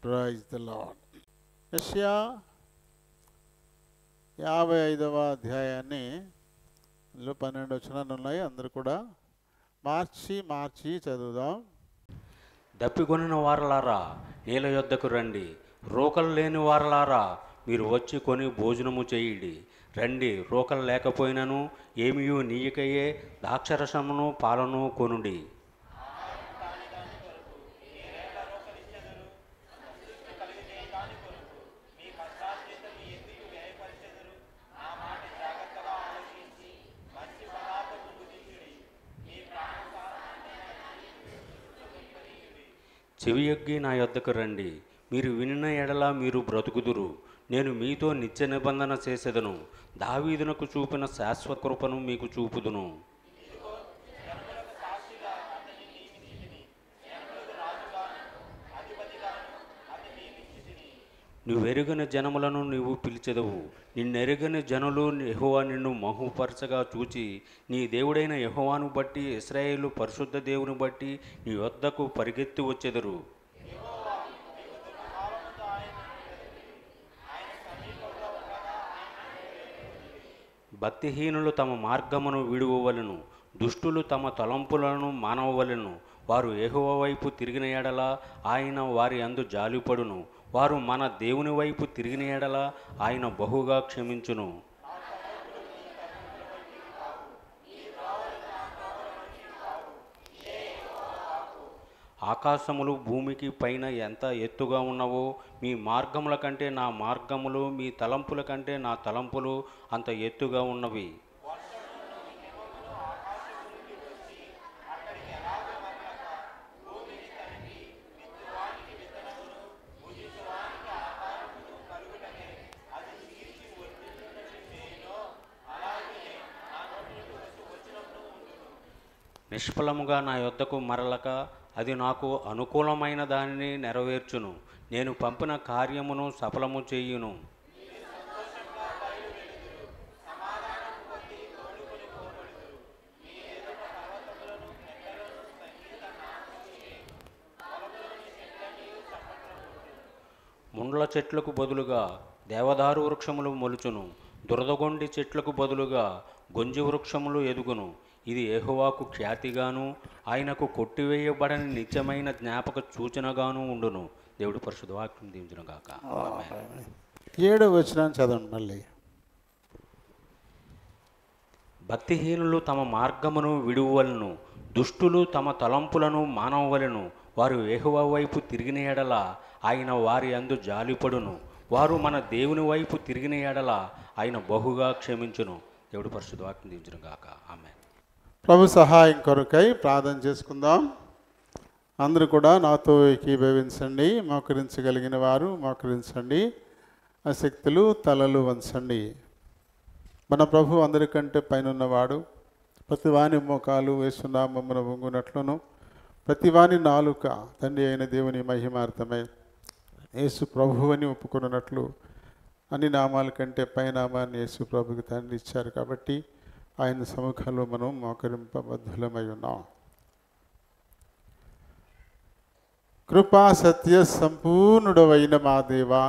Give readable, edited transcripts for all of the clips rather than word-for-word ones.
Praise the lord. యెషయా 55వ అధ్యాయాన్ని 12 వచనాలు ఉన్నాయి. అందరూ కూడా మార్చి చదువుదాం. దప్పికొనిన వారలారా నీళ్ళ యొద్దకు రండి, రోకలు లేని వారలారా మీరు వచ్చి కొని భోజనము చేయుడి. రండి, రోకలు లేకపోయినను ఏమియూ నీయకయే ద్రాక్షరసమును పాలను కొనుడి. చెవియొగ్గి నా యొద్దకు రండి, మీరు వినిన ఎడల మీరు బ్రతుకుదురు. నేను మీతో నిత్య నిబంధన చేసేదను, దావీదునకు చూపిన శాశ్వత కృపను మీకు చూపుదును. నువ్వెరుగని జనములను నీవు పిలిచెదవు, నిన్నెరుగని జనులు యెహోవా నిన్ను మహుపరచగా చూచి, నీ దేవుడైన యెహోవాను బట్టి ఇశ్రాయేలు పరిశుద్ధ దేవుని బట్టి నీ వద్దకు పరిగెత్తి వచ్చెదరు. భక్తిహీనులు తమ మార్గమును విడువవలెను, దుష్టులు తమ తలంపులను మానవవలెను. వారు యెహోవా వైపు తిరిగిన ఎడల ఆయన వారి అందు జాలిపడును. వారు మన దేవుని వైపు తిరిగిన ఎడల ఆయన బహుగా క్షమించును. ఆకాశములు భూమికి పైన ఎంత ఎత్తుగా ఉన్నవో మీ మార్గముల కంటే నా మార్గములు, మీ తలంపుల కంటే నా తలంపులు అంత ఎత్తుగా ఉన్నవి. నిష్ఫలముగా నా యొద్దకు మరలక అది నాకు అనుకూలమైన దానిని నెరవేర్చును. నేను పంపిన కార్యమును సఫలము చేయును. ముండ్ల చెట్లకు బదులుగా దేవదారు వృక్షములు మొలుచును, దురదగొండి చెట్లకు బదులుగా గొంజి వృక్షములు ఎదుగును. ఇది యెహోవాకు ఖ్యాతిగాను ఆయనకు కొట్టివేయబడని నిత్యమైన జ్ఞాపక సూచనగాను ఉండును. దేవుడు పరిశుద్ధ వాక్యం దీవించును గాక. 7వ వచనం చదవండి మళ్ళీ. భక్తిహీనులు తమ మార్గమును విడువవలెను, దుష్టులు తమ తలంపులను మానవవలెను. వారు యెహోవా వైపు తిరిగిన ఎడల ఆయన వారి అందు జాలిపడును. వారు మన దేవుని వైపు తిరిగిన ఎడల ఆయన బహుగా క్షమించును. దేవుడు పరిశుద్ధ వాక్యం దీవించును గాక. ఆమేన్. ప్రభు సహాయం కొరకై ప్రార్థన చేసుకుందాం. అందరూ కూడా నాతో ఏకీభవించండి. మోకరించగలిగిన వారు మోకరించండి. ఆసక్తులు తలలు వంచండి. మన ప్రభు అందరికంటే పైనున్నవాడు. ప్రతివాని మోకాలు వేస్తున్నామమ్మను వంగునట్లును ప్రతివాని నాలుక తండ్రి అయిన దేవుని మహిమార్థమై యేసు ప్రభు అని ఒప్పుకున్నట్లు అన్ని నామాల కంటే పైనామాన్ని యేసు ప్రభుకి తండ్రి ఇచ్చారు. కాబట్టి ఆయన సముఖంలో మనం మోకరింపబద్ధులమై ఉన్నాం. కృపా సత్య సంపూర్ణుడవైన మా దేవా,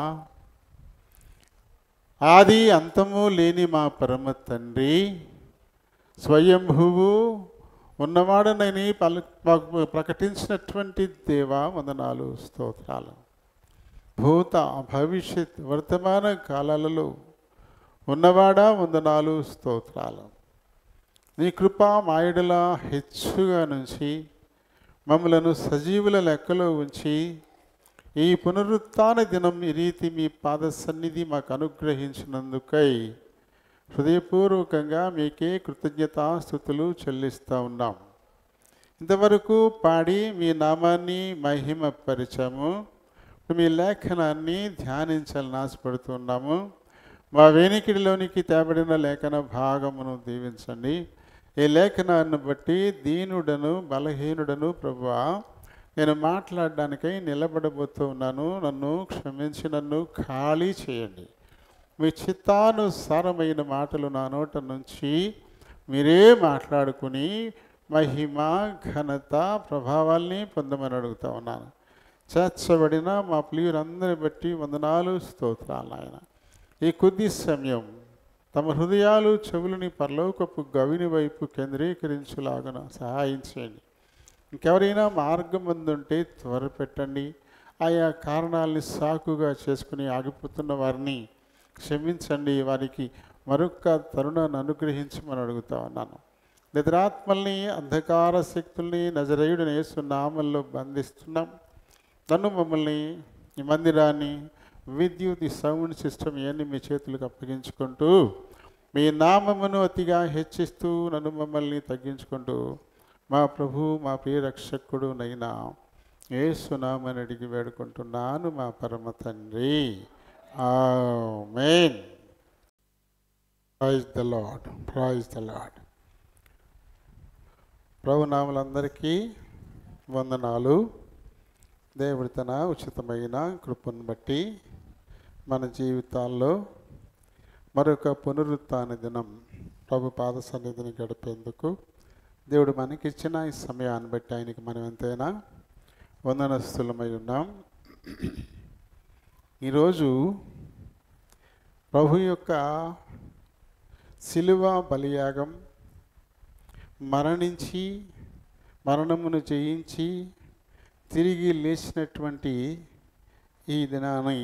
ఆది అంతము లేని మా పరమ తండ్రి, స్వయంభువు ఉన్నవాడనని ప్రకటించినటువంటి దేవా వందనాలు, స్తోత్రాలు. భూత భవిష్యత్ వర్తమాన కాలాలలో ఉన్నవాడా వందనాలు, స్తోత్రాలు. నీ కృప మాయడల హెచ్చుగా నుంచి మమ్మలను సజీవుల లెక్కలో ఉంచి ఈ పునరుత్థాన దినం ఈ రీతి మీ పాద సన్నిధి మాకు అనుగ్రహించినందుకై హృదయపూర్వకంగా మీకే కృతజ్ఞతాస్తుతులు చెల్లిస్తూ ఉన్నాం. ఇంతవరకు పాడి మీ నామాన్ని మహిమపరిచాము. మీ లేఖనాన్ని ధ్యానించాలని ఆశపడుతున్నాము. మా వేనికిడిలోనికి తేబడిన లేఖన భాగమును దీవించండి. ఈ లేఖనాన్ని బట్టి దీనుడను బలహీనుడను ప్రభువా నేను మాట్లాడడానికై నిలబడబోతూ ఉన్నాను. నన్ను క్షమించి నన్ను ఖాళీ చేయండి. మీ చిత్తానుసారమైన మాటలు నా నోట నుంచి మీరే మాట్లాడుకుని మహిమ ఘనత ప్రభావాల్ని పొందమని అడుగుతా ఉన్నాను. చేర్చబడిన మా ప్రియులందరిని బట్టి వందనాలు, స్తోత్రాలు ఆయన. ఈ కొద్ది సమయం తమ హృదయాలు చెవులని పరలోకపు గవిని వైపు కేంద్రీకరించులాగా సహాయం చేయండి. ఇంకెవరైనా మార్గం ముందుంటే త్వరపెట్టండి. ఆయా కారణాలని సాకుగా చేసుకుని ఆగిపోతున్న వారిని క్షమించండి. వారికి మరొక తరుణాన్ని అనుగ్రహించమని అడుగుతా ఉన్నాను. నిద్రాత్మల్ని, అంధకార శక్తుల్ని నజరేయుడైన యేసు నామములో బంధిస్తున్నాం. నన్ను, మమ్మల్ని, ఈ మందిరాన్ని, విద్యుత్, ఈ సౌండ్ సిస్టమ్ ఇవన్నీ మీ చేతులకు అప్పగించుకుంటూ మీ నామమును అతిగా హెచ్చిస్తూ నన్ను మమ్మల్ని తగ్గించుకుంటూ మా ప్రభు, మా ప్రియ రక్షకుడు నైనా యేసు నామమున అడిగి వేడుకుంటున్నాను మా పరమ తండ్రి. ఆమేన్. Praise the Lord, praise the Lord. ప్రభునాములందరికీ వందనాలు. దేవుడి తన ఉచితమైన కృపను బట్టి మన జీవితాల్లో మరొక పునరుత్థాన దినం ప్రభు పాద సన్నిధిని గడిపేందుకు దేవుడు మనకిచ్చిన ఈ సమయాన్ని బట్టి ఆయనకి మనం ఎంతైనా వందనస్తులమై ఉన్నాం. ఈరోజు ప్రభు యొక్క శిలువ బలియాగం, మరణించి మరణమును జయించి తిరిగి లేచినటువంటి ఈ దినాన్ని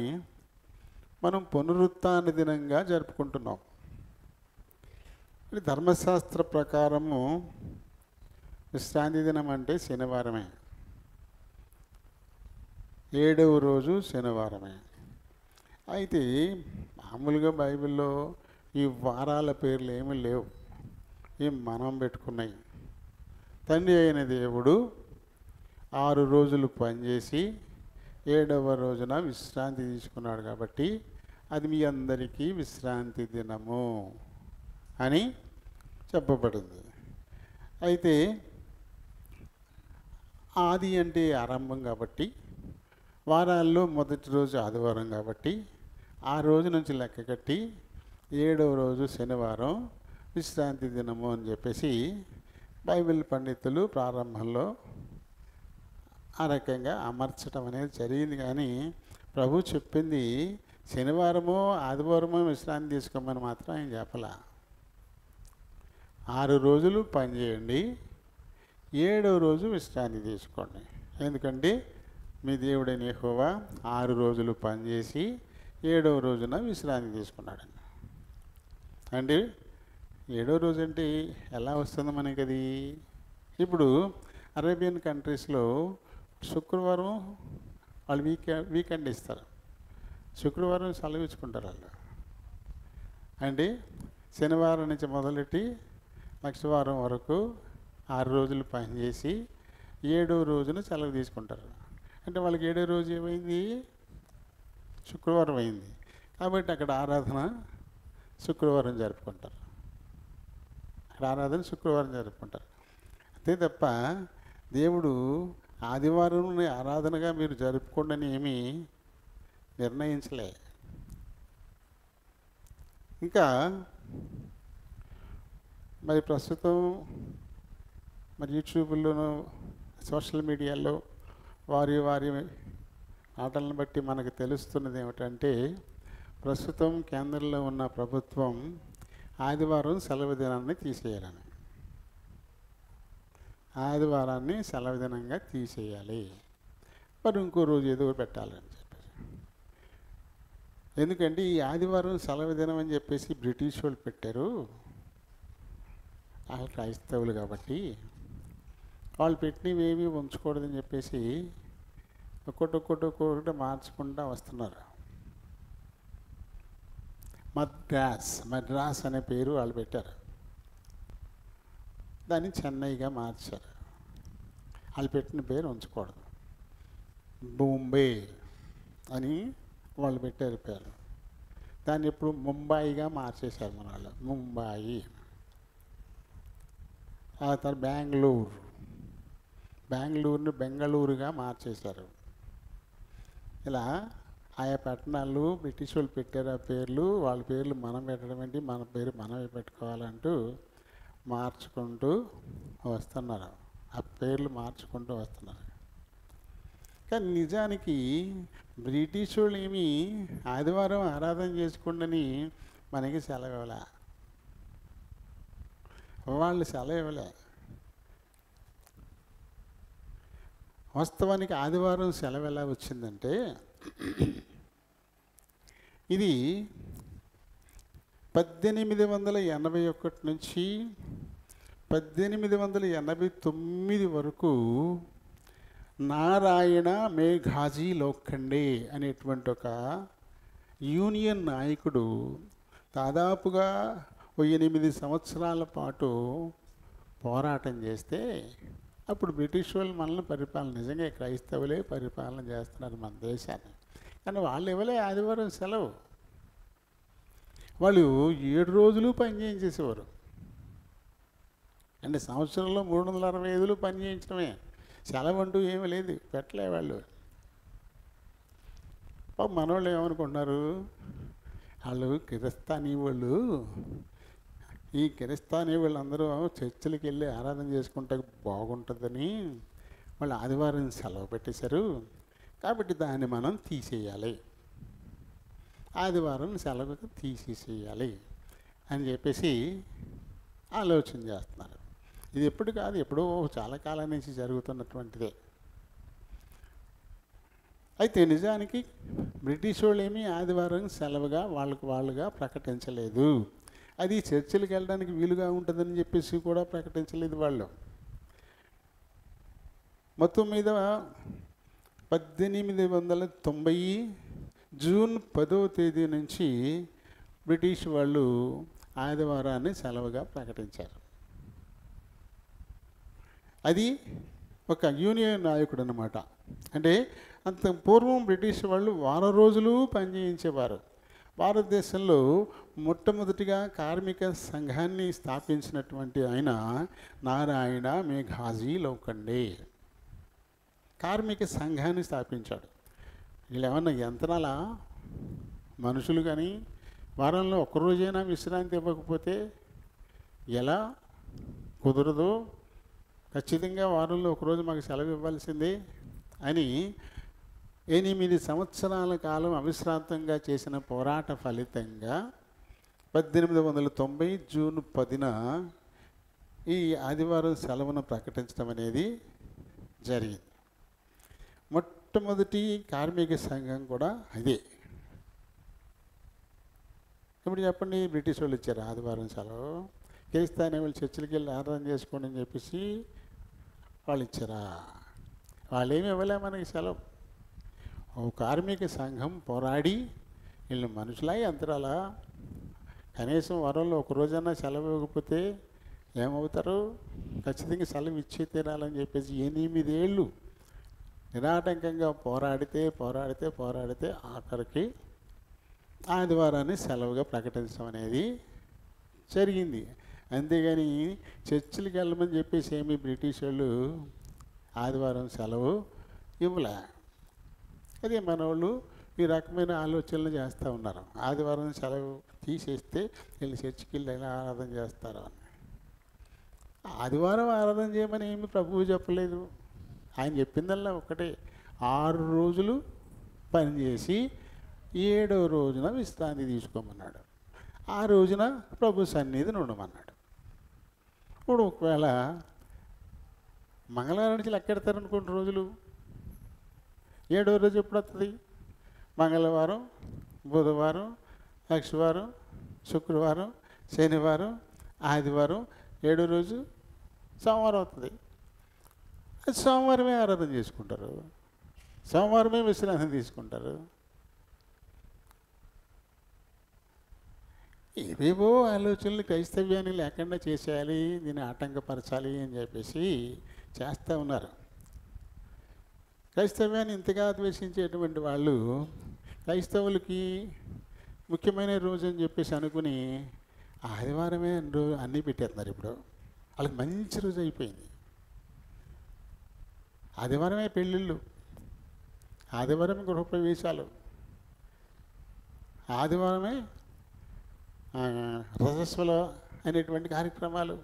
మనం పునరుత్థాన దినంగా జరుపుకుంటున్నాం. ధర్మశాస్త్ర ప్రకారము విశ్రాంతి దినం అంటే శనివారమే, 7వ రోజు శనివారమే. అయితే మామూలుగా బైబిల్లో ఈ వారాల పేర్లు ఏమీ లేవు, ఇవి మనం పెట్టుకున్నాయి. తండ్రి అయిన దేవుడు 6 రోజులు పనిచేసి 7వ రోజున విశ్రాంతి తీసుకున్నాడు కాబట్టి అది మీ అందరికీ విశ్రాంతి దినము అని చెప్పబడింది. అయితే ఆది అంటే ఆరంభం కాబట్టి, వారాల్లో మొదటి రోజు ఆదివారం కాబట్టి ఆ రోజు నుంచి లెక్క కట్టి 7వ రోజు శనివారం విశ్రాంతి దినము అని చెప్పేసి బైబిల్ పండితులు ప్రారంభంలో ఆ రకంగా అమర్చడం అనేది జరిగింది. కానీ ప్రభు చెప్పింది శనివారమో ఆదివారమో విశ్రాంతి తీసుకోమని మాత్రం ఆయన చెప్పలా. 6 రోజులు పనిచేయండి, 7వ రోజు విశ్రాంతి తీసుకోండి. ఎందుకంటే మీ దేవుడైన యెహోవా 6 రోజులు పనిచేసి 7వ రోజున విశ్రాంతి తీసుకున్నాడు. అంటే 7వ రోజు అంటే ఎలా వస్తుంది మనకి అది? ఇప్పుడు అరేబియన్ కంట్రీస్లో శుక్రవారం వాళ్ళు వీకెండ్ ఇస్తారు, శుక్రవారం సెలవు ఇచ్చుకుంటారు వాళ్ళు. అంటే శనివారం నుంచి మొదలెట్టి నెక్స్ట్ వారం వరకు 6 రోజులు పనిచేసి 7వ రోజున సెలవు తీసుకుంటారు. అంటే వాళ్ళకి 7వ రోజు ఏమైంది? శుక్రవారం అయింది. కాబట్టి అక్కడ ఆరాధన శుక్రవారం జరుపుకుంటారు, అక్కడ ఆరాధన శుక్రవారం జరుపుకుంటారు. అంతే తప్ప దేవుడు ఆదివారం ఆరాధనగా మీరు జరుపుకోండి అని ఏమీ నిర్ణయించలే. ఇంకా మరి ప్రస్తుతం మరి యూట్యూబ్లోనూ సోషల్ మీడియాలో వారి ఆటలను బట్టి మనకు తెలుస్తున్నది ఏమిటంటే, ప్రస్తుతం కేంద్రంలో ఉన్న ప్రభుత్వం ఆదివారం సెలవు దినాన్ని తీసేయాలని, ఆదివారాన్ని సెలవు దినంగా తీసేయాలి, మరి ఇంకో రోజు ఏదో పెట్టాలని చెప్పేసి. ఎందుకంటే ఈ ఆదివారం సెలవు దినం అని చెప్పేసి బ్రిటిష్ వాళ్ళు పెట్టారు, వాళ్ళు క్రైస్తవులు కాబట్టి వాళ్ళు పెట్టినవి ఏమీ ఉంచకూడదని చెప్పేసి ఒక్కొక్కటి మార్చుకుంటూ వస్తున్నారు. మద్రాస్ అనే పేరు వాళ్ళు పెట్టారు, దాన్ని చెన్నైగా మార్చారు. వాళ్ళు పెట్టిన పేరు ఉంచకూడదు, బాంబే అని వాళ్ళు పెట్టారు పేరు. దాన్ని ఇప్పుడు ముంబాయిగా మార్చేశారు మన వాళ్ళు, ముంబాయి. ఆ తర్వాత బెంగళూరుని బెంగళూరుగా మార్చేశారు. ఇలా ఆయా పట్టణాలు బ్రిటిష్ వాళ్ళు పెట్టారు ఆ పేర్లు, వాళ్ళ పేర్లు మనం పెట్టడం ఏంటి, మన పేరు మనమే పెట్టుకోవాలంటూ మార్చుకుంటూ వస్తున్నారు, ఆ పేర్లు మార్చుకుంటూ వస్తున్నారు. కానీ నిజానికి బ్రిటిష్ వాళ్ళు ఏమి ఆదివారం ఆరాధన చేసుకోండి మనకి సెలవు ఇవ్వలే. వాళ్ళు సెలవు ఇవ్వలే. వాస్తవానికి ఆదివారం సెలవు ఎలా వచ్చిందంటే, ఇది 1881 నుంచి 1889 వరకు నారాయణ మేఘాజీ లోఖండే అనేటువంటి ఒక యూనియన్ నాయకుడు దాదాపుగా 8 సంవత్సరాల పాటు పోరాటం చేస్తే అప్పుడు బ్రిటిష్ వాళ్ళు మనల్ని పరిపాలన, నిజంగా క్రైస్తవులే పరిపాలన చేస్తున్నారు మన దేశాన్ని. కానీ వాళ్ళు ఇవ్వలే ఆదివారం సెలవు. వాళ్ళు 7 రోజులు పని చేయించేసేవారు. అంటే సంవత్సరంలో 365 పని చేయించడమే, సెలవు అంటూ ఏమీ లేదు, పెట్టలే వాళ్ళు. మనోళ్ళు ఏమనుకుంటున్నారు, వాళ్ళు కిరిస్తానీ వాళ్ళు, ఈ కిరిస్తానీ వాళ్ళందరూ చర్చిలకి వెళ్ళి ఆరాధన చేసుకుంటే బాగుంటుందని వాళ్ళు ఆదివారం సెలవు పెట్టేశారు, కాబట్టి దాన్ని మనం తీసేయాలి, ఆదివారం సెలవు తీసేసేయాలి అని చెప్పేసి ఆలోచన చేస్తున్నారు. ఇది ఎప్పుడు కాదు, ఎప్పుడో చాలా కాలం నుంచి జరుగుతున్నటువంటిదే. అయితే నిజానికి బ్రిటిష్ వాళ్ళు ఏమీ ఆదివారం సెలవుగా వాళ్ళుగా ప్రకటించలేదు. అది చర్చిలకు వెళ్ళడానికి వీలుగా ఉంటుందని చెప్పేసి కూడా ప్రకటించలేదు వాళ్ళు. మొత్తం మీద 1890 జూన్ 10వ తేదీ నుంచి బ్రిటిష్ వాళ్ళు ఆదివారాన్ని సెలవుగా ప్రకటించారు. అది ఒక యూనియన్ నాయకుడు అన్నమాట. అంటే అంత పూర్వం బ్రిటిష్ వాళ్ళు వారం రోజులు పనిచేయించేవారు. భారతదేశంలో మొట్టమొదటిగా కార్మిక సంఘాన్ని స్థాపించినటువంటి ఆయన నారాయణ మేఘాజీ లోఖండే కార్మిక సంఘాన్ని స్థాపించాడు. వీళ్ళు ఏమన్నా యంత్రాల మనుషులు? కానీ వారంలో ఒక్కరోజైనా విశ్రాంతి ఇవ్వకపోతే ఎలా కుదరదు, ఖచ్చితంగా వారంలో ఒకరోజు మాకు సెలవు ఇవ్వాల్సిందే అని 8 సంవత్సరాల కాలం అవిశ్రాంతంగా చేసిన పోరాట ఫలితంగా 1890 జూన్ 10న ఈ ఆదివారం సెలవును ప్రకటించడం అనేది జరిగింది. మొట్టమొదటి కార్మిక సంఘం కూడా అదే. ఇప్పుడు చెప్పండి, బ్రిటిష్ వాళ్ళు ఇచ్చారు ఆదివారం సెలవు, క్రైస్తవ వాళ్ళు చర్చిలకి వెళ్ళి ఆరాధన చేసుకోండి అని చెప్పేసి వాళ్ళు ఇచ్చారా? వాళ్ళు ఏమి ఇవ్వలే మనకి సెలవు. ఓ కార్మిక సంఘం పోరాడి వీళ్ళు మనుషులా యంత్రాలా? కనీసం వారంలో ఒక రోజన్నా సెలవు ఇవ్వకపోతే ఏమవుతారు? ఖచ్చితంగా సెలవు ఇచ్చే తీరాలని చెప్పేసి 8 ఏళ్ళు నిరాటంకంగా పోరాడితే ఆఖరికి ఆదివారాన్ని సెలవుగా ప్రకటించడం అనేది జరిగింది. అంతేగాని చర్చిలకు వెళ్ళమని చెప్పేసి ఏమి బ్రిటిష్ వాళ్ళు ఆదివారం సెలవు ఇవ్వలే. అదే మన వాళ్ళు ఈ రకమైన ఆలోచనలు చేస్తూ ఉన్నారు. ఆదివారం సెలవు తీసేస్తే వీళ్ళు చర్చికి వెళ్ళి ఎలా ఆరాధన చేస్తారో అని. ఆదివారం ఆరాధన చేయమని ఏమి ప్రభువు చెప్పలేదు. ఆయన చెప్పిందల్లా ఒకటే, 6 రోజులు పనిచేసి 7వ రోజున విశ్రాంతి తీసుకోమన్నాడు. ఆ రోజున ప్రభు సన్నిధిని ఉండమన్నాడు. ఇప్పుడు ఒకవేళ మంగళవారం నుంచి లెక్కెడతారనుకోండి రోజులు, 7వ రోజు ఎప్పుడు వస్తుంది? మంగళవారం, బుధవారం, లక్షవారం, శుక్రవారం, శనివారం, ఆదివారం, 7వ రోజు సోమవారం అవుతుంది. అది సోమవారమే ఆరాధన చేసుకుంటారు, సోమవారమే విశ్రాంతి తీసుకుంటారు. ఏవేవో ఆలోచనలు క్రైస్తవ్యాన్ని లేకుండా చేసేయాలి, దీన్ని ఆటంకపరచాలి అని చెప్పేసి చేస్తూ ఉన్నారు. క్రైస్తవ్యాన్ని ఇంతగా ద్వేషించేటువంటి వాళ్ళు క్రైస్తవులకి ముఖ్యమైన రోజు అని చెప్పేసి అనుకుని ఆదివారమే అన్నీ పెట్టేస్తున్నారు. ఇప్పుడు వాళ్ళకి మంచి రోజు అయిపోయింది. ఆదివారమే పెళ్ళిళ్ళు, ఆదివారమే గృహప్రవేశాలు, ఆదివారమే రజస్వలు అనేటువంటి కార్యక్రమాలు,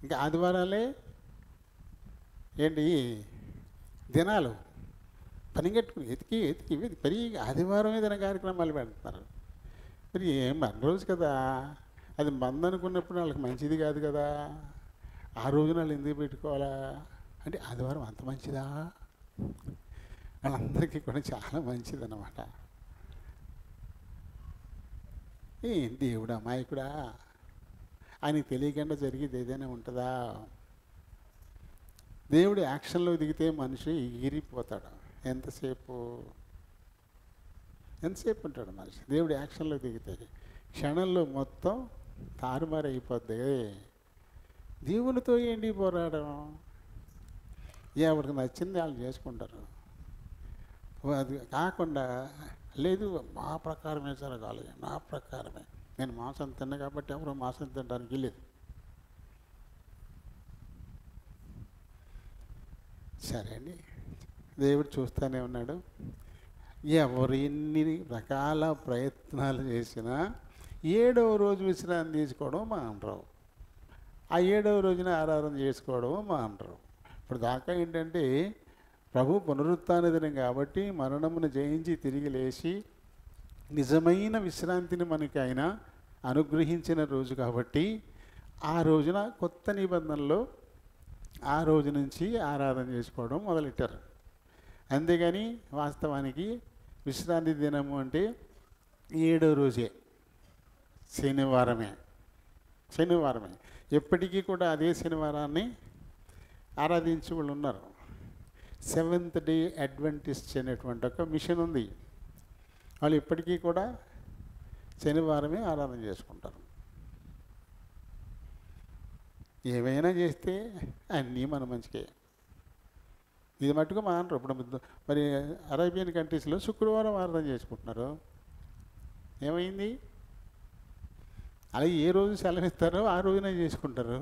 ఇంకా ఆదివారాలే ఏంటి దినాలు పని కట్టుకుని ఎతికి ఎతికి వెతికి పని ఆదివారం ఏదైనా కార్యక్రమాలు పెడుతున్నారు. మరి ఏం మన రోజు కదా, అది మంద అనుకున్నప్పుడు వాళ్ళకి మంచిది కాదు కదా, ఆ రోజున వాళ్ళు ఎందుకు పెట్టుకోవాలా అంటే ఆదివారం అంత మంచిదా? వాళ్ళందరికీ కూడా చాలా మంచిదన్నమాట. దేవుడు అమాయకుడా? ఆయనకి తెలియకుండా జరిగేది ఏదైనా ఉంటుందా? దేవుడు యాక్షన్లో దిగితే మనిషి ఎగిరిపోతాడు. ఎంతసేపు ఉంటాడు మనిషి? దేవుడు యాక్షన్లో దిగితే క్షణంలో మొత్తం తారుమారైపోద్ది. దేవునితో ఏంటి పోరాడడం? ఎవరికి నచ్చింది వాళ్ళు చేసుకుంటారు. అది కాకుండా లేదు మా ప్రకారమే జరగాలి, నా ప్రకారమే. నేను మాంసం తిన్నా కాబట్టి ఎవరు మాంసం తినడానికి లేదు. సరే అండి, దేవుడు చూస్తూనే ఉన్నాడు. ఎవరు ఎన్ని రకాల ప్రయత్నాలు చేసినా 7వ రోజు విశ్రాంతి తీసుకోవడం మానరు. ఆ 7వ రోజున ఆరాధన చేసుకోవడం మానరు. ఇప్పుడు దాకా ఏంటంటే ప్రభు పునరుత్థాన దినం కాబట్టి మరణమును జయించి తిరిగి లేచి నిజమైన విశ్రాంతిని మనకి ఆయన అనుగ్రహించిన రోజు కాబట్టి ఆ రోజున కొత్త నిబంధనలో ఆ రోజు నుంచి ఆరాధన చేసుకోవడం మొదలెట్టారు. అంతేగాని వాస్తవానికి విశ్రాంతి దినము అంటే 7వ రోజే, శనివారమే. ఎప్పటికీ కూడా అదే శనివారాన్ని ఆరాధించే వాళ్ళు ఉన్నారు. 7th డే అడ్వెంటిస్ట్ అనేటువంటి ఒక మిషన్ ఉంది. వాళ్ళు ఇప్పటికీ కూడా శనివారమే ఆరాధన చేసుకుంటారు. ఏమైనా చేస్తే అన్నీ మన మంచికే. ఇది మట్టుకు మానరు. ఇప్పుడు మరి అరేబియన్ కంట్రీస్లో శుక్రవారం ఆరాధన చేసుకుంటున్నారు. ఏమైంది? అలా ఏ రోజు సెలవిస్తారో ఆ రోజునే చేసుకుంటారు.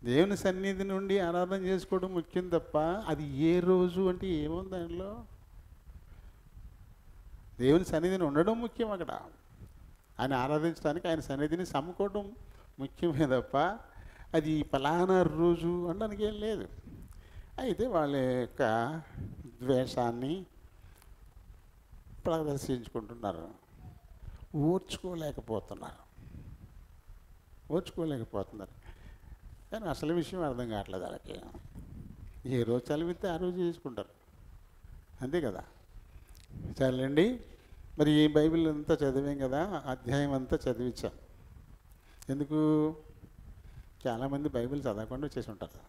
దేవుని సన్నిధి నుండి ఆరాధన చేసుకోవడం ముఖ్యం తప్ప అది ఏ రోజు అంటే ఏముంది దానిలో? దేవుని సన్నిధిని ఉండడం ముఖ్యం. అక్కడ ఆయన ఆరాధించడానికి ఆయన సన్నిధిని సమ్ముకోవడం ముఖ్యమే తప్ప అది ఫలానా రోజు అనడానికి ఏం లేదు. అయితే వాళ్ళ యొక్క ద్వేషాన్ని ప్రదర్శించుకుంటున్నారు. ఓర్చుకోలేకపోతున్నారు. కానీ అసలు విషయం అర్థం కావట్లేదు వాళ్ళకి. ఏ రోజు చదివితే ఆ రోజు చేసుకుంటారు, అంతే కదా. చాలండి, మరి ఈ బైబిల్ అంతా చదివాం కదా, అధ్యాయం అంతా చదివించాం. ఎందుకు? చాలామంది బైబిల్ చదవకుండా వచ్చేసి ఉంటారు.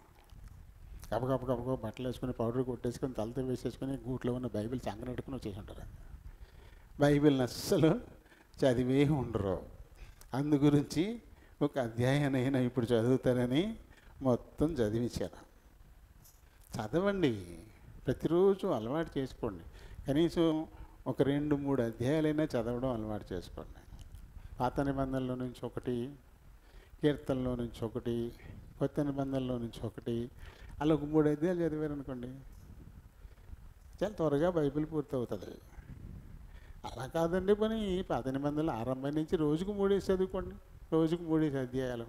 కప్ప బట్టలు వేసుకొని పౌడర్ కొట్టేసుకొని తలతో వేసేసుకొని గూట్లో ఉన్న బైబిల్ చంగనట్టుకుని వచ్చేసి ఉంటారు. బైబిల్ని అస్సలు చదివే ఉండరు. అందు గురించి ఒక అధ్యాయానైనా ఇప్పుడు చదువుతారని మొత్తం చదివించాను. చదవండి, ప్రతిరోజు అలవాటు చేసుకోండి. కనీసం ఒక 2-3 అధ్యాయాలైనా చదవడం అలవాటు చేసుకోండి. పాత నిబంధనలో నుంచి ఒకటి, కీర్తనలో నుంచి ఒకటి, కొత్త నిబంధనలో నుంచి ఒకటి, అలా ఒక 3 అధ్యాయాలు చదివారనుకోండి, చాలా త్వరగా బైబిల్ పూర్తవుతుంది. అలా కాదండి పని, పాత నిబంధనలు ఆరంభం నుంచి రోజుకు 3 చదువుకోండి. రోజుకు 3 అధ్యాయాలు.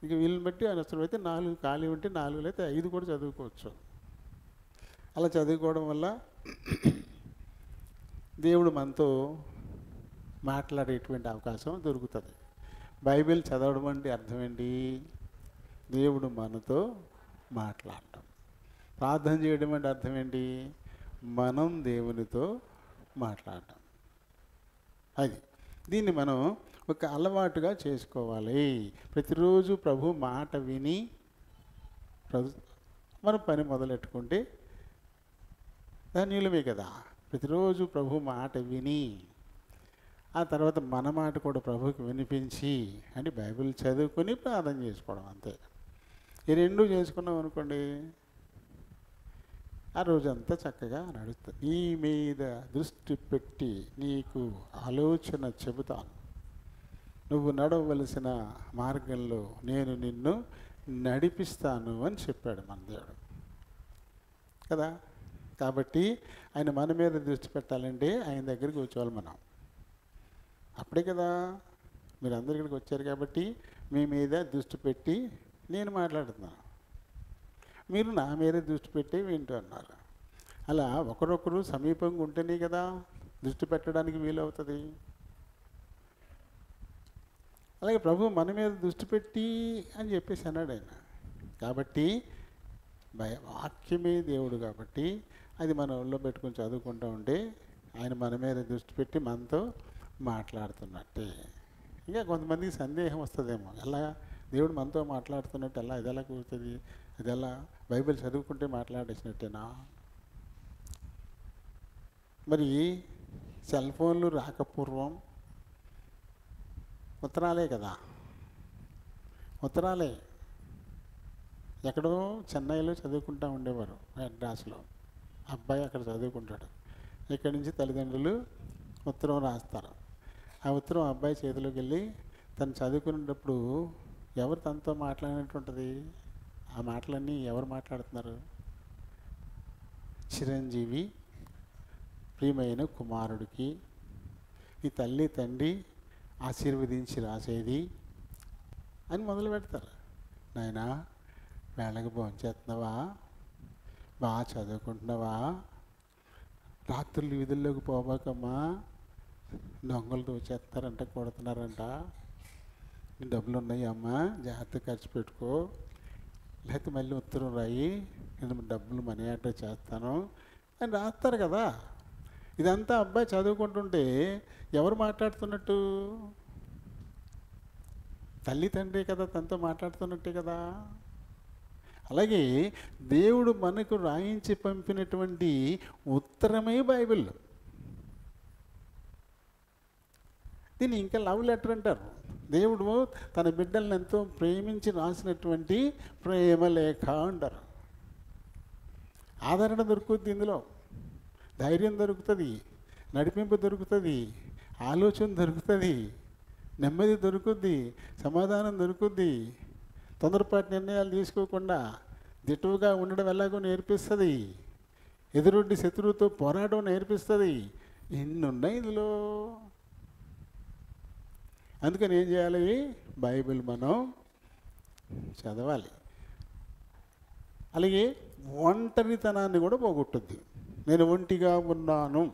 ఇక వీళ్ళని బట్టి అవసరమైతే 4 ఖాళీ ఉంటే 4 అయితే 5 కూడా చదువుకోవచ్చు. అలా చదువుకోవడం వల్ల దేవుడు మనతో మాట్లాడేటువంటి అవకాశం దొరుకుతుంది. బైబిల్ చదవడం అంటే అర్థం ఏంటి? దేవుడు మనతో మాట్లాడటం. ప్రార్థన చేయడం అంటే అర్థం ఏంటి? మనం దేవునితో మాట్లాడటం. అది దీన్ని మనం ఒక అలవాటుగా చేసుకోవాలి. ప్రతిరోజు ప్రభు మాట విని మనం పని మొదలెట్టుకుంటే ధన్యులమే కదా. ప్రతిరోజు ప్రభు మాట విని ఆ తర్వాత మన మాట కూడా ప్రభుకి వినిపించి, అంటే బైబిల్ చదువుకొని ప్రార్థన చేసుకోవడం, అంతే. ఈ 2 చేసుకున్నాం అనుకోండి, ఆ రోజంతా చక్కగా నడుస్తుంది. నీ మీద దృష్టి పెట్టి నీకు ఆలోచన చెబుతాను, నువ్వు నడవవలసిన మార్గంలో నేను నిన్ను నడిపిస్తాను అని చెప్పాడు మన దేవుడు కదా. కాబట్టి ఆయన మన మీద దృష్టి పెట్టాలంటే ఆయన దగ్గరికి వచ్చేవాళ్ళు మనం. అప్పుడే కదా మీరు అందరి ఇక్కడికి వచ్చారు కాబట్టి మీ మీద దృష్టి పెట్టి నేను మాట్లాడుతున్నాను. మీరు నా మీదే దృష్టి పెట్టి వింటున్నారు. అలా ఒకరొకరు సమీపంగా ఉంటేనే కదా దృష్టి పెట్టడానికి వీలవుతుంది. అలాగే ప్రభు మన మీద దృష్టి పెట్టి అని చెప్పేసి అన్నాడు ఆయన. కాబట్టి వాక్యమే దేవుడు కాబట్టి అది మన ఒళ్ళో పెట్టుకొని చదువుకుంటూ ఉంటే ఆయన మన మీద దృష్టి పెట్టి మనతో మాట్లాడుతున్నట్టే. ఇంకా కొంతమందికి సందేహం వస్తుందేమో, ఎలా దేవుడు మనతో మాట్లాడుతున్నట్టు ఎలా ఇది ఎలా కూర్చుంది, అది ఎలా బైబిల్ చదువుకుంటే మాట్లాడేసినట్టేనా? మరి సెల్ ఫోన్లు రాకపూర్వం ఉత్తరాలే కదా, ఉత్తరాలే. ఎక్కడో చెన్నైలో చదువుకుంటూ ఉండేవారు, మెడ్రాస్లో. అబ్బాయి అక్కడ చదువుకుంటాడు, ఇక్కడి నుంచి తల్లిదండ్రులు ఉత్తరం రాస్తారు. ఆ ఉత్తరం అబ్బాయి చేతిలోకి వెళ్ళి తను చదువుకునేటప్పుడు ఎవరు తనతో మాట్లాడినట్టు ఉంటుంది. ఆ మాటలన్నీ ఎవరు మాట్లాడుతున్నారు? చిరంజీవి ప్రియమైన కుమారుడికి ఈ తల్లి తండ్రి ఆశీర్వదించి రాసేది అని మొదలు పెడతారు. నాయనా వేళకి భోంచేస్తున్నావా, బాగా చదువుకుంటున్నావా, రాత్రులు వీధుల్లోకి పోబాకమ్మా, దొంగలు దోచేస్తారంట, కొడుతున్నారంట, డబ్బులు ఉన్నాయి అమ్మా, జాగ్రత్తగా ఖర్చు పెట్టుకో, లేకపోతే మళ్ళీ ఉత్తరం రాయి, నేను డబ్బులు మనీ ఆర్డర్ చేస్తాను అని రాస్తారు కదా. ఇదంతా అబ్బాయి చదువుకుంటుంటే ఎవరు మాట్లాడుతున్నట్టు? తల్లి తండ్రి కదా తనతో మాట్లాడుతున్నట్టే కదా. అలాగే దేవుడు మనకు రాయించి పంపినటువంటి ఉత్తరమే బైబిల్. దీన్ని ఇంకా లవ్ లెటర్ అంటారు. దేవుడు తన బిడ్డలను ఎంతో ప్రేమించి రాసినటువంటి ప్రేమ లేఖ అంటారు. ఆదరణ దొరుకుతుంది, ఇందులో ధైర్యం దొరుకుతుంది, నడిపింపు దొరుకుతుంది, ఆలోచన దొరుకుతుంది, నెమ్మది దొరుకుద్ది, సమాధానం దొరుకుద్ది. తొందరపాటు నిర్ణయాలు తీసుకోకుండా దిట్టువుగా ఉండడం ఎలాగో నేర్పిస్తుంది. ఎదురొడ్డి శత్రువుతో పోరాటం నేర్పిస్తుంది. ఎన్ని ఉన్నాయి ఇందులో. అందుకని ఏం చేయాలి? బైబిల్ మనం చదవాలి. అలాగే ఒంటరితనాన్ని కూడా పోగొట్టుద్ది. నేను ఒంటిగా ఉన్నాను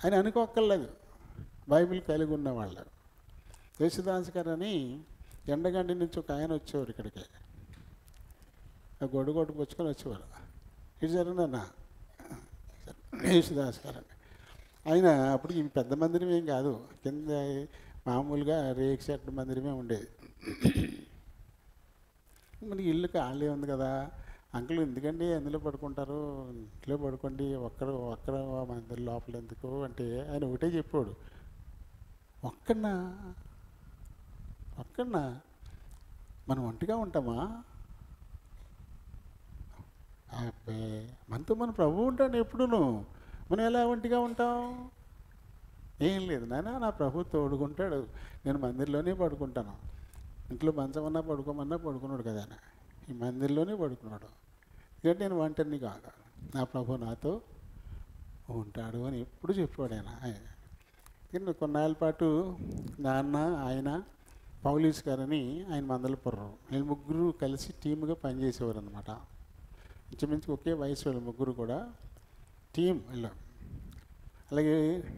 అని అనుకోక్కర్లేదు బైబిల్ కలిగి ఉన్న వాళ్ళు. యేసుదాస్ గారు అని ఎండగండి నుంచి ఒక ఆయన వచ్చేవారు ఇక్కడికి, గొడుగు పుచ్చుకొని వచ్చేవారు. ఇటు జరిగినా యేసుదాస్ గారు అని ఆయన అప్పుడు ఇవి పెద్ద మందిరం ఏం కాదు, కింద మామూలుగా రేక్ సెట్ మందిరమే ఉండేది. మనకి ఇల్లు ఖాళీ ఉంది కదా, అంకుల్ ఎందుకండి అందులో పడుకుంటారు, ఇంట్లో పడుకోండి, ఒక్కరు మందిరం లోపల ఎందుకు అంటే ఆయన ఒకటే చెప్పాడు, ఒక్కన్నా మనం ఒంటిగా ఉంటామా? అబ్బే, మనతో మన ప్రభు ఉంటాడు ఎప్పుడును, మనం ఎలా ఒంటిగా ఉంటాం? ఏం లేదు నాన్న, నా ప్రభు తోడుకుంటాడు, నేను మందిర్లోనే పడుకుంటాను. ఇంట్లో మంచమన్నా పడుకోమన్నా పడుకున్నాడు కదా ఆయన, ఈ మందిర్లోనే పడుకున్నాడు. ఎందుకంటే నేను ఒంటరిని కాదు, నా ప్రభు నాతో ఉంటాడు అని ఎప్పుడు చెప్పాడు ఆయన. కొన్నాళ్ళ పాటు నాన్న, ఆయన, పౌలీస్ గారని ఆయన మందలపుర్రం, వీళ్ళు ముగ్గురు కలిసి టీమ్గా పనిచేసేవారు అనమాట. ఇంచుమించు ఒకే వయసు వాళ్ళు ముగ్గురు కూడా, టీం వీళ్ళు. అలాగే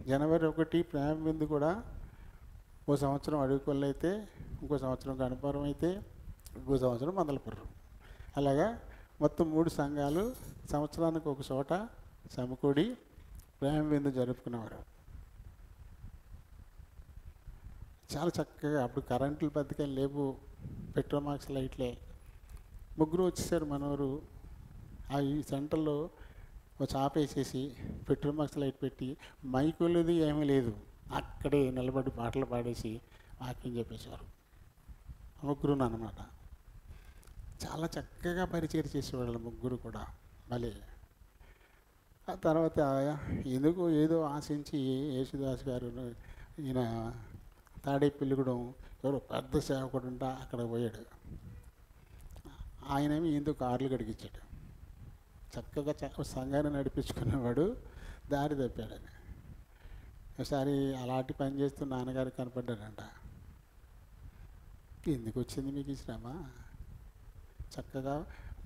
జనవరి 1 ప్రేమ విందు కూడా ఓ సంవత్సరం అడుగుకొల్లు అయితే, ఇంకో సంవత్సరం గణపురం అయితే, ఇంకో సంవత్సరం మందలపురం. అలాగా మొత్తం 3 సంఘాలు సంవత్సరానికి ఒక చోట సమకూడి ప్రేమ విందు జరుపుకునేవారు. చాలా చక్కగా. అప్పుడు కరెంట్లు బతికేం లేవు, పెట్రోల్ మార్క్స్ లైట్లే. ముగ్గురు వచ్చేసారు మనోరు. ఈ సెంటర్లో ఒక చాప వేసేసి పెట్రోల్ మార్క్స్ లైట్ పెట్టి, మైకులది ఏమీ లేదు, అక్కడే నిలబడి పాటలు పాడేసి వాక్యం చెప్పేశారు. ముగ్గురు అన్నమాట. చాలా చక్కగా పరిచయం చేసేవాళ్ళు ముగ్గురు కూడా. భలే. ఆ తర్వాత ఎందుకు ఏదో ఆశించి యేసుదాస్ గారు ఈయన తాడేపల్లిగూడెం ఎవరో పెద్ద సేవకుడు ఉంటా అక్కడ పోయాడు. ఆయనేమి ఎందుకు కార్లు కడిగించాడు. చక్కగా సంఘాన్ని నడిపించుకునేవాడు, దారి తప్పాడని. ఒకసారి అలాంటి పని చేస్తూ నాన్నగారు కనపడ్డాడంట. ఎందుకు వచ్చింది మీకు ఈ శ్రమ? చక్కగా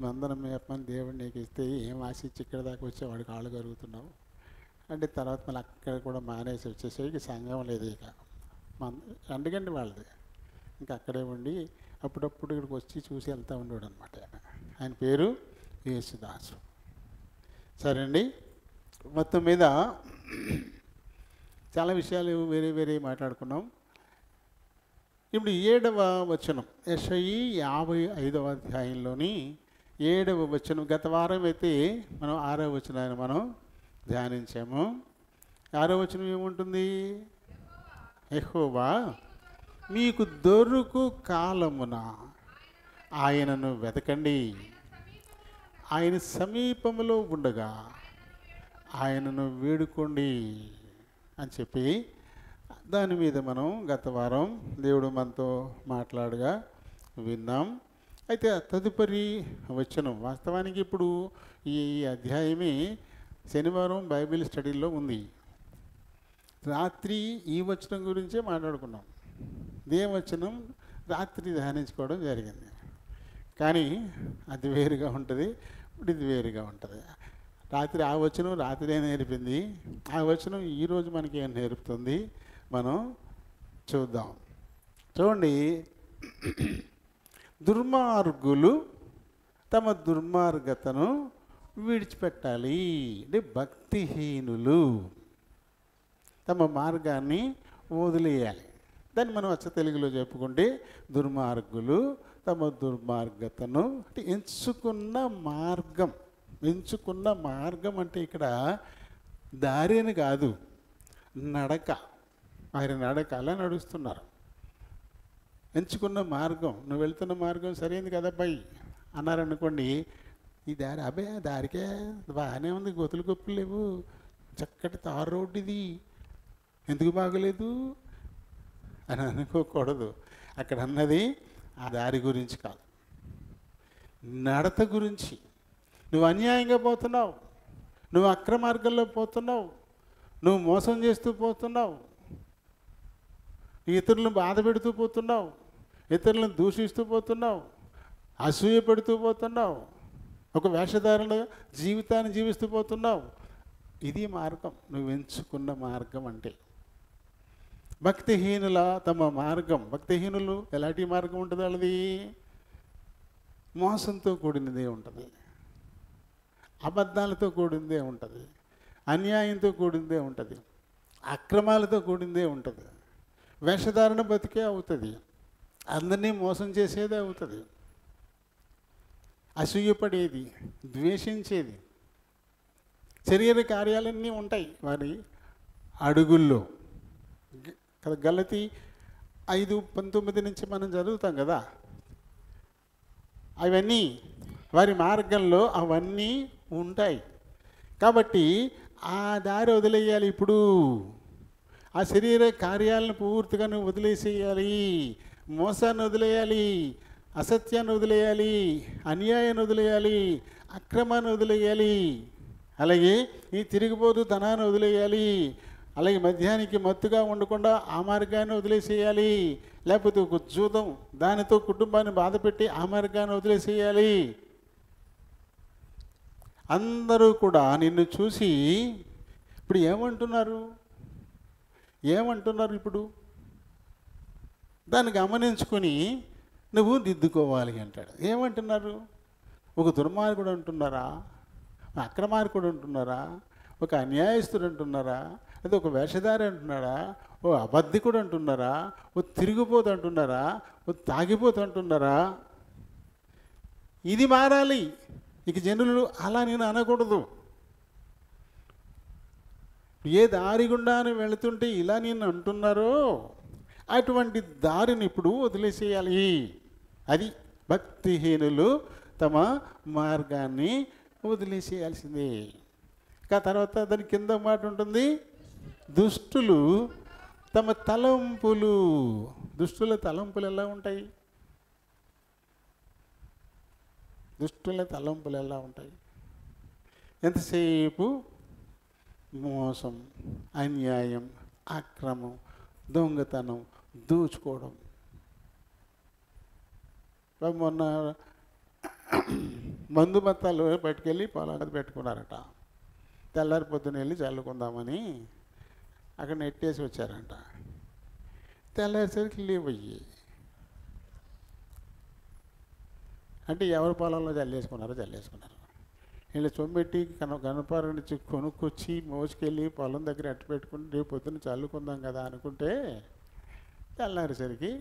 మందరం మేపమని దేవుడు నీకు ఇస్తే ఏం ఆశించి ఇక్కడ దాకా వచ్చేవాడు కాళ్ళు కరుగుతున్నావు అంటే తర్వాత మళ్ళీ అక్కడ కూడా మానేసి వచ్చేసరికి సంఘం లేదు ఇక అందుకండి వాళ్ళది ఇంకా అక్కడే ఉండి అప్పుడప్పుడు ఇక్కడికి వచ్చి చూసి వెళ్తూ ఉండేవాడు అనమాట. ఆయన పేరు యేసుదాసు. సరే అండి, మొత్తం మీద చాలా విషయాలు వేరే వేరే మాట్లాడుకున్నాం. ఇప్పుడు 7వ వచనం, యెషయి 55వ అధ్యాయంలోని 7వ వచనం. గత వారం అయితే మనం 6వ వచనాన్ని మనం ధ్యానించాము. 6వ వచనం ఏముంటుంది? యెహోవా మీకు దొరుకు కాలమున ఆయనను వెతకండి, ఆయన సమీపంలో ఉండగా ఆయనను వేడుకోండి అని చెప్పి దాని మీద మనం గత వారం దేవుడు మనతో మాట్లాడగా విన్నాం. అయితే తదుపరి వచనం వాస్తవానికి ఇప్పుడు ఈ అధ్యాయమే శనివారం బైబిల్ స్టడీలో ఉంది. రాత్రి ఈ వచనం గురించే మాట్లాడుకున్నాం. ఇదే వచనం రాత్రి ధ్యానించుకోవడం జరిగింది. కానీ అది వేరుగా ఉంటుంది, ఇప్పుడు ఇది వేరుగా ఉంటుంది. రాత్రి ఆ వచనం రాత్రే నేర్పింది, ఆ వచనం ఈరోజు మనకి ఏం నేర్పుతుంది మనం చూద్దాం. చూడండి, దుర్మార్గులు తమ దుర్మార్గతను విడిచిపెట్టాలి. అంటే భక్తిహీనులు తమ మార్గాన్ని వదిలేయాలి. దాన్ని మనం అచ్చ తెలుగులో చెప్పుకుంటే దుర్మార్గులు తమ దుర్మార్గతను అంటే ఎంచుకున్న మార్గం అంటే ఇక్కడ దారి అని కాదు, నడక. ఆయన నడక అలా నడుస్తున్నారు. ఎంచుకున్న మార్గం, నువ్వు వెళ్తున్న మార్గం సరైనది కదా అబ్బాయి అన్నారనుకోండి, ఈ దారి అబ్బాయి దారికే బాగానే ఉంది, గొతులు గొప్పలు లేవు, చక్కటి తారు రోడ్డు ఇది, ఎందుకు బాగలేదు అని అనుకోకూడదు. అక్కడ అన్నది ఆ దారి గురించి కాదు, నడత గురించి. నువ్వు అన్యాయంగా పోతున్నావు, నువ్వు అక్రమార్గంలో పోతున్నావు, నువ్వు మోసం చేస్తూ పోతున్నావు, ఇతరులను బాధ పెడుతూ పోతున్నావు, ఇతరులను దూషిస్తూ పోతున్నావు, అసూయ పెడుతూ పోతున్నావు, ఒక వేషధారణ జీవితాన్ని జీవిస్తూ పోతున్నావు. ఇది మార్గం, నువ్వు ఎంచుకున్న మార్గం అంటే. భక్తిహీనుల తమ మార్గం, భక్తిహీనులు ఎలాంటి మార్గం ఉంటుంది? వాళ్ళది మోసంతో కూడినదే ఉంటుంది, అబద్ధాలతో కూడిందే ఉంటుంది, అన్యాయంతో కూడిందే ఉంటుంది, అక్రమాలతో కూడిందే ఉంటుంది, వేషధారణ బతికే అవుతుంది, అందరినీ మోసం చేసేదే అవుతుంది, అసూయపడేది, ద్వేషించేది, శరీర కార్యాలన్నీ ఉంటాయి వారి అడుగుల్లో. గలతీ 5:19 నుంచి మనం చదువుతాం కదా, అవన్నీ వారి మార్గంలో అవన్నీ ఉంటాయి. కాబట్టి ఆ దారి వదిలేయాలి. ఇప్పుడు ఆ శరీర కార్యాలను పూర్తిగా నువ్వు వదిలేసేయాలి, మోసాన్ని వదిలేయాలి, అసత్యాన్ని వదిలేయాలి, అన్యాయాన్ని వదిలేయాలి, అక్రమాన్ని వదిలేయాలి, అలాగే ఈ తిరిగిపోతూ ధనాన్ని వదిలేయాలి, అలాగే మద్యానికి మత్తుగా ఉండకుండా ఆ మార్గాన్ని వదిలేసేయాలి, లేకపోతే ఒక జూదం దానితో కుటుంబాన్ని బాధపెట్టి ఆ మార్గాన్ని వదిలేసేయాలి. అందరూ కూడా నిన్ను చూసి ఇప్పుడు ఏమంటున్నారు ఇప్పుడు దాన్ని గమనించుకొని నువ్వు దిద్దుకోవాలి అంటాడు. ఏమంటున్నారు? ఒక దుర్మార్గుడు అంటున్నారా, అక్రమార్కుడు అంటున్నారా, ఒక అన్యాయస్తుడు అంటున్నారా, లేదా ఒక వేషధారి అంటున్నారా, ఓ అబద్ధికుడు అంటున్నారా, ఓ తిరిగిపోతు అంటున్నారా, ఓ తాగిపోతు అంటున్నారా? ఇది మారాలి. ఇక జనులు అలా నేను అనకూడదు. ఏ దారి గుండాను వెళుతుంటే ఇలా నేను అంటున్నారో అటువంటి దారిని ఇప్పుడు వదిలేసేయాలి. అది భక్తిహీనులు తమ మార్గాన్ని వదిలేసేయాల్సిందే. ఇంకా తర్వాత దాని కింద మాట ఉంటుంది, దుష్టులు తమ తలంపులు. దుష్టుల తలంపులు ఎలా ఉంటాయి? దుష్టుల తలంపులు ఎలా ఉంటాయి? ఎంతసేపు మోసం, అన్యాయం, అక్రమం, దొంగతనం, దోచుకోవడం. మొన్న మందు బత్తాలు పట్టుకెళ్ళి పొలం మీద పెట్టుకున్నారట. తెల్లారి పొద్దున వెళ్ళి చల్లుకుందామని అక్కడ నెట్టేసి వచ్చారంట. తెల్లారేసరికి లీవ్ అయ్యి, అంటే ఎవరి పొలంలో చల్లేసుకున్నారో చల్లేసుకున్నారు. వీళ్ళు చొమ్మెట్టి గణపార నుంచి కొనుక్కొచ్చి మోసుకెళ్ళి పొలం దగ్గర అట్టు పెట్టుకుని రేపు పొద్దున్న చల్లుకుందాం కదా అనుకుంటే తెల్లారేసరికి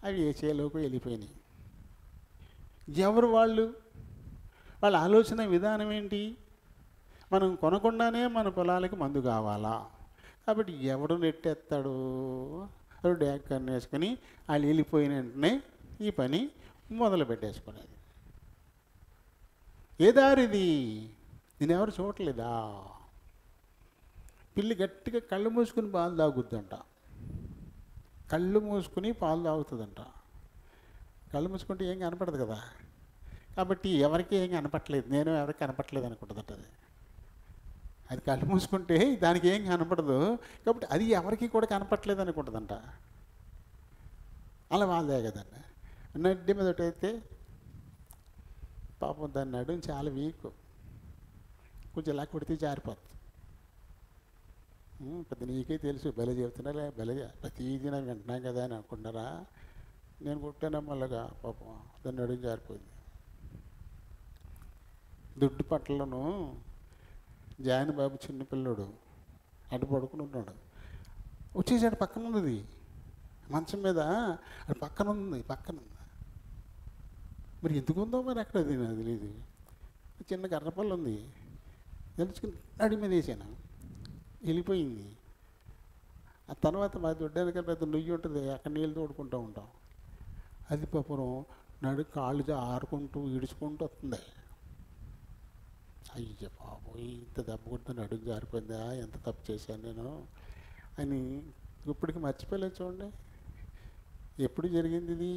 అవి ఏ చేలోకి వెళ్ళిపోయినాయి. ఎవరు వాళ్ళ ఆలోచన విధానం ఏంటి? మనం కొనకుండానే మన పొలాలకి మందు కావాలా, కాబట్టి ఎవడు నెట్టేస్తాడు, అది డ్యాక్ కన్నేసుకొని వాళ్ళు వెళ్ళిపోయిన వెంటనే ఈ పని మొదలు పెట్టేసుకునేది. ఏ దారిది? నేను ఎవరు చూడలేదా? పిల్లి గట్టిగా కళ్ళు మూసుకుని పాలు తాగుద్దంట. కళ్ళు మూసుకుని పాలు తాగుతుందంట. కళ్ళు మూసుకుంటే ఏం కనపడదు కదా, కాబట్టి ఎవరికి ఏం కనపట్లేదు, నేను ఎవరికి కనపట్లేదు అనుకుంటుందంట. అది కళ్ళు మూసుకుంటే దానికి ఏం కనపడదు, కాబట్టి అది ఎవరికి కూడా కనపట్లేదు అనుకుంటుందంట. అలా పాలు తాగదండి. నడ్డి మీద ఒకటైతే పాపం దాన్ని నడుము చాలా వీక్, కొంచెం ఇలా కొడితే జారిపోతుంది. పెద్ద నీకే తెలుసు, బలి చెబుతున్నారా, బలి ప్రతిదీ నాకు వింటున్నాం కదా అని అనుకుంటున్నారా? నేను కొట్టానమ్మలాగా పాపం దాన్ని నడుము జారిపోయింది. దుడ్డు పట్లను జాని బాబు చిన్నపిల్లడు అటు పడుకుని ఉన్నాడు. వచ్చేసాడు, పక్కన ఉన్నది మంచం మీద, అది పక్కన ఉంది. మరి ఎందుకు ఉందో మరి అక్కడ అది నాకు తెలియదు. చిన్న కర్రపల్లి ఉంది, తెలుసుకుని నడి మీద వేసాను, వెళ్ళిపోయింది. ఆ తర్వాత మా దొడ్డానికి పెద్ద నుయ్యి ఉంటుంది, అక్కడ నీళ్ళు తోడుకుంటూ ఉంటాం. అది పాపం కాళ్ళు ఆరుకుంటూ ఈడుచుకుంటూ వస్తుంది. అయ్య బాబోయ్, ఇంత దెబ్బ కొడుతూ నడుము జారిపోయిందా, ఎంత తప్పు చేశాను నేను అని ఇప్పటికి మర్చిపోలేదు. చూడండి, ఎప్పుడు జరిగింది ఇది?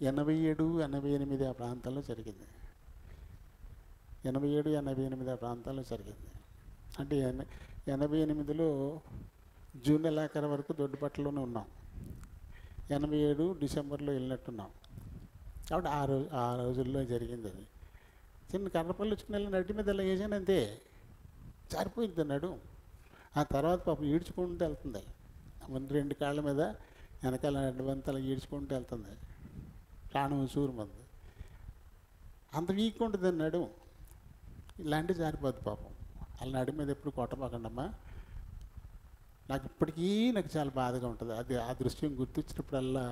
87, 88 ఆ ప్రాంతాల్లో జరిగింది. 87, 88 ఆ ప్రాంతాల్లో జరిగింది. అంటే 88లో జూన్ నెలాఖరు వరకు దొడ్డుపట్లలోనే ఉన్నాం. 87 డిసెంబర్లో వెళ్ళినట్టున్నాం. కాబట్టి ఆ రోజుల్లో జరిగింది అది. చిన్న కర్రపల్లి వచ్చుకుని వెళ్ళి నడ్డి మీద ఇలా వేసాను, అంతే జారిపోయింది అన్నాడు. ఆ తర్వాత పాపం ఈడ్చుకుంటూ వెళ్తుంది, 2 కాళ్ళ మీద వెనకాల 2 వంతలు ఈడ్చుకుంటూ వెళ్తుంది. ప్రాణం సూరు మంది అంత వీక్ ఉంటుంది అన్నాడు. ఇలాంటివి జారిపోద్ది పాపం. అలా నడి మీద ఎప్పుడు కొట్టమాకండమ్మా. నాకు ఇప్పటికీ చాలా బాధగా ఉంటుంది. అది ఆ దృశ్యం గుర్తొచ్చినప్పుడల్లా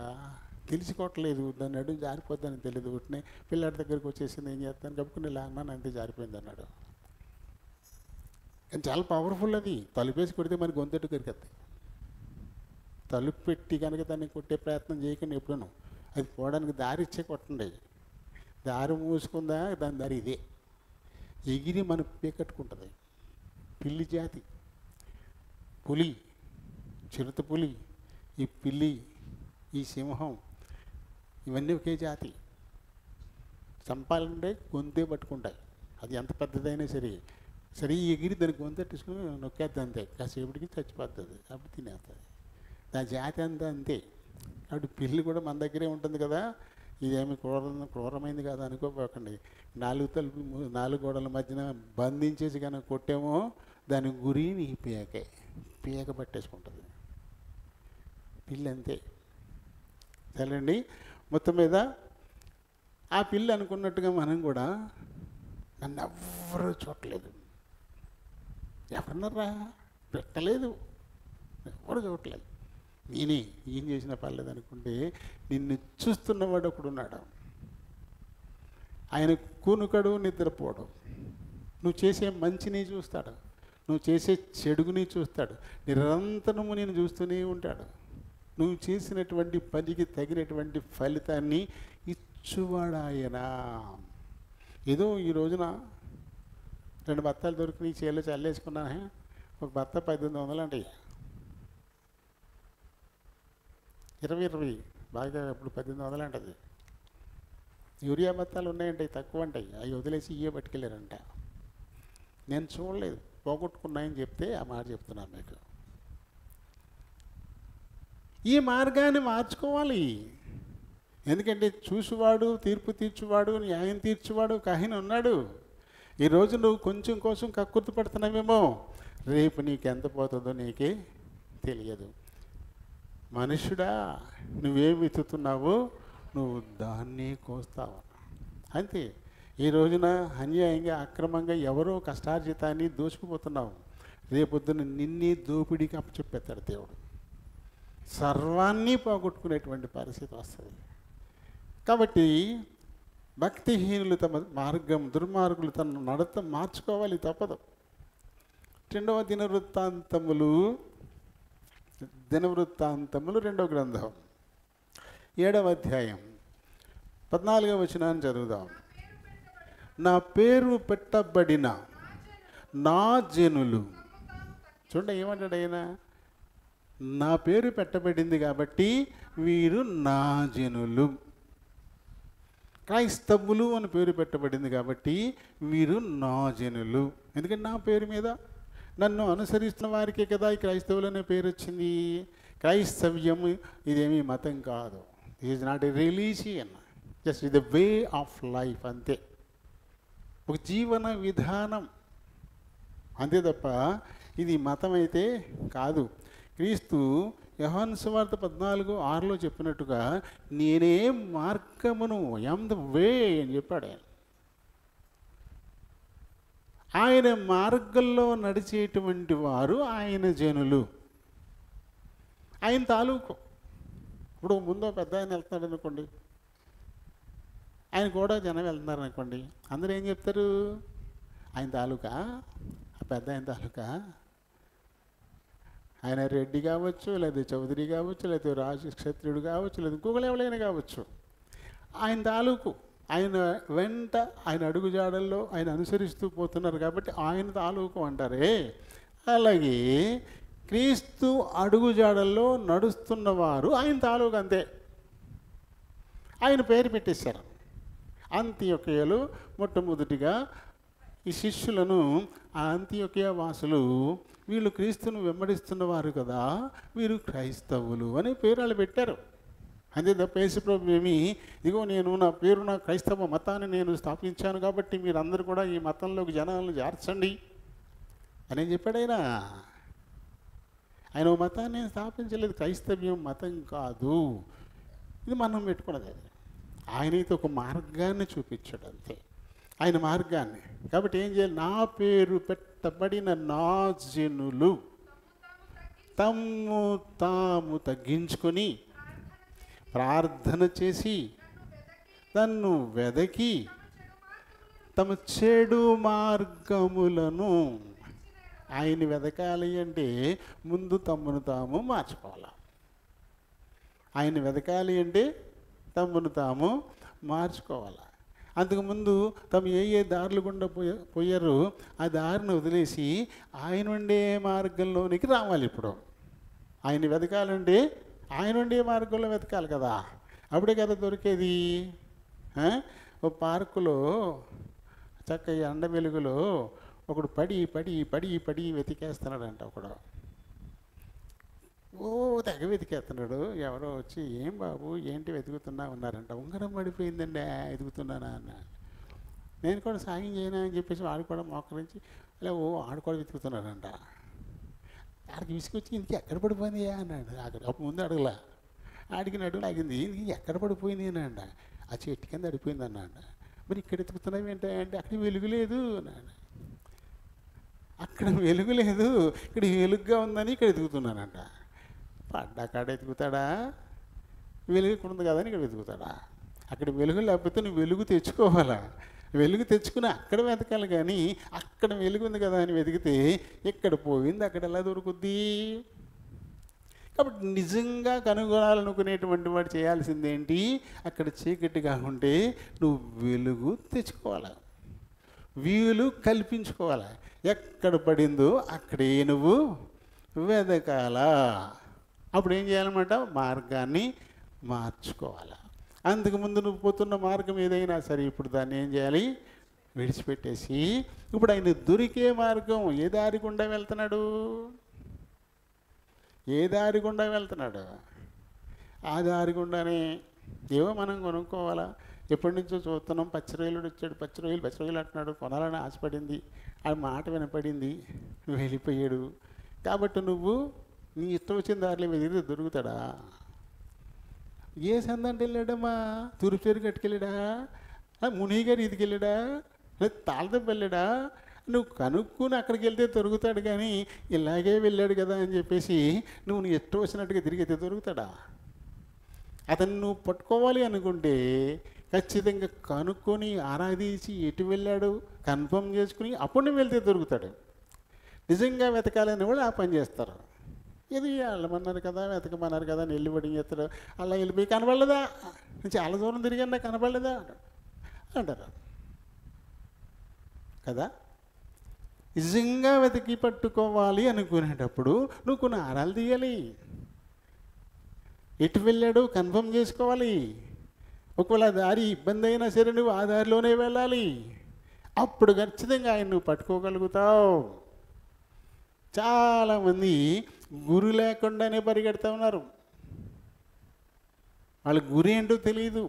తెలిసికోవట్లేదు, దాన్ని నడుము జారిపోద్దని తెలియదు. ఉట్టినే పిల్లాడి దగ్గరికి వచ్చేసింది, ఏం చేస్తాను కప్పుకుని ఇలా అన్నాను, అంతే జారిపోయింది అన్నాడు. కానీ చాలా పవర్ఫుల్ అది. తలుపేసి కొడితే మనకి గొంతెట్టు కరికద్ది. తలుపు పెట్టి కనుక దాన్ని కొట్టే ప్రయత్నం చేయకండి ఎప్పుడూ. అది పోవడానికి దారి ఇచ్చే కొట్టండి. దారి మూసుకుందా దాని దారి ఇదే, ఎగిరి మన పీకట్టుకుంటుంది. పిల్లి జాతి, పులి, చిరుత పులి, ఈ పిల్లి, ఈ సింహం, ఇవన్నీ ఒకే జాతి. చంపాలంటే గొంతే పట్టుకుంటాయి. అది ఎంత పెద్దదైనా సరే ఎగిరి దానికి గొంతెట్టుకుని నొక్కేద్ది, అంతే. కాసేపటికి చచ్చిపోతుంది, అప్పుడు తినేస్తుంది. దాని జాతి అంతా అంతే. కాబట్టి పిల్లి కూడా మన దగ్గరే ఉంటుంది కదా, ఇదేమి క్రూరమైంది కాదు అనుకోపోకండి. 4 గోడల మధ్యన బంధించేసి కనుక కొట్టేమో దాని గురి నీ పీక పట్టేసుకుంటుంది పిల్లి, అంతే. సరేండి, మొత్తం మీద ఆ పిల్లి అనుకున్నట్టుగా మనం కూడా నన్ను ఎవ్వరూ చూడలేదు, ఎవరన్నారా పెట్టలేదు, ఎవరు చూడలేదు, నేనే ఏం చేసినా పర్లేదు అనుకుంటే నిన్ను చూస్తున్నవాడు ఒకడున్నాడు. ఆయన కూనుకడు, నిద్రపోవడం. నువ్వు చేసే మంచిని చూస్తాడు, నువ్వు చేసే చెడుగుని చూస్తాడు. నిరంతరము నేను చూస్తూనే ఉంటాడు. నువ్వు చేసినటువంటి పనికి తగినటువంటి ఫలితాన్ని ఇచ్చువాడు ఆయన. ఏదో ఈ రోజున 2 బత్తాలు దొరికి నీ చేలో చల్లేసుకున్నా, ఒక బత్త 1800 అంటాయి. 20 బాగా ఇప్పుడు 1800 అంటది. యూరియా బత్తాలు ఉన్నాయంటాయి, తక్కువ అంటాయి. అవి వదిలేసి ఇవే పట్టుకెళ్ళారంట. నేను చూడలేదు, పోగొట్టుకున్నాయని చెప్తే ఆ మాట చెప్తున్నాను మీకు. ఈ మార్గాన్ని మార్చుకోవాలి. ఎందుకంటే చూసువాడు, తీర్పు తీర్చువాడు, న్యాయం తీర్చువాడు ఒక ఆయన ఉన్నాడు. ఈరోజు నువ్వు కొంచెం కోసం కక్కుర్తి పడుతున్నావేమో, రేపు నీకెంత పోతుందో నీకే తెలియదు. మనుషుడా, నువ్వేం వెతుకుతున్నావో నువ్వు దాన్ని కోస్తావు అంతే. ఈ రోజున అన్యాయంగా అక్రమంగా ఎవరో కష్టార్జితాన్ని దోచుకుపోతున్నావు, రేపొద్దున నిన్నే దోపిడీకి అప్పచెప్పేస్తాడు దేవుడు. సర్వాన్ని పోగొట్టుకునేటువంటి పరిస్థితి వస్తుంది. కాబట్టి భక్తిహీనులు తమ మార్గం, దుర్మార్గులు తన నడత మార్చుకోవాలి, తప్పదు. 2వ దినవృత్తాంతములు 2వ గ్రంథం 7వ అధ్యాయం 14వ వచనాన్ని చదువుదాం. నా పేరు పెట్టబడిన నా జనులు, చూడండి ఏమంటాడు ఆయన, నా పేరు పెట్టబడింది కాబట్టి వీరు నా జనులు. క్రైస్తవులు అని పేరు పెట్టబడింది కాబట్టి వీరు నా జనులు. ఎందుకంటే నా పేరు మీద నన్ను అనుసరిస్తున్న వారికే కదా ఈ క్రైస్తవులు అనే పేరు వచ్చింది. క్రైస్తవ్యం ఇదేమీ మతం కాదు. It is not a religion, just ఇది వే ఆఫ్ లైఫ్, అంతే. ఒక జీవన విధానం అంతే తప్ప ఇది మతం అయితే కాదు. క్రీస్తు యోహాను సువార్త 14:6 చెప్పినట్టుగా నేనే మార్గమును, ఐయామ్ ద వే అని చెప్పాడు ఆయన. ఆయన మార్గంలో నడిచేటువంటి వారు ఆయన జనులు, ఆయన తాలూకు. ఇప్పుడు ముందు పెద్ద ఆయన వెళ్తున్నాడు అనుకోండి, ఆయన కూడా జనం వెళ్తున్నారు అనుకోండి, అందరూ ఏం చెప్తారు, ఆయన తాలూకా, ఆ పెద్ద ఆయన తాలూకా. ఆయన రెడ్డి కావచ్చు, లేదా చౌదరి కావచ్చు, లేదా రాజు క్షత్రియుడు కావచ్చు, లేదా ఇంకొకరు ఎవరైనా కావచ్చు, ఆయన తాలూకు. ఆయన వెంట ఆయన అడుగుజాడల్లో ఆయన అనుసరిస్తూ పోతున్నారు కాబట్టి ఆయన తాలూకు అంటారే. అలాగే క్రీస్తు అడుగుజాడల్లో నడుస్తున్నవారు ఆయన తాలూకు, అంతే. ఆయన పేరు పెట్టేశారు. అంతియొకయలు మొట్టమొదటిగా ఈ శిష్యులను, ఆ అంతియొకయ వాసులు, వీళ్ళు క్రీస్తును వెంబడిస్తున్నవారు కదా, వీరు క్రైస్తవులు అని పేరు వాళ్ళు పెట్టారు. అంతే తప్ప యేసుప్రభు ఏమి, ఇదిగో నేను నా పేరు, నా క్రైస్తవ మతాన్ని నేను స్థాపించాను కాబట్టి మీరందరూ కూడా ఈ మతంలోకి జనాలను చేర్చండి అని చెప్పాడు ఆయన. ఆయన మతాన్ని నేను స్థాపించలేదు. క్రైస్తవ్యం మతం కాదు, ఇది మనం పెట్టుకున్నది. ఆయనైతే ఒక మార్గాన్ని చూపించాడు, అంతే, ఆయన మార్గాన్ని. కాబట్టి ఏం చేయాలి, నా పేరు పెట్టబడిన నా జనులు తమ్ము తాము తగ్గించుకొని ప్రార్థన చేసి తన్ను వెదకి తమ చెడు మార్గములను, ఆయన వెదకాలి అంటే ముందు తమ్మును తాము మార్చుకోవాలి. ఆయన వెదకాలి అంటే తమ్మును తాము మార్చుకోవాలి. అంతకుముందు తమ ఏ దారులు గుండా పోయారో ఆ దారిని వదిలేసి ఆయన ఉండే మార్గంలోనికి రావాలి. ఇప్పుడు ఆయన వెతకాలంటే ఆయన ఉండే మార్గంలో వెతకాలి కదా, అప్పుడే కదా దొరికేది. ఓ పార్కులో చక్కగా ఎండ వెలుగులో ఒకడు పడి పడి పడి పడి వెతికేస్తున్నాడంట. ఒకడు తెగ వెతికేస్తున్నాడు. ఎవరో వచ్చి, ఏం బాబు ఏంటి వెతుకుతున్నా ఉన్నారంట. ఉంగరం పడిపోయిందండి, వెతుకుతున్నానా అన్న. నేను కూడా సాయం చేయనా అని చెప్పేసి వాడు కూడా మోకరించి అలా ఆడు కూడా వెతుకుతున్నాడంట. ఆడికి విసుకొచ్చి ఇంటికి ఎక్కడ పడిపోయింది అన్నాడు. అప్పుడు ముందు అడగలా, ఆడికి నడుగు లాగింది, ఇంటికి ఎక్కడ పడిపోయింది అని అంట. ఆ చెట్టు కింద అడిపోయింది అన్నాడు. మరి ఇక్కడ వెతుకుతున్నావు ఏంటంటే అక్కడ వెలుగు లేదు అన్నాడు. అక్కడ వెలుగు లేదు, ఇక్కడ వెలుగుగా ఉందని ఇక్కడ వెతుకుతున్నానంట. పడ్డా కాడ వెతుకుతాడా, వెలుగు ఇక్కడ ఉంది కదా అని ఇక్కడ వెతుకుతాడా? అక్కడ వెలుగు లేకపోతే నువ్వు వెలుగు తెచ్చుకోవాలా. వెలుగు తెచ్చుకుని అక్కడ వెతకాలి, కానీ అక్కడ వెలుగు ఉంది కదా అని వెతికితే ఎక్కడ పోయింది అక్కడ ఎలా దొరుకుద్ది? కాబట్టి నిజంగా కనుగొనాలనుకునేటువంటి వాడు చేయాల్సిందేంటి, అక్కడ చీకటిగా ఉంటే నువ్వు వెలుగు తెచ్చుకోవాలి, వీలు కల్పించుకోవాలి. ఎక్కడ పడిందో అక్కడే నువ్వు వెతకాలా. అప్పుడు ఏం చేయాలన్నమాట, మార్గాన్ని మార్చుకోవాలి. అంతకుముందు నువ్వు పోతున్న మార్గం ఏదైనా సరే ఇప్పుడు దాన్ని ఏం చేయాలి, విడిచిపెట్టేసి ఇప్పుడు ఆయన దొరికే మార్గం ఏ దారి గుండా వెళ్తున్నాడు, ఏ దారి గుండా వెళ్తున్నాడు, ఆ దారి గుండానే ఏవో మనం కొనుక్కోవాలా, ఎప్పటి నుంచో చూస్తున్నాం, పచ్చి రొయ్యలు వచ్చాడు, పచ్చి రొయ్యలు అంటున్నాడు, కొనాలని ఆశపడింది, ఆ మాట వినపడింది, వెళ్ళిపోయాడు. కాబట్టి నువ్వు నీ ఇష్టం వచ్చిన దారిలో వెదిగితే దొరుకుతాడా? ఏ సందంటే వెళ్ళాడమ్మా? తూర్పు చేరు కట్టుకెళ్ళాడా? మునిగారు ఇదికి వెళ్ళాడా? లేదా తాళదెబ్బ వెళ్ళాడా? నువ్వు కనుక్కుని అక్కడికి వెళ్తే దొరుకుతాడు, కానీ ఇలాగే వెళ్ళాడు కదా అని చెప్పేసి నువ్వు నీ ఇష్టం వచ్చినట్టుగా తిరిగితే దొరుకుతాడా? అతన్ని నువ్వు పట్టుకోవాలి అనుకుంటే ఖచ్చితంగా కనుక్కొని ఆరాధించి ఎటు వెళ్ళాడు కన్ఫర్మ్ చేసుకుని అప్పుడు నువ్వు వెళ్తే దొరుకుతాడు. నిజంగా వెతకాలని వాళ్ళు ఆ పని చేస్తారు. ఇది వెళ్ళమన్నారు కదా, వెతకమన్నారు కదా అని వెళ్ళి చేస్తారు. అలా వెళ్ళిపోయి కనపడలేదా, చాలా దూరం తిరిగాను నాకు కనపడలేదా అంటారు కదా. నిజంగా వెతికి పట్టుకోవాలి అనుకునేటప్పుడు నువ్వు కొన్ని ఆరాలు తీయాలి, ఎటు వెళ్ళాడు కన్ఫర్మ్ చేసుకోవాలి. ఒకవేళ దారి ఇబ్బంది అయినా సరే నువ్వు ఆ దారిలోనే వెళ్ళాలి, అప్పుడు ఖచ్చితంగా ఆయన నువ్వు పట్టుకోగలుగుతావు. చాలామంది గురి లేకుండానే పరిగెడతా ఉన్నారు, వాళ్ళ గురి ఏంటో తెలియదు,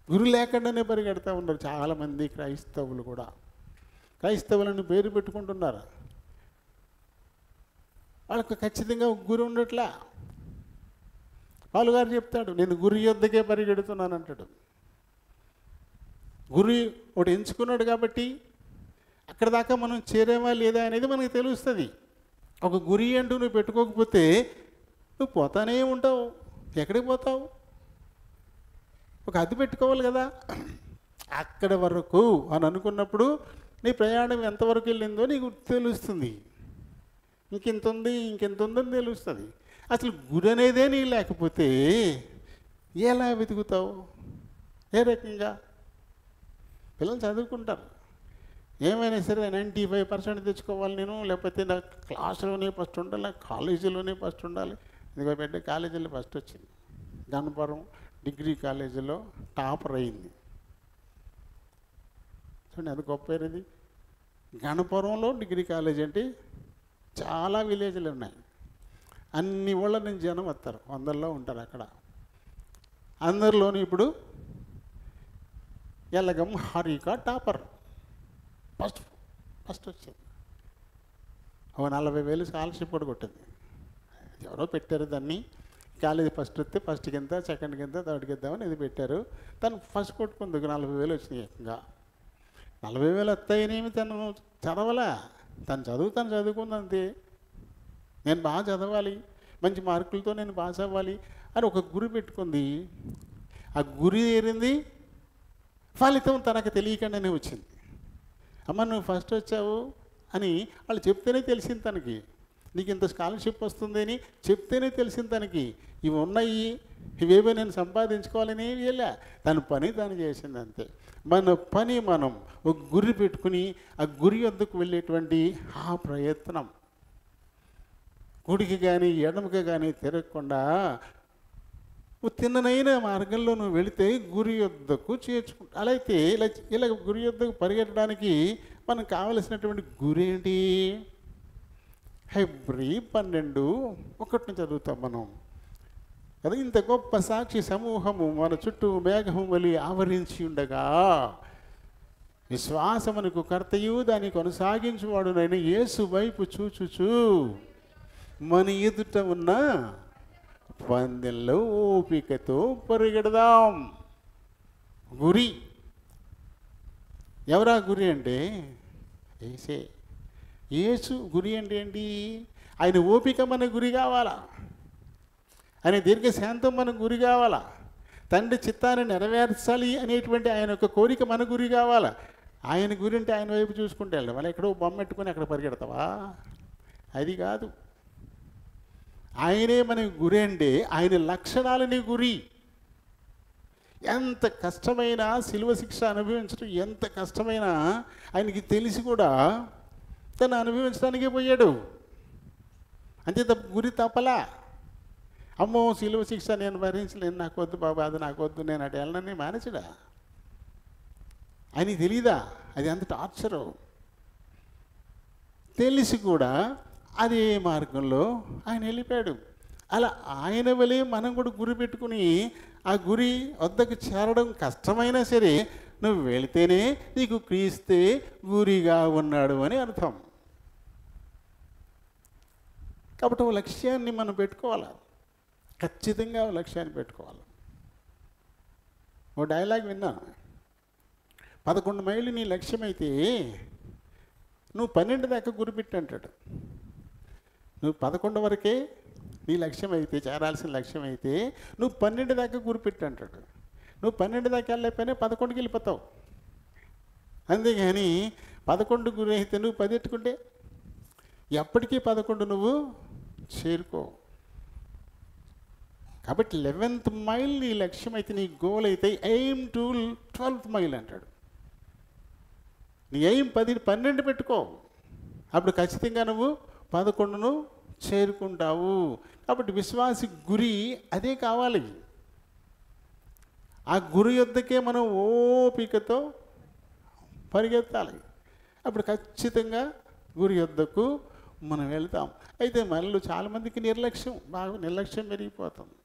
గురి లేకుండానే పరిగెడతా ఉన్నారు. చాలామంది క్రైస్తవులు కూడా క్రైస్తవులను పేరు పెట్టుకుంటున్నారు, వాళ్ళకు ఖచ్చితంగా గురి ఉండట్లా. పాలుగారు చెప్తాడు, నేను గురి యొద్దకే పరిగెడుతున్నాను అంటాడు. గురి ఒకటి ఎంచుకున్నాడు కాబట్టి అక్కడ దాకా మనం చేరేమా లేదా అనేది మనకు తెలుస్తుంది. ఒక గురి అంటూ నువ్వు పెట్టుకోకపోతే నువ్వు పోతానే ఉంటావు. ఎక్కడికి పోతావు? ఒక హద్దు పెట్టుకోవాలి కదా. అక్కడ వరకు అని అనుకున్నప్పుడు నీ ప్రయాణం ఎంతవరకు వెళ్ళిందో నీకు తెలుస్తుంది. ఇంకెంత ఉందని తెలుస్తుంది. అసలు గురి అనేదే నీ లేకపోతే ఎలా వెతుకుతావు? ఏ రకంగా? పిల్లలు చదువుకుంటారు, ఏమైనా సరే 95% తెచ్చుకోవాలి నేను, లేకపోతే నా క్లాసులోనే ఫస్ట్ ఉండాలి, కాలేజీలోనే ఫస్ట్ ఉండాలి. ఇదిగో బిడ్డ కాలేజీలో ఫస్ట్ వచ్చింది, గణపురం డిగ్రీ కాలేజీలో టాపర్ అయింది. చూడండి అది గొప్ప ఇది. గణపురంలో డిగ్రీ కాలేజ్ అంటే చాలా విలేజ్లు ఉన్నాయి, అన్ని ఊళ్ళ నుంచి జనం వస్తారు, 100లో ఉంటారు అక్కడ. అందరిలోని ఇప్పుడు ఎల్లగం హారిక టాపర్ ఫస్ట్ వచ్చింది. ఒక 40,000 స్కాలర్షిప్ కూడా కొట్టింది. ఎవరో పెట్టారు దాన్ని, కాలేజీ ఫస్ట్ వస్తే ఫస్ట్ కింద, సెకండ్ కింద, థర్డ్ కిందామని ఇది పెట్టారు. తను ఫస్ట్ కొట్టుకుంది, 40,000 వచ్చినాయి. ఇంకా 40,000 వస్తాయనేమి తను చదవలా, తను చదువుకుంది అంతే. నేను బాగా చదవాలి, మంచి మార్కులతో నేను పాస్ అవ్వాలి అని ఒక గురి పెట్టుకుంది. ఆ గురి ఏరింది, ఫలితం తనకు తెలియకుండానే వచ్చింది. అమ్మ నువ్వు ఫస్ట్ వచ్చావు అని వాళ్ళు చెప్తేనే తెలిసింది తనకి, నీకు ఇంత స్కాలర్షిప్ వస్తుంది అని చెప్తేనే తెలిసింది తనకి. ఇవి ఉన్నాయి, ఇవేవో నేను సంపాదించుకోవాలని వెళ్ళా, తన పని తాను చేసింది అంతే. మన పని మనం ఒక గురి పెట్టుకుని ఆ గురి వద్దకు వెళ్ళేటువంటి ఆ ప్రయత్నం, కుడికి కానీ ఎడమకి కానీ తిరగకుండా తిన్ననైన మార్గంలో నువ్వు వెళితే గురి యొద్దకు చేర్చుకుంటా. అలా అయితే ఇలా గురి యొద్దకు పరిగెట్టడానికి మనకు కావలసినటువంటి గురి ఏంటి? హెబ్రీ 12:1 చదువుతాం మనం కదా. ఇంత గొప్ప సాక్షి సమూహము మన చుట్టూ మేఘము వలి ఆవరించి ఉండగా విశ్వాసమునకు కర్తయు దాన్ని కొనసాగించువాడునైన యేసు వైపు చూచుచు మన ఎదుట ఉన్న పందెంలో ఓపికతో పరిగెడదాం. గురి ఎవరా గురి అంటే యేసే. యేసు గురి అంటే ఏంటి? ఆయన ఓపిక మన గురి కావాలా, ఆయన దీర్ఘశాంతం మన గురి కావాలా, తండ్రి చిత్తాన్ని నెరవేర్చాలి అనేటువంటి ఆయన యొక్క కోరిక మన గురి కావాలా. ఆయన గురి అంటే ఆయన వైపు చూసుకుంటే వెళ్ళడం, మళ్ళీ ఎక్కడో బొమ్మ పెట్టుకొని అక్కడ పరిగెడతావా? అది కాదు. ఆయనే మన గురి అంటే ఆయన లక్షణాలని గురి. ఎంత కష్టమైనా శిలువ శిక్ష అనుభవించడం ఎంత కష్టమైనా ఆయనకి తెలిసి కూడా తను అనుభవించడానికే పోయాడు. అంతే తప్ప గురి తప్పలా. అమ్మో శిలువ శిక్ష నేను భరించలేను, నాకు వద్దు బాబా, అది నాకు వద్దు, నేను అటు వెళ్ళనని మానేసాడా? ఆయనకి తెలీదా అది అంత టార్చరు? తెలిసి కూడా అదే మార్గంలో ఆయన వెళ్ళిపోయాడు. అలా ఆయన వలె మనం కూడా గురి పెట్టుకుని ఆ గురి వద్దకు చేరడం కష్టమైనా సరే నువ్వు వెళితేనే నీకు క్రీస్తే గురిగా ఉన్నాడు అని అర్థం. కాబట్టి ఓ లక్ష్యాన్ని మనం పెట్టుకోవాలి, ఖచ్చితంగా ఓ లక్ష్యాన్ని పెట్టుకోవాలి. ఓ డైలాగ్ విన్నాను, 11 మైళ్ళు నీ లక్ష్యమైతే నువ్వు 12 దాకా గురిపెట్టి అంటాడు. నువ్వు 11 వరకే నీ లక్ష్యం అయితే, చేరాల్సిన లక్ష్యం అయితే నువ్వు 12 దాకా గురిపెట్టి అంటాడు. నువ్వు 12 దాకా వెళ్ళకపోయినా 11కి వెళ్ళిపోతావు. అంతేగాని 11 గురి అయితే నువ్వు 10 ఎట్టుకుంటే ఎప్పటికీ 11 నువ్వు చేరుకో. కాబట్టి 11th మైల్ నీ లక్ష్యం అయితే, నీ గోల్ అయితే ఎయిమ్ టు 12th మైల్ అంటాడు. నీ ఎయిమ్ 12 పెట్టుకో, అప్పుడు ఖచ్చితంగా నువ్వు 11ను చేరుకుంటావు. కాబట్టి విశ్వాసి గురి అదే కావాలి. ఆ గురి యొద్దకే మనం ఓపికతో పరిగెత్తాలి. అప్పుడు ఖచ్చితంగా గురి యొద్దకు మనం వెళ్తాం. అయితే మనలో చాలామందికి నిర్లక్ష్యం పెరిగిపోతుంది.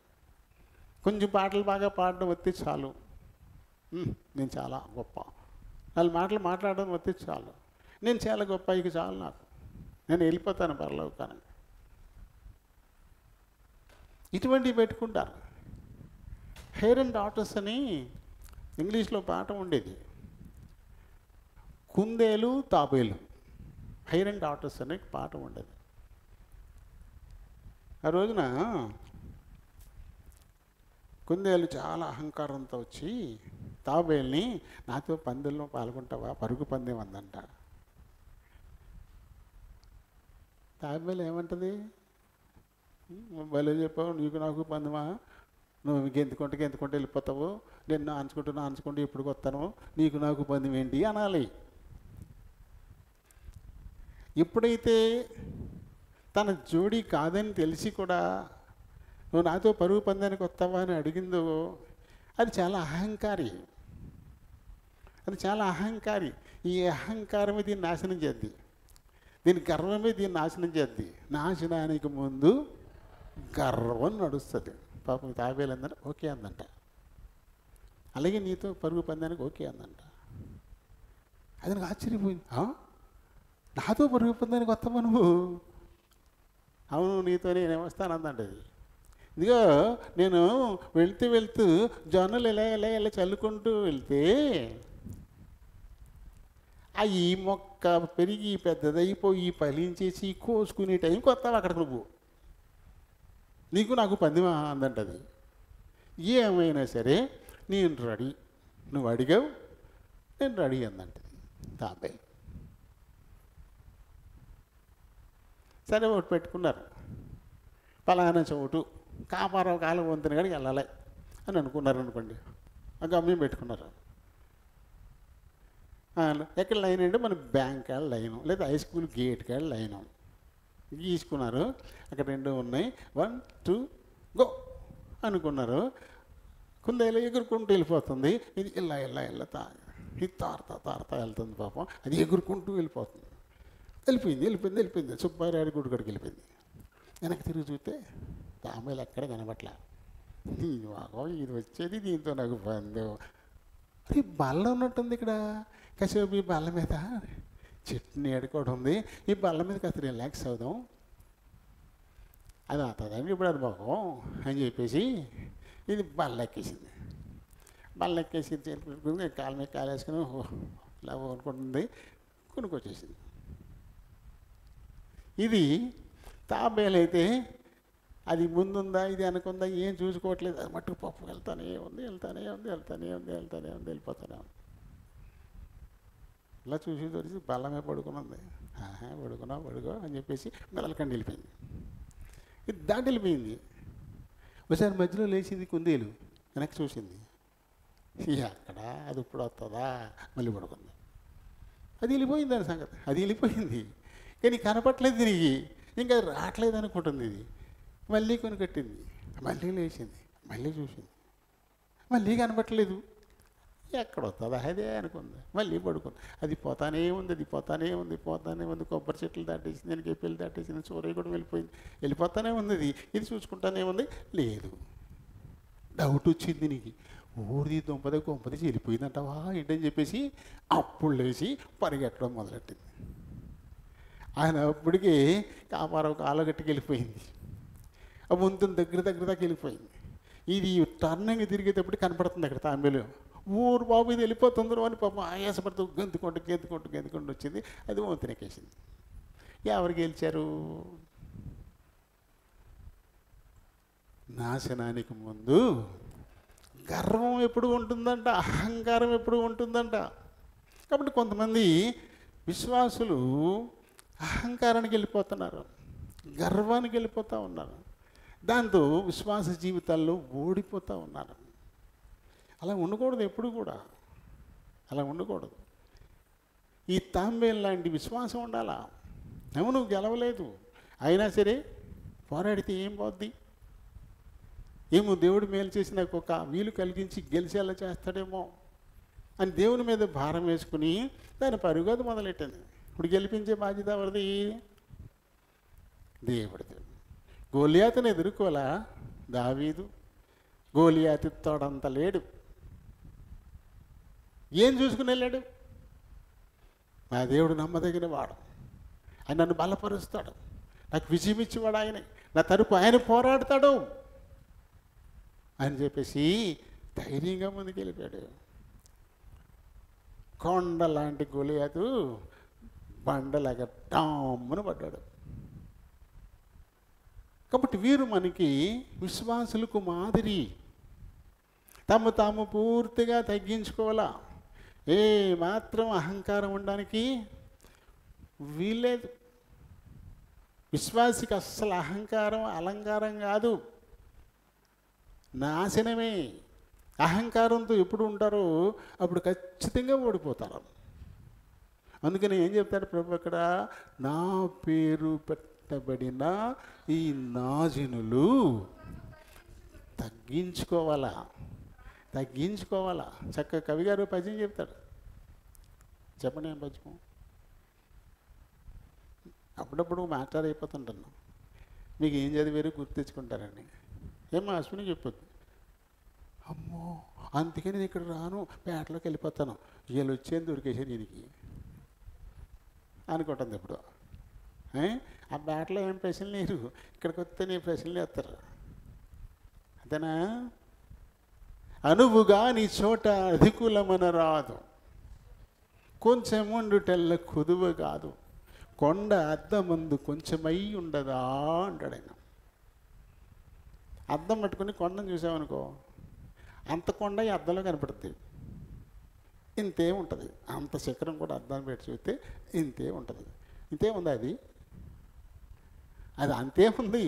కొంచెం పాటలు బాగా పాడడం వస్తే చాలు, నేను చాలా గొప్ప, 4 మాటలు మాట్లాడడం వస్తే చాలు, నేను చాలా గొప్ప, ఇక చాలు, నాకు నేను వెళ్ళిపోతాను పరలోకానికి. ఇటువంటివి పెట్టుకుంటారు. హెయిర్ అండ్ డాటర్స్ అని ఇంగ్లీష్లో పాట ఉండేది, కుందేలు తాబేలు, హెయిర్ అండ్ డాటర్స్ అనే పాట ఉండేది. ఆ రోజున కుందేలు చాలా అహంకారంతో వచ్చి తాబేల్ని, నాతో పందెంలో పాల్గొంటావా, పరుగు పందెం అందంట. తాబేలు ఏమంటుంది, భలే చెప్పావు, నీకు నాకు పందెమా, నువ్వు గెంతుకుంటే వెళ్ళిపోతావు, నేను అంచుకుంటూ ఇప్పుడు వస్తాను, నీకు నాకు పందెం ఏంటి అనాలి. ఎప్పుడైతే తన జోడీ కాదని తెలిసి కూడా నువ్వు నాతో పరుగు పందానికి వస్తావా అని అడిగిందో, అది చాలా అహంకారి, ఈ అహంకారమే దీన్ని నాశనం చేద్ది, దీని గర్వమే దీన్ని నాశనం చేద్ది. నాశనానికి ముందు గర్వం నడుస్తుంది. పాపం తాబేలు అందంట, ఓకే అందంట. అలాగే నీతో పరుగు పందానికి ఓకే అందంట. అది నాకు ఆశ్చర్యపోయింది, నాతో పరుగు పందానికి వస్తావా నువ్వు? అవును, నీతో నేను వస్తానందంట. అది ఇదిగో నేను వెళ్తూ జొన్నలు ఇలా చల్లుకుంటూ వెళ్తే ఈ మొక్క పెరిగి పెద్దదైపోయి ఫలించేసి కోసుకునే టైంకి వస్తావు అక్కడికి నువ్వు, నీకు నాకు పందెమా అందంటది. ఏమైనా సరే నేను రెడీ, నువ్వు అడిగావు నేను రెడీ అందంటది తాబేలు. సరే ఒకటి పెట్టుకున్నారు, పలానా చోటు కాపారావు కాలం వంతుని కాడికి వెళ్ళాలి అని అనుకున్నారు అనుకోండి, ఆ గమ్యం పెట్టుకున్నారు. ఎక్కడ లైన్ అంటే మన బ్యాంక్ కాడ లైను, లేదా హై స్కూల్ గేట్ కాడ లైను గీసుకున్నారు. అక్కడ 2 ఉన్నాయి, 1 2 గో అనుకున్నారు. కుందేలు ఎగురుకుంటూ వెళ్ళిపోతుంది, ఇది ఇలా ఇది తారుతా వెళ్తుంది. పాపం అది ఎగురుకుంటూ వెళ్ళిపోతుంది. వెళ్ళిపోయింది సుబ్బారాయుడు గుడి కాడికి వెళ్ళిపోయింది. వెనక్కి తిరిగి చూస్తే తామేలు ఎక్కడ కనబట్లా. ఇది వచ్చేది దీంతో నాకు బంధం. అది బల్ల ఉన్నట్టుంది ఇక్కడ. కాసేపు ఈ బల్ల మీద చట్నీ అడుకోవడం ఉంది, ఈ బల్ల మీద కాస్త రిలాక్స్ అవుదాం, అది అవుతుందండి ఇప్పుడు అది బాగం అని చెప్పేసి ఇది బల్ల ఎక్కేసింది. కాళ్ళ మీద కాలు వేసుకుని ఇలా అనుకుంటుంది, కొనుక్కొచ్చేసింది. ఇది తాబేలు అయితే అది ముందుందా ఇది అనుకుందా ఏం చూసుకోవట్లేదు, అది మట్టుకు పప్పు వెళ్తానే ఉంది వెళ్ళిపోతానే ఉంది. ఇలా చూసి దొరికి బల్లమే పడుకునుంది. పడుకో అని చెప్పేసి మెల్లకండి వెళ్ళిపోయింది. ఇది దాటి వెళ్ళిపోయింది. ఒకసారి మధ్యలో లేచింది కుందేలు, వెనక్కి చూసింది, అక్కడ అది ఇప్పుడు వస్తుందా, మళ్ళీ పడుకుంది. అది వెళ్ళిపోయింది దాని సంగతి, అది వెళ్ళిపోయింది. కానీ కనపట్లేదు తిరిగి, ఇంకా రావట్లేదు అనుకుంటుంది. ఇది మళ్ళీ కొనికట్టింది, మళ్ళీ లేచింది, మళ్ళీ చూసింది, మళ్ళీ కనపట్లేదు. ఎక్కడ వస్తుంది అదే అనుకుంది, మళ్ళీ పడుకుంది. అది పోతానే ఉంది, అది పోతానే ఉంది, పోతానే ఉంది. కొబ్బరి చెట్లు దాటేసింది, నేను గెప్పలు దాటేసింది, సూర్య కూడా వెళ్ళిపోయింది, వెళ్ళిపోతానే ఉంది. ఇది చూసుకుంటానే ఉంది, లేదు. డౌట్ వచ్చింది నీకు, ఊరిది గొంపది వెళ్ళిపోయిందంటవా ఏంటని చెప్పేసి అప్పుడు లేచి పరిగెట్టడం మొదలెట్టింది. ఆయన అప్పటికి కాపారం కాలగట్టుకు వెళ్ళిపోయింది, ఆ వంతుని దగ్గర దాకా వెళ్ళిపోయింది. ఇది టర్నింగ్ తిరిగేటప్పుడు కనపడుతుంది అక్కడ తాంబేలు. ఊరు బాబు ఇది వెళ్ళిపోతుందో అని పాపం ఆయాసపడుతూ గెంతుకుంటూ వచ్చింది. అది వంతునెక్కేసింది. ఎవరు గెలిచారు? నాశనానికి ముందు గర్వం ఎప్పుడు ఉంటుందంట, అహంకారం ఎప్పుడు ఉంటుందంట. కాబట్టి కొంతమంది విశ్వాసులు అహంకారానికి వెళ్ళిపోతున్నారు, గర్వానికి వెళ్ళిపోతూ ఉన్నారు. దాంతో విశ్వాస జీవితాల్లో ఓడిపోతూ ఉన్నారు. అలా ఉండకూడదు, ఎప్పుడు కూడా అలా ఉండకూడదు. ఈ తాంబేలు లాంటి విశ్వాసం ఉండాలా. అవును గెలవలేదు, అయినా సరే పోరాడితే ఏం పోద్ది? ఏమో దేవుడు మేలు చేసి నాకు ఒక వీలు కలిగించి గెలిచేలా చేస్తాడేమో అని దేవుని మీద భారం వేసుకుని దాని పరుగది మొదలెట్టింది. ఇప్పుడు గెలిపించే బాధ్యత ఎవరిది? దేవుడిది. గోలియాతుని ఎదుర్కోలా దావీదు. గోలియాతు తోడంత లేడు. ఏం చూసుకుని వెళ్ళాడు? నా దేవుడు నమ్మదగిన వాడు, ఆయన నన్ను బలపరుస్తాడు, నాకు విజయం ఇచ్చేవాడు ఆయనే, నా తరపు ఆయన పోరాడతాడు అని చెప్పేసి ధైర్యంగా ముందుకెళ్ళిపోయాడు. కొండ లాంటి గొలియాతు బండలాగా డామ్మును పడ్డాడు. కాబట్టి వీరు మనకి విశ్వాసులకు మాదిరి. తాము పూర్తిగా తగ్గించుకోవాలా. ఏ మాత్రం అహంకారం ఉండడానికి వీల్లేదు. విశ్వాసికి అస్సలు అహంకారం అలంకారం కాదు, నాశనమే. అహంకారంతో ఎప్పుడు ఉంటారో అప్పుడు ఖచ్చితంగా ఓడిపోతారు. అందుకని ఏం చెప్తాడు ప్రభు అక్కడ? నా పేరు పెట్టబడిన ఈ నాజనులు తగ్గించుకోవాలా. చక్కగా కవి గారు పద్యం చెప్తాడు. చెప్పండి, ఏం పద్యం? అప్పుడప్పుడు మాట్లాడైపోతుంటాను, మీకు ఏం చదివారు గుర్తు తెచ్చుకుంటారండి. ఏమో అశ్విని చెప్పొద్దు. అమ్మో అందుకని నేను ఇక్కడ రాను, పేటలోకి వెళ్ళిపోతాను, వీళ్ళు వచ్చేది దొరికేసారు దీనికి అనుకుంటుంది. ఇప్పుడు ఆ పేటలో ఏం ప్రశ్నలు లేరు, ఇక్కడికి వస్తే నీ ప్రశ్నలు వేస్తారు. అంతేనా? అనువుగా నీ చోట అధికులమన రాదు, కొంచెం ఉండుటెల్ల కుదువ కాదు, కొండ అద్దమందు కొంచెమై ఉండదా అంటాడు ఆయన. అద్దం పట్టుకుని కొండను చూసామనుకో, అంత కొండ ఈ అద్దంలో కనపడుతుంది, ఇంతే ఉంటుంది. అంత శిఖరం కూడా అద్దాన్ని పెట్టి చూస్తే ఇంతే ఉంటుంది. ఇంతే ఉంది అది అంతే ఉంది,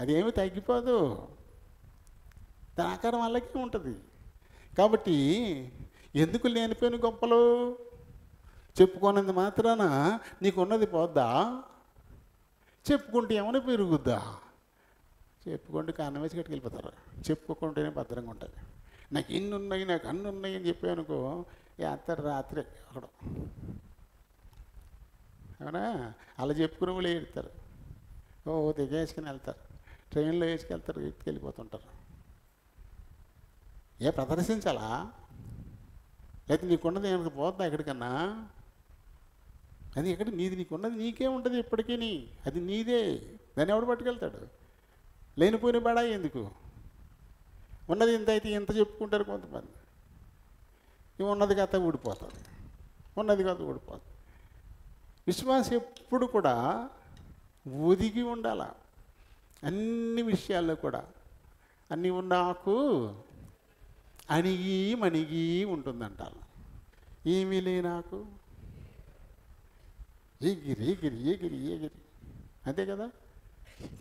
అదేమి తగ్గిపోదు, దాని ఆకారం అలాగే ఉంటుంది. కాబట్టి ఎందుకు లేనిపోయిన గొప్పలు చెప్పుకోనంది మాత్రాన నీకున్నది పోద్దా? చెప్పుకుంటే ఏమైనా పెరుగుద్దా? చెప్పుకుంటే కారణం వేసి గట్టుకు వెళ్ళిపోతారు. చెప్పుకోకుంటేనే భద్రంగా ఉంటుంది. నాకు ఇన్ని ఉన్నాయి, నాకు అన్ని ఉన్నాయి అని చెప్పానుకో, వేస్తారు రాత్రి అక్కడ. అవునా? అలా చెప్పుకుని వాళ్ళు ఏడుతారు, దిగేసుకుని వెళ్తారు, ట్రైన్లో వేసుకెళ్తారు, వెళ్ళిపోతుంటారు. ప్రదర్శించాలా? లేకపోతే నీకున్నది ఏమైనా పోద్దా ఎక్కడికన్నా? అది ఎక్కడ నీది, నీకున్నది నీకే ఉంటుంది ఎప్పటికీ, అది నీదే. దాన్ని ఎవడు పట్టుకెళ్తాడు? లేనిపోయిన బడా ఎందుకు? ఉన్నది ఇంత అయితే ఇంత చెప్పుకుంటారు కొంతమంది. ఉన్నది కాస్త ఊడిపోతుంది, ఉన్నది కాస్త ఊడిపోతుంది. విశ్వాసం ఎప్పుడు కూడా ఒదిగి ఉండాల, అన్ని విషయాల్లో కూడా. అన్నీ నాకు అణిగి మణిగి ఉంటుందంటారు. ఏమీ లే నాకు, ఎగిరి ఎగిరి ఎగిరి ఎగిరి, అంతే కదా,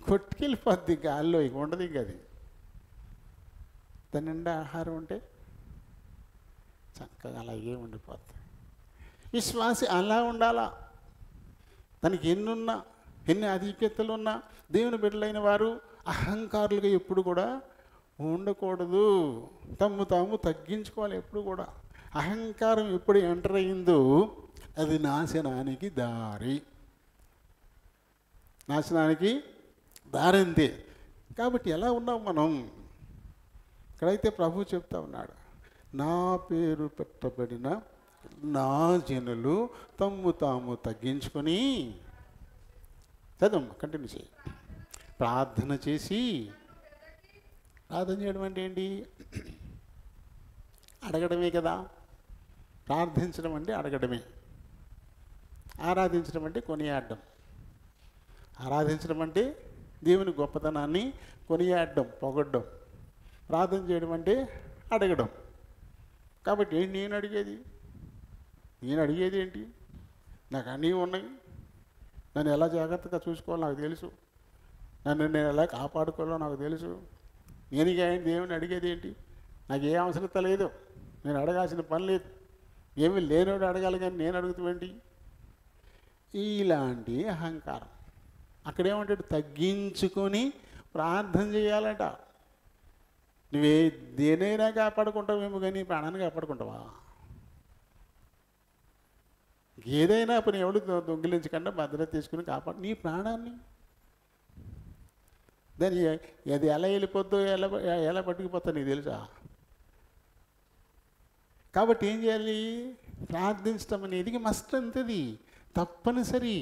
కొట్టుకెళ్ళిపోద్ది గాల్లో, ఇక ఉండదు. ఇంక అది దాని నిండా ఆహారం ఉంటే చక్కగా అలాగే ఉండిపోద్ది. విశ్వాసి అలా ఉండాలా. తనకి ఎన్నున్నా, ఎన్ని ఆధిక్యతలు ఉన్నా, దేవుని బిడ్డలైన వారు అహంకారులుగా ఎప్పుడు కూడా ఉండకూడదు. తమ్ము తాము తగ్గించుకోవాలి ఎప్పుడు కూడా. అహంకారం ఎప్పుడు ఎంటర్ అయిందో అది నాశనానికి దారి. నాశనానికి దారి అంతే. కాబట్టి ఎలా ఉన్నాం మనం? ఇక్కడైతే ప్రభు చెప్తా ఉన్నాడు, నా పేరు పెట్టబడిన నా జనులు తమ్ము తాము తగ్గించుకొని, చదవమ్మా, కంటిన్యూ చేయి, ప్రార్థన చేసి. ప్రార్థన చేయడం అంటే ఏంటి? అడగడమే కదా. ప్రార్థించడం అంటే అడగడమే. ఆరాధించడం అంటే కొనియాడడం. ఆరాధించడం అంటే దేవుని గొప్పతనాన్ని కొనియాడడం, పొగడ్డం. ప్రార్థన చేయడం అంటే అడగడం. కాబట్టి ఏంటి నేను అడిగేది? నేను అడిగేది ఏంటి? నాకు అన్నీ ఉన్నాయి. నన్ను ఎలా జాగ్రత్తగా చూసుకోవాలో నాకు తెలుసు. నన్ను నేను ఎలా కాపాడుకోవాలో నాకు తెలుసు. నేను దేవుని అడిగేది ఏంటి? నాకు ఏ అవసరత లేదు. నేను అడగాల్సిన పని లేదు. ఏమీ లేనివాడు అడగాలి, కానీ నేను అడుగుతావేంటి? ఇలాంటి అహంకారం. అక్కడేమంటాడు? తగ్గించుకొని ప్రార్థన చేయాలంట. నువ్వే దేనైనా కాపాడుకుంటావేమో, కానీ ప్రాణాన్ని కాపాడుకుంటావా? ఏదైనా పని ఎవడు దొంగిలించకుండా భద్రత తీసుకుని కాపాడు నీ ప్రాణాన్ని. దాన్ని అది ఎలా వెళ్ళిపోద్దో, ఎలా పట్టుకుపోతా నీకు తెలుసా? కాబట్టి ఏం చేయాలి? ప్రార్థించడం అనేది మస్ట్ అంతది, తప్పనిసరి.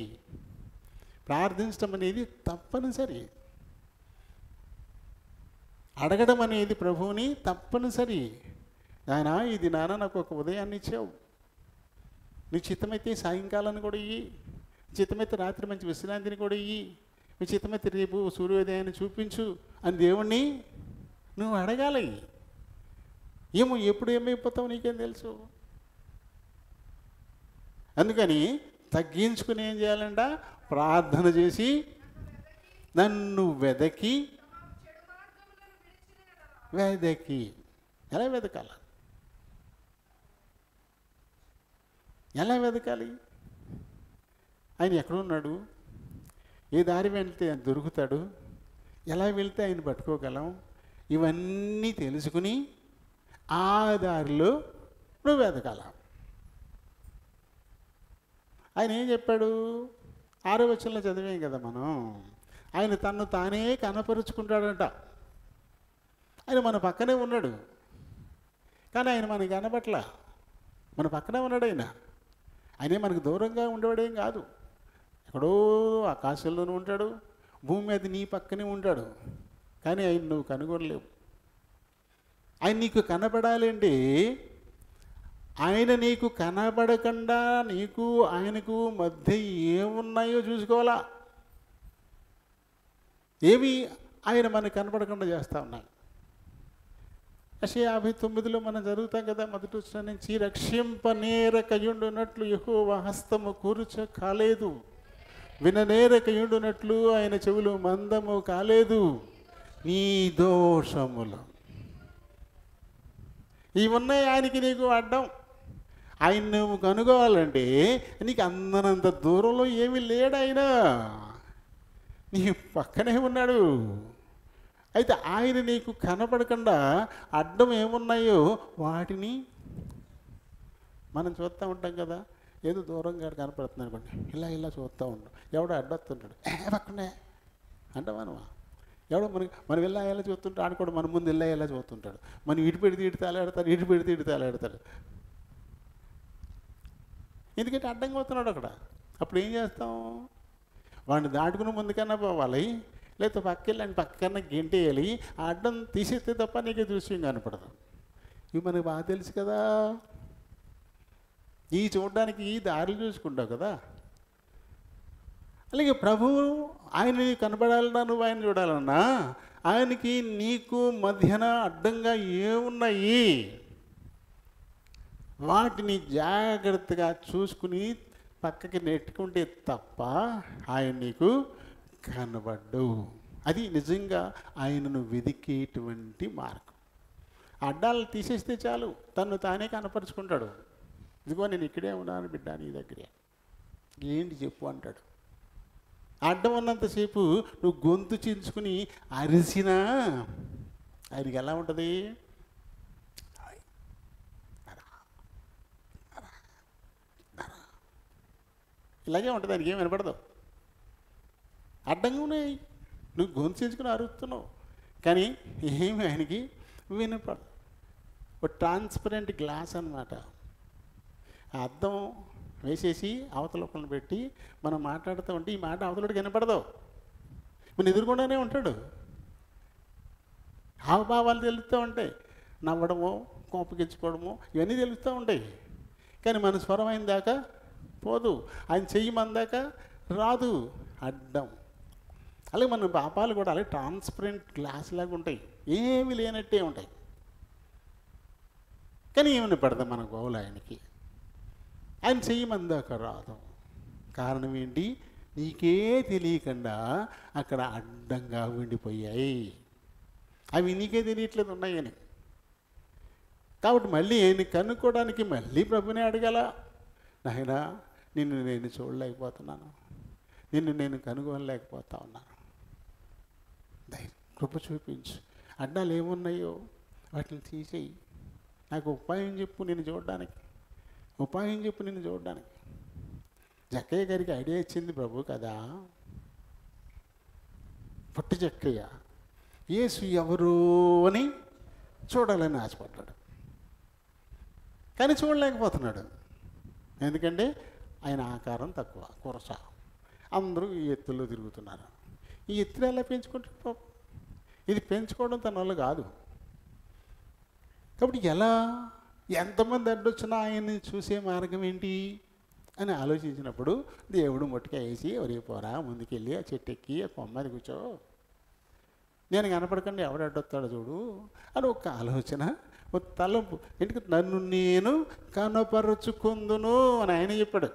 ప్రార్థించడం అనేది తప్పనిసరి. అడగడం అనేది ప్రభువుని తప్పనిసరి. నాయనా, ఇది నాన్న నాకు ఒక ఉదయాన్ని ఇచ్చావు, నీ చిత్తమైతే సాయంకాలాన్ని కూడా ఇయ్యి, చిత్తమైతే రాత్రి మంచి విశ్రాంతిని కూడా ఇయ్యి, మీ చిత్తమైతే రేపు సూర్యోదయాన్ని చూపించు అని దేవుణ్ణి నువ్వు అడగాలి. ఏమో ఎప్పుడు ఏమైపోతావు నీకేం తెలుసు. అందుకని తగ్గించుకుని ఏం చేయాలంట? ప్రార్థన చేసి నన్ను వెదకి. ఎలా వెదకాలి? ఎలా వెదకాలి? ఆయన ఎక్కడున్నాడు? ఏ దారి వెళ్తే ఆయన దొరుకుతాడు? ఎలా వెళ్తే ఆయన పట్టుకోగలం? ఇవన్నీ తెలుసుకుని ఆ దారిలో నువ్వు వెదకాల. ఆయన ఏం చెప్పాడు? 6వ వచనంలో చదివాం కదా మనం. ఆయన తన్ను తానే కనపరుచుకుంటాడంట. ఆయన మన పక్కనే ఉన్నాడు, కానీ ఆయన మనకి కనపట్ల. మన పక్కనే ఉన్నాడు ఆయన. ఆయనే మనకు దూరంగా ఉండేవాడేం కాదు. ఎక్కడో ఆకాశంలోనూ ఉంటాడు, భూమి మీద నీ పక్కనే ఉంటాడు, కానీ ఆయన నువ్వు కనుగొనలేవు. ఆయన నీకు కనపడాలి అంటే, ఆయన నీకు కనపడకుండా నీకు ఆయనకు మధ్య ఏమున్నాయో చూసుకోవాలా. ఏవి ఆయన మనకు కనపడకుండా చేస్తూ ఉన్నాయి. యెషయా 59లో మనం జరుగుతాం కదా, మొదటి వచనం నుంచి, రక్షింపనేరకయుండునట్లు యెహోవా హస్తము కూర్చ కాలేదు, విననేరకయుండునట్లు ఆయన చెవులు మందము కాలేదు, నీ దోషములు ఇవన్నీ ఆయనకి నీకు అడ్డం. ఆయన నువ్వు కనుగోవాలంటే నీకు అందనంత దూరంలో ఏమీ లేడు. ఆయన నీ పక్కనే ఉన్నాడు. అయితే ఆయన నీకు కనపడకుండా అడ్డం ఏమున్నాయో వాటిని మనం చూస్తూ ఉంటాం కదా. ఏదో దూరంగా కనపడుతుంది అనుకోండి, ఇలా చూస్తూ ఉంటాం. ఎవడో అడ్డొస్తుంటాడు, పక్కనే అంటే ఎవడో మనం ఎలా చూస్తుంటాడు, ఆడు కూడా మన ముందు ఎలా చూస్తుంటాడు. మనం ఇటు పెడితే ఇటు తాలాడతాడు, ఇటు పెడితే ఇటు తాలాడతాడు. ఎందుకంటే అడ్డంగా పోతున్నాడు అక్కడ. అప్పుడు ఏం చేస్తాం? వాడిని దాటుకుని ముందుకన్నా పోవాలి, లేకపోతే పక్కన పక్కన గెంటేయాలి. ఆ అడ్డం తీసేస్తే తప్ప నీకు దృశ్యం కనపడదు. ఇవి మనకు బాగా తెలుసు కదా. ఈ చూడడానికి ఈ దారులు చూసుకుంటావు కదా. అలాగే ప్రభువు ఆయన కనపడాలన్నా, నువ్వు ఆయన చూడాలన్నా, ఆయనకి నీకు మధ్యన అడ్డంగా ఏమున్నాయి వాటిని జాగ్రత్తగా చూసుకుని పక్కకి నెట్టుకుంటే తప్ప ఆయన నీకు కనబడ్డు. అది నిజంగా ఆయనను వెదికేటువంటి మార్గం. అడ్డాలు తీసేస్తే చాలు, తను తానే కనపరుచుకుంటాడు. ఇదిగో నేను ఇక్కడే ఉన్నాను బిడ్డ, నీ దగ్గరే, ఏంటి చెప్పు అంటాడు. అడ్డం ఉన్నంతసేపు నువ్వు గొంతు చించుకుని అరిసినా ఆయనకి ఎలా ఉంటుంది? ఇలాగే ఉంటుంది, ఆయనకి ఏం వినపడదు. అడ్డంగా ఉన్నాయి, నువ్వు గొంతు చేసుకుని అరుస్తున్నావు కానీ ఏమి ఆయనకి వినపడదు. ఒక ట్రాన్స్పరెంట్ గ్లాస్ అన్నమాట. ఆ అద్దం వేసేసి అవతలొకలను పెట్టి మనం మాట్లాడుతూ ఉంటే ఈ మాట అవతలకి వినపడదు. మనం ఎదురుకుండానే ఉంటాడు. హావభావాలు తెలుస్తూ ఉంటాయి, నవ్వడము, కోపగించుకోవడము, ఇవన్నీ తెలుస్తూ ఉంటాయి. కానీ మన స్వరం అయిన దాకా పోదు, ఆయన చెయ్యి మన దాకా రాదు, అడ్డం. అలాగే మన పాపాలు కూడా అలాగే ట్రాన్స్పరెంట్ గ్లాస్ లాగా ఉంటాయి, ఏమి లేనట్టే ఉంటాయి. కానీ ఏమని పడదాం మన గోవులు ఆయనకి, ఆయన చెయ్యి మన దాకా రాదు. కారణం ఏంటి? నీకే తెలియకుండా అక్కడ అడ్డంగా ఉండిపోయాయి. అవి నీకే తెలియట్లేదు ఉన్నాయని. కాబట్టి మళ్ళీ ఆయన కనుక్కోవడానికి మళ్ళీ ప్రభునే అడగాల. నాయనా, నిన్ను నేను చూడలేకపోతున్నాను, నిన్ను నేను కనుగొనలేకపోతా ఉన్నాను, కృప చూపించు. అడ్డాలు ఏమున్నాయో వాటిని తీసేయి, నాకు ఉపాయం చెప్పు నిన్ను చూడడానికి, ఉపాయం చెప్పు నిన్ను చూడడానికి. జక్కయ్య గారికి ఐడియా ఇచ్చింది ప్రభు కదా. పొట్టి జక్కయ్య యేసు ఎవరు అని చూడాలని ఆశపడ్డాడు, కానీ చూడలేకపోతున్నాడు. ఎందుకంటే ఆయన ఆకారం తక్కువ, కురస. అందరూ ఈ ఎత్తుల్లో తిరుగుతున్నారు. ఈ ఎత్తులు ఎలా పెంచుకుంటారు పాపం? ఇది పెంచుకోవడం తన వల్ల కాదు. కాబట్టి ఎలా, ఎంతమంది అడ్డొచ్చినా ఆయన్ని చూసే మార్గం ఏంటి అని ఆలోచించినప్పుడు దేవుడు మొట్టిగా వేసి, ఒరే పోరా ముందుకెళ్ళి ఆ చెట్టు ఎక్కి ఆ కొమ్మది కూర్చో, నేను కనపడకుండా ఎవడు అడ్డొస్తాడో చూడు అని ఒక ఆలోచన, ఒక తలంపు. ఎందుకంటే నన్ను నేను కనపరుచుకుందును అని ఆయన చెప్పాడు.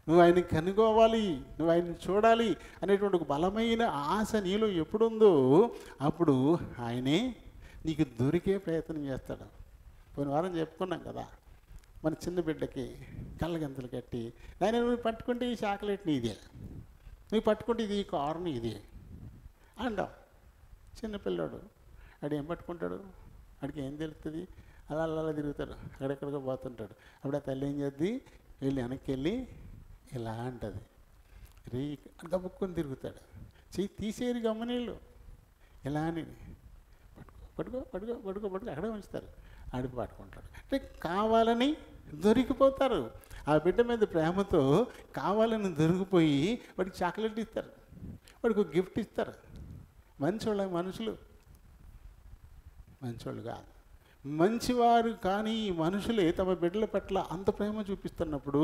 నువ్వు ఆయన్ని కనుగోవాలి, నువ్వు ఆయన్ని చూడాలి అనేటువంటి ఒక బలమైన ఆశ నీలో ఎప్పుడుందో అప్పుడు ఆయనే నీకు దొరికే ప్రయత్నం చేస్తాడు. పోయిన వారం చెప్పుకున్నాం కదా, మన చిన్న బిడ్డకి కళ్ళగంతలు కట్టి, నాయన నువ్వు పట్టుకుంటే ఈ చాక్లెట్ నీదే, నువ్వు పట్టుకుంటే ఇది ఈ కార్న్ ఇదే అంటాం. చిన్నపిల్లాడు ఆడు ఏం పట్టుకుంటాడు? ఆడికి ఏం తెలుస్తుంది? అలా అలా తిరుగుతాడు, అక్కడెక్కడికో పోతుంటాడు. అప్పుడు ఆ తల్లి ఏం చేద్ది, వెళ్ళి వెనక్కి వెళ్ళి ఇలా అంటుంది, రీ గబుక్కుని తిరుగుతాడు. చెయ్యి తీసేరు గమ్మనీళ్ళు ఇలా అని, పట్టుకో పట్టుకో పట్టుకో పట్టుకో అక్కడే ఉంచుతారు. ఆడికి పట్టుకుంటాడు. అంటే కావాలని దొరికిపోతారు. ఆ బిడ్డ మీద ప్రేమతో కావాలని దొరికిపోయి వాడికి చాక్లెట్ ఇస్తారు, వాడికి ఒక గిఫ్ట్ ఇస్తారు. మంచోళ్ళ మనుషులు మంచోళ్ళు కాదు, మంచివారు కానీ ఈ మనుషులే తమ బిడ్డల పట్ల అంత ప్రేమ చూపిస్తున్నప్పుడు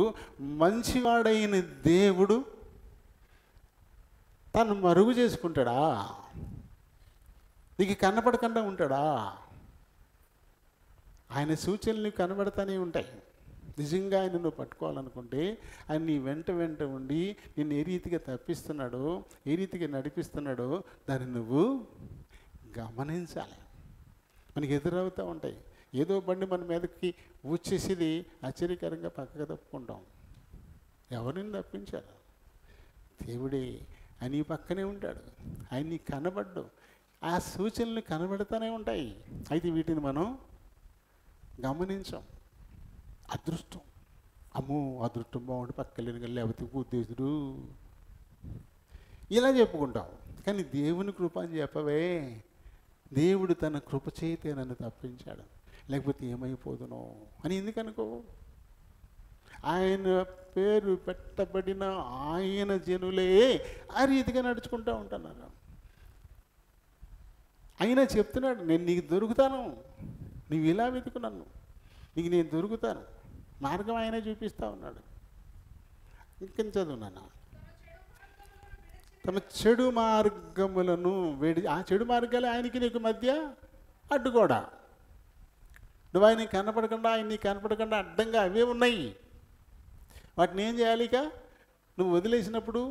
మంచివాడైన దేవుడు తను మరుగు చేసుకుంటాడా? నీకు కనపడకుండా ఉంటాడా? ఆయన సూచనలు కనబడతానే ఉంటాయి. నిజంగా ఆయన నువ్వు పట్టుకోవాలనుకుంటే ఆయన నీ వెంట వెంట ఉండి నిన్ను ఏ రీతిగా తప్పిస్తున్నాడో, ఏ రీతిగా నడిపిస్తున్నాడో దాన్ని నువ్వు గమనించాలి. మనకి ఎదురవుతూ ఉంటాయి. ఏదో బండి మన మీదకి వచ్చేసేది ఆశ్చర్యకరంగా పక్కకు తప్పుకుంటాం. ఎవరిని తప్పించారు? దేవుడే. ఆయన పక్కనే ఉంటాడు, ఆయన నీకు కనబడ్డు. ఆ సూచనలు కనబడుతూనే ఉంటాయి. అయితే వీటిని మనం గమనించాం. అదృష్టం, అమ్మో అదృష్టం బాగుండి పక్కలేని గల్లి లేకపోతే ఉద్దేశుడు ఇలా చెప్పుకుంటాం. కానీ దేవుని కృప అని చెప్పవే. దేవుడు తన కృప చేతే నన్ను తప్పించాడు, లేకపోతే ఏమైపోదునో అని ఎందుకు అనుకో. ఆయన పేరు పెట్టబడిన ఆయన జనులే ఆ రీతిగా నడుచుకుంటూ ఉంటున్నారు. ఆయన చెప్తున్నాడు, నేను నీకు దొరుకుతాను, నువ్వు ఇలా వెతుకు నన్ను, నీకు నేను దొరుకుతాను. మార్గం ఆయనే చూపిస్తూ ఉన్నాడు. ఇంకేం చదువున్నాను, తమ చెడు మార్గములను ఆ చెడు మార్గాలు ఆయనకి నీకు మధ్య అడ్డుకోడా. నువ్వు ఆయనకి కనపడకుండా, ఆయన్ని కనపడకుండా అడ్డంగా అవే ఉన్నాయి. వాటిని ఏం చేయాలి? ఇక నువ్వు వదిలేసినప్పుడు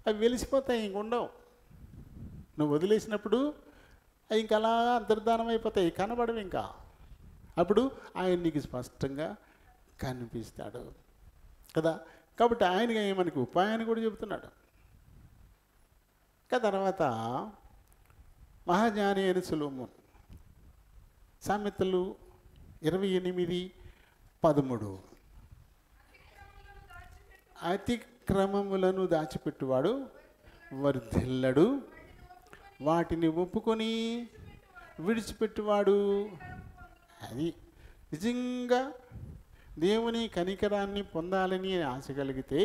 అవి వెలిసిపోతాయి, ఇంక ఉండవు. నువ్వు వదిలేసినప్పుడు అవి ఇంకా అలా అంతర్ధానం అయిపోతాయి, కనబడవు ఇంకా. అప్పుడు ఆయన నీకు స్పష్టంగా కనిపిస్తాడు కదా. కాబట్టి ఆయన మనకి ఉపాయాన్ని కూడా చెబుతున్నాడు. తర్వాత మహాజ్ఞాని అయిన సొలొమోను. సామెతలు 28:13. అతిక్రమములను దాచిపెట్టువాడు వర్ధిల్లడు, వాటిని ఒప్పుకొని విడిచిపెట్టువాడు. అది నిజంగా దేవుని కనికరాన్ని పొందాలని ఆశ కలిగితే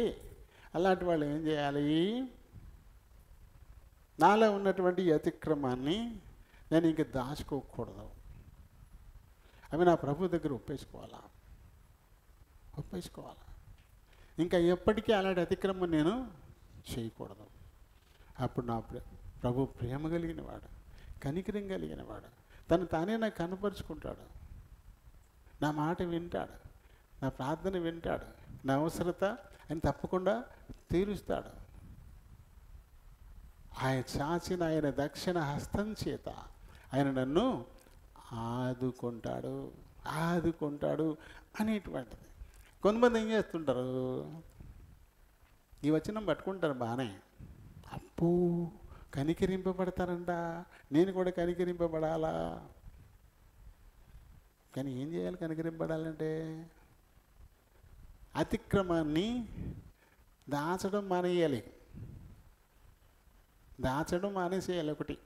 అలాంటి వాళ్ళు ఏం చేయాలి? నాలో ఉన్నటువంటి అతిక్రమాన్ని నేను ఇంక దాచుకోకూడదు, అవి నా ప్రభు దగ్గర ఒప్పేసుకోవాలా. ఇంకా ఎప్పటికీ అలాంటి అతిక్రమం నేను చేయకూడదు. అప్పుడు నా ప్రభు ప్రేమ కలిగిన వాడు, కనికరం కలిగిన వాడు, తను తానే నాకు కనపరుచుకుంటాడు, నా మాట వింటాడు, నా ప్రార్థన వింటాడు, నా అవసరత ఆయన తప్పకుండా తీరుస్తాడు. ఆయన చాచిన ఆయన దక్షిణ హస్తం చేత ఆయన నన్ను ఆదుకుంటాడు అనేటువంటిది. కొంతమంది ఏం చేస్తుంటారు, ఈ వచనం పట్టుకుంటారు బాగానే, అప్పు కనికరింపబడతారంట, నేను కూడా కనికరింపబడాలా. కానీ ఏం చేయాలి కనికరింపబడాలంటే? అతిక్రమాన్ని దాచడం మానేసేయాలి ఒకటి.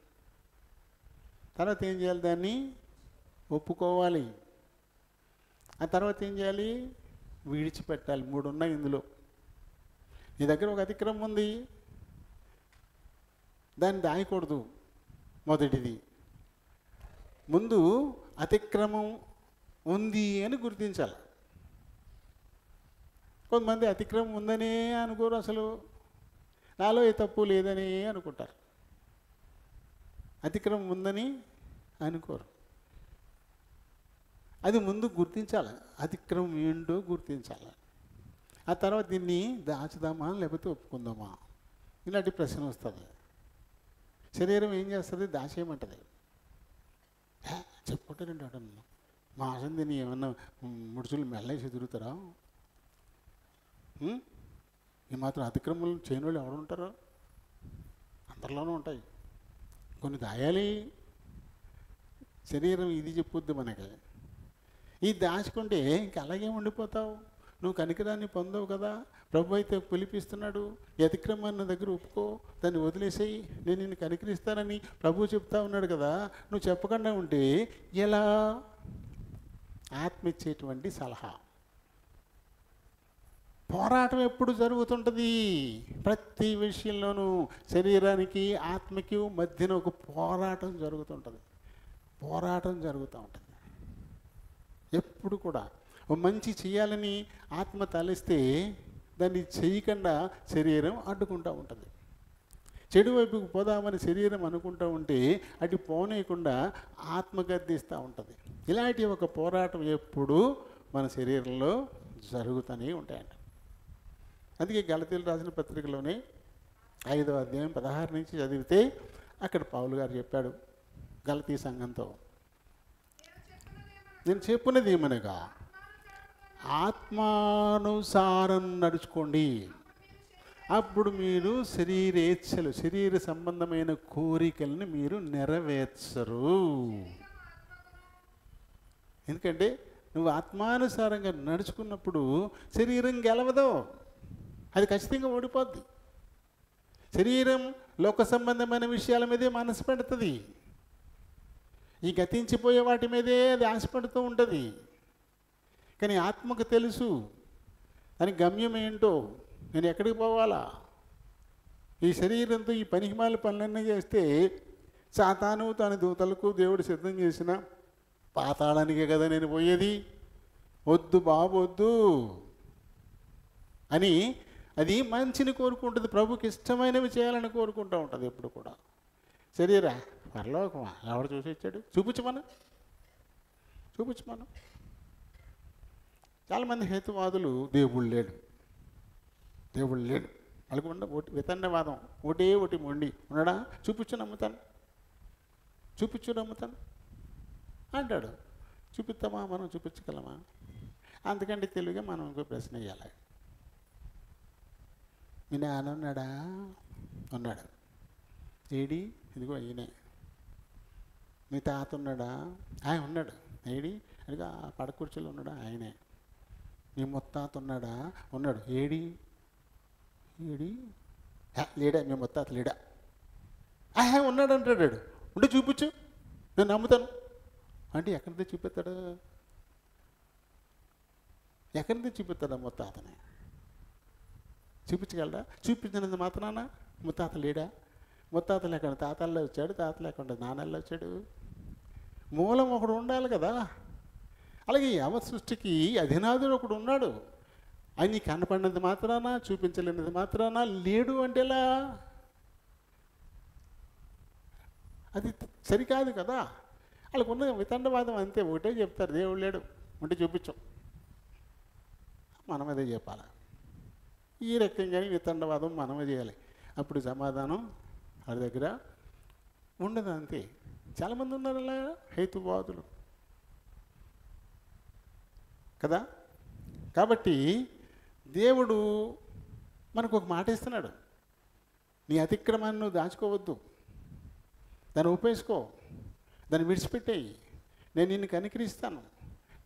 తర్వాత ఏం చేయాలి? దాన్ని ఒప్పుకోవాలి. ఆ తర్వాత ఏం చేయాలి? విడిచిపెట్టాలి. 3 ఉన్నాయి ఇందులో. నీ దగ్గర ఒక అతిక్రమం ఉంది, దాన్ని దాయకూడదు. మొదటిది, ముందు అతిక్రమం ఉంది అని గుర్తించాలి. కొంతమంది అతిక్రమం ఉందనే అనుకోరు, అసలు నాలో ఏ తప్పు లేదని అనుకుంటారు. అతిక్రమం ఉందని అనుకోరు. అది ముందు గుర్తించాలి, అతిక్రమం ఏంటో గుర్తించాలి. ఆ తర్వాత దీన్ని దాచుదామా లేకపోతే ఒప్పుకుందామా, ఇలాంటి ప్రశ్న వస్తుంది. శరీరం ఏం చేస్తుంది? దాచేయమంటుంది. చెప్పుకుంటానండి అటన్నా, మా అసందిని ఏమన్నా ముడుచులు మెల్లేసి తిరుగుతారా? ఈ మాత్రం అతిక్రమలు చేయని వాళ్ళు ఎవరు ఉంటారో? అందరిలోనూ ఉంటాయి. కొన్ని దాయాలి. శరీరం ఇది చెప్పుద్ది మనకి. ఇది దాచుకుంటే ఇంక అలాగే ఉండిపోతావు. నువ్వు కనికరాన్ని పొందవు కదా. ప్రభు అయితే పిలిపిస్తున్నాడు, ఈ అతిక్రమాన్ని దగ్గర ఒప్పుకో, దాన్ని వదిలేసేయి, నేను నిన్ను కనికరిస్తానని ప్రభు చెప్తా ఉన్నాడు కదా. నువ్వు చెప్పకుండా ఉంటే ఎలా? ఆత్మ ఇచ్చేటువంటి సలహా. పోరాటం ఎప్పుడు జరుగుతుంటుంది? ప్రతి విషయంలోనూ శరీరానికి ఆత్మకి మధ్యన ఒక పోరాటం జరుగుతూ ఉంటుంది. ఎప్పుడు కూడా ఓ మంచి చేయాలని ఆత్మ తలిస్తే దాన్ని చేయకుండా శరీరం అడ్డుకుంటూ ఉంటుంది. చెడు వైపుకు పోదామని శరీరం అనుకుంటూ ఉంటే అటు పోనీయకుండా ఆత్మ గద్దిస్తూ ఉంటుంది. ఇలాంటి ఒక పోరాటం ఎప్పుడు మన శరీరంలో జరుగుతూనే ఉంటాయంట. అందుకే గలతీయులు రాసిన పత్రికలోనే 5వ అధ్యాయం 16 నుంచి చదివితే అక్కడ పౌలు గారు చెప్పాడు గలతీ సంఘంతో, నేను చెప్పున్నది ఏమనగా ఆత్మానుసారం నడుచుకోండి, అప్పుడు మీరు శరీరేచ్ఛలు, శరీర సంబంధమైన కోరికలను మీరు నెరవేర్చరు. ఎందుకంటే నువ్వు ఆత్మానుసారంగా నడుచుకున్నప్పుడు శరీరం గెలవదు, అది ఖచ్చితంగా ఓడిపోద్ది. శరీరం లోక సంబంధమైన విషయాల మీదే మనసు పెడుతుంది, ఈ గతించిపోయే వాటి మీదే అది ఆశపడుతూ ఉంటుంది. కానీ ఆత్మకు తెలుసు దాని గమ్యం ఏంటో, నేను ఎక్కడికి పోవాలా. ఈ శరీరంతో ఈ పనికిమాల పనులన్నీ చేస్తే సాతాను తన దూతలకు దేవుడు సిద్ధం చేసిన పాతాళానికే కదా నేను పోయేది, వద్దు బాబు వద్దు అని అది మంచిని కోరుకుంటుంది. ప్రభుకి ఇష్టమైనవి చేయాలని కోరుకుంటూ ఉంటుంది ఎప్పుడు కూడా. శరీరా పరలోకమా, ఎవడు చూసి ఇచ్చాడు? చూపించమను. చాలామంది హేతువాదులు దేవుడు లేడు వాళ్ళకు ఉన్న వితండవాదం, ఒకటి మొండి ఉన్నాడా, చూపించు నమ్ముతాను అంటాడు. చూపిస్తామా? మనం చూపించగలమా? అందుకంటే తెలుగుగా మనం ఇంకో ప్రశ్న వేయాలి. మీ నాన్న ఉన్నాడా? ఉన్నాడు. ఏడి? ఇదిగో ఈయనే. మీ తాత ఉన్నాడా? ఆయన ఉన్నాడు. ఏడి అడిగా పడక కుర్చీలో ఉన్నాడా? ఆయనే. మీ ముత్తాత ఉన్నాడా? ఉన్నాడు. ఏడి ఏడి లేడా? మీ ముత్తాత లేడా? ఉన్నాడు అంటాడు. ఉంటే చూపించు, నేను నమ్ముతాను అంటే ఎక్కడితే చూపిస్తాడు? ఎక్కడితే చూపిస్తాడు ముత్తాతని? చూపించగలడా? చూపించినంత మాత్రాన ముత్తాత లేడా? ముత్తాత లేకుండా తాతల్లో వచ్చాడు, తాత లేకుండా నాన్నల్లో వచ్చాడు. మూలం ఒకడు ఉండాలి కదా. అలాగే యావ సృష్టికి అధినాథుడు ఒకడు ఉన్నాడు. ఆయన కనపడినంత మాత్రాన, చూపించలేనంత మాత్రాన లేడు అంటేలా? అది సరికాదు కదా. వాళ్ళకు ఉన్న వితండవాదం అంతే. ఒకటే చెప్తారు, దేవుడు లేడు ఉంటే చూపించాం, మనం అదే చెప్పాలి. ఈ రకంగా వితండవాదం మనమే చేయాలి. అప్పుడు సమాధానం వాడి దగ్గర ఉండదు. అంతే. చాలామంది ఉన్నారు అలా హేతువాదులు కదా. కాబట్టి దేవుడు మనకు ఒక మాట ఇస్తున్నాడు, నీ అతిక్రమాన్ని నువ్వు దాచుకోవద్దు, దాన్ని ఉపేసుకో, దాన్ని విడిచిపెట్టేయి. నేను నిన్ను కనికరిస్తాను,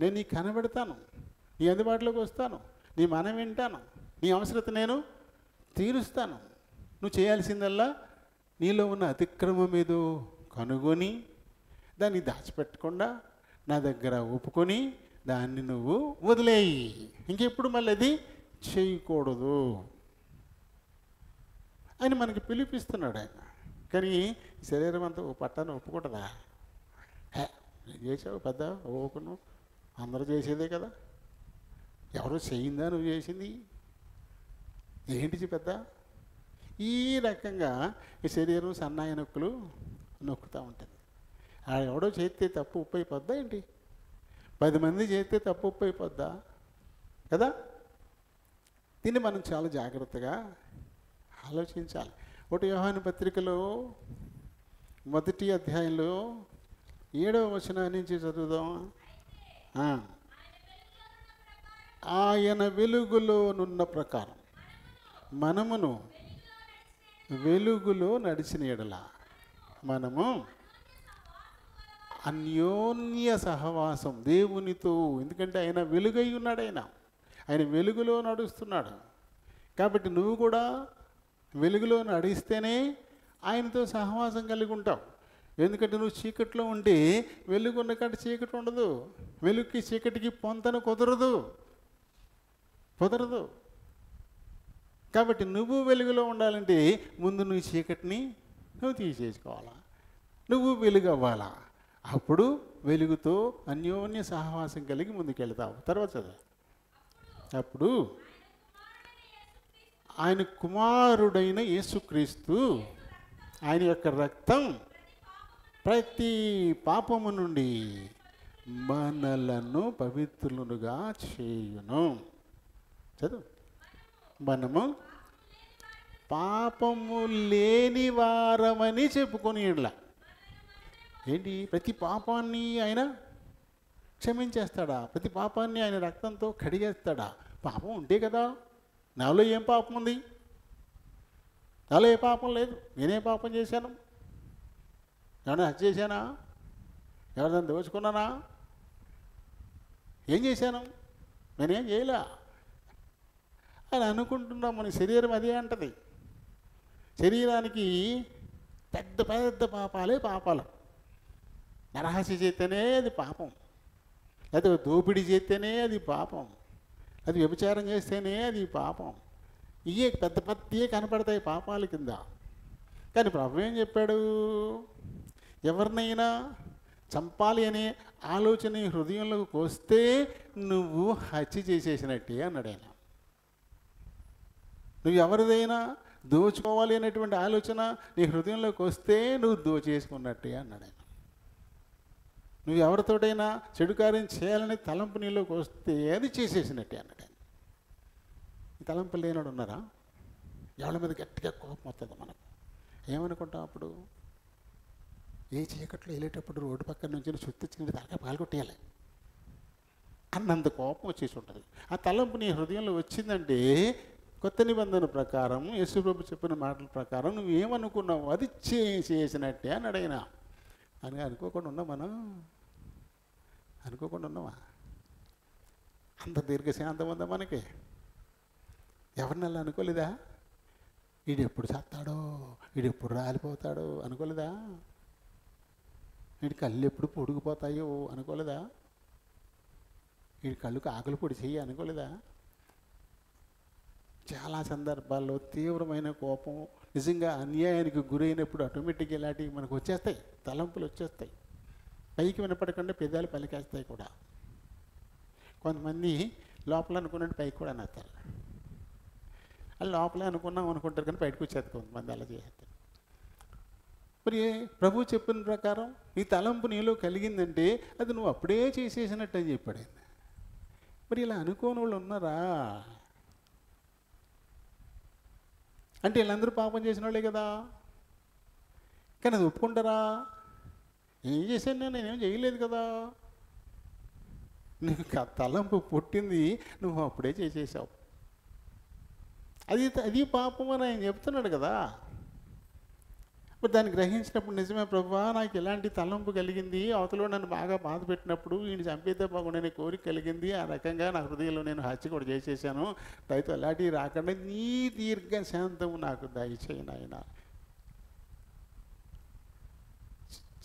నేను నీకు కనబెడతాను, నీ అందుబాటులోకి వస్తాను, నీ మనం వింటాను, నీ అవసరత నేను తీరుస్తాను. నువ్వు చేయాల్సిందల్లా నీలో ఉన్న అతిక్రమం ఏదో కనుగొని దాన్ని దాచిపెట్టకుండా నా దగ్గర ఒప్పుకొని దాన్ని నువ్వు వదిలేయి. ఇంకెప్పుడు మళ్ళీ అది చేయకూడదు అని మనకి పిలిపిస్తున్నాడు ఆయన. కానీ శరీరం అంతా పట్టాన్ని ఒప్పుకుంటుందా? చేసావు పెద్ద ఓకును, అందరూ చేసేదే కదా, ఎవరో చేయిందా నువ్వు చేసింది ఏంటి పెద్ద? ఈ రకంగా ఈ శరీరం సన్నాయి నొక్కులు నొక్కుతూ ఉంటుంది. ఎవడో చేస్తే తప్పు ఉప్పు అయిపోద్దా ఏంటి? 10 మంది చేస్తే తప్పు ఉప్పు అయిపోద్దా కదా. దీన్ని మనం చాలా జాగ్రత్తగా ఆలోచించాలి. ఒకటి యోహాను పత్రికలో 1వ అధ్యాయంలో 7వ వచనం నుంచి చదువుదాం. ఆయన వెలుగులోనున్న ప్రకారం మనమును వెలుగులో నడిచిన ఎడల మనము అన్యోన్య సహవాసం దేవునితో. ఎందుకంటే ఆయన వెలుగై ఉన్నాడు. ఆయన వెలుగులో నడుస్తున్నాడు. కాబట్టి నువ్వు కూడా వెలుగులో నడిస్తేనే ఆయనతో సహవాసం కలిగి ఉంటావు. ఎందుకంటే నువ్వు చీకట్లో ఉంటే వెలుగు ఉన్న కంటే చీకటి ఉండదు. వెలుగుకి చీకటికి పొంతన కుదరదు. కాబట్టి నువ్వు వెలుగులో ఉండాలంటే ముందు నువ్వు చీకటిని నువ్వు తీసేసుకోవాలా, నువ్వు వెలుగు అవ్వాలా. అప్పుడు వెలుగుతో అన్యోన్య సహవాసం కలిగి ముందుకెళ్తావు. తర్వాత అప్పుడు ఆయన కుమారుడైన యేసుక్రీస్తు ఆయన యొక్క రక్తం ప్రతి పాపము నుండి మనలను పవిత్రులుగా చేయును. చదువు. మనము పాపము లేని వారమని చెప్పుకొని ఇట్లా ఏంటి? ప్రతి పాపాన్ని ఆయన క్షమించేస్తాడా? ప్రతి పాపాన్ని ఆయన రక్తంతో కడిగేస్తాడా? పాపం ఉంటే కదా. నాలో ఏం పాపం ఉంది? నాలో ఏ పాపం లేదు. నేనేం పాపం చేశాను? ఏమైనా హత్య చేశానా? ఎవరిదాన్ని దోచుకున్నానా? ఏం చేశాను? నేనేం చేయలే అని అనుకుంటున్నాం. మన శరీరం అదే అంటది. శరీరానికి పెద్ద పెద్ద పాపాలే పాపాలు. నరహత్య చేస్తేనే అది పాపం, లేదా దోపిడీ చేస్తేనే అది పాపం, అది వ్యభిచారం చేస్తేనే అది పాపం. ఇవే పెద్ద పెద్దయే కనపడతాయి పాపాల కింద. కానీ ప్రభు ఏం చెప్పాడు? ఎవరినైనా చంపాలి అనే ఆలోచన హృదయంలోకి వస్తే నువ్వు హత్య చేసేసినట్టే అన్నాడు ఆయన. నువ్వు ఎవరిదైనా దోచుకోవాలి అనేటువంటి ఆలోచన నీ హృదయంలోకి వస్తే నువ్వు దోచేసుకున్నట్టే అన్నాడు ఆయన. నువ్వు ఎవరితోటైనా చెడు కార్యం చేయాలని తలంపు నీలోకి వస్తే అది చేసేసినట్టే అన్నాడు ఆయన. ఈ తలంపు లేనాడు ఉన్నారా? ఎవరి మీద గట్టిగా కోపం వస్తుంది మనకు. ఏమనుకుంటాం అప్పుడు? ఏ చీకట్లో వెళ్ళేటప్పుడు రోడ్డు పక్కన నుంచి చుట్టించుకుని తలకాయ పాల్గొట్టేయాలి అన్నంత కోపం వచ్చేసి ఉంటుంది. ఆ తలంపు నీ హృదయంలో వచ్చిందంటే కొత్త నిబంధన ప్రకారం యేసుప్రభు చెప్పిన మాటల ప్రకారం నువ్వు ఏమనుకున్నావు అది చేసినట్టే అని అడిగినా. అని అనుకోకుండా ఉన్నాం మనం, అనుకోకుండా ఉన్నామా? అంత దీర్ఘశాంతం ఉందా మనకి? ఎవరిని అలా అనుకోలేదా? వీడు ఎప్పుడు చేస్తాడో, వీడు ఎప్పుడు రాలిపోతాడో అనుకోలేదా? వీడి కళ్ళు ఎప్పుడు పొడిగిపోతాయో అనుకోలేదా? వీడి కళ్ళుకి ఆకలి పొడి చెయ్యి అనుకోలేదా? చాలా సందర్భాల్లో తీవ్రమైన కోపం, నిజంగా అన్యాయానికి గురైనప్పుడు ఆటోమేటిక్గా ఇలాంటివి మనకు వచ్చేస్తాయి, తలంపులు వచ్చేస్తాయి. పైకి వినపడకుండా పెదాలు పలికేస్తాయి కూడా. కొంతమంది లోపల అనుకున్నట్టు పైకి కూడా అనేస్తారు. అది లోపలే అనుకున్నాం అనుకుంటారు కానీ బయటకు వచ్చేది కొంతమంది అలా చేస్తారు. మరి ప్రభు చెప్పిన ప్రకారం ఈ తలంపు నీలో కలిగిందంటే అది నువ్వు అప్పుడే చేసేసినట్టు అని చెప్పాడు ఆయన. మరి ఇలా అనుకోని వాళ్ళు ఉన్నారా? అంటే వీళ్ళందరూ పాపం చేసిన వాళ్ళే కదా, కానీ అది ఒప్పుకుంటారా? ఏం చేశాను నేనేం చేయలేదు కదా. నీకు తలంపు పుట్టింది, నువ్వు అప్పుడే చేసేసావు. అది పాపం అని ఆయన చెప్తున్నాడు కదా. మరి దాన్ని గ్రహించినప్పుడు నిజమే ప్రభువా, నాకు ఎలాంటి తలంపు కలిగింది, అవతలో నన్ను బాగా బాధ పెట్టినప్పుడు ఈయన చంపేద్దే బాగుండని కోరిక కలిగింది, ఆ రకంగా నా హృదయంలో నేను హత్య కూడా చేసేసాను, దయతో అలాంటివి రాకుండా నీ దీర్ఘశాంతము నాకు దయచేయి నాయన.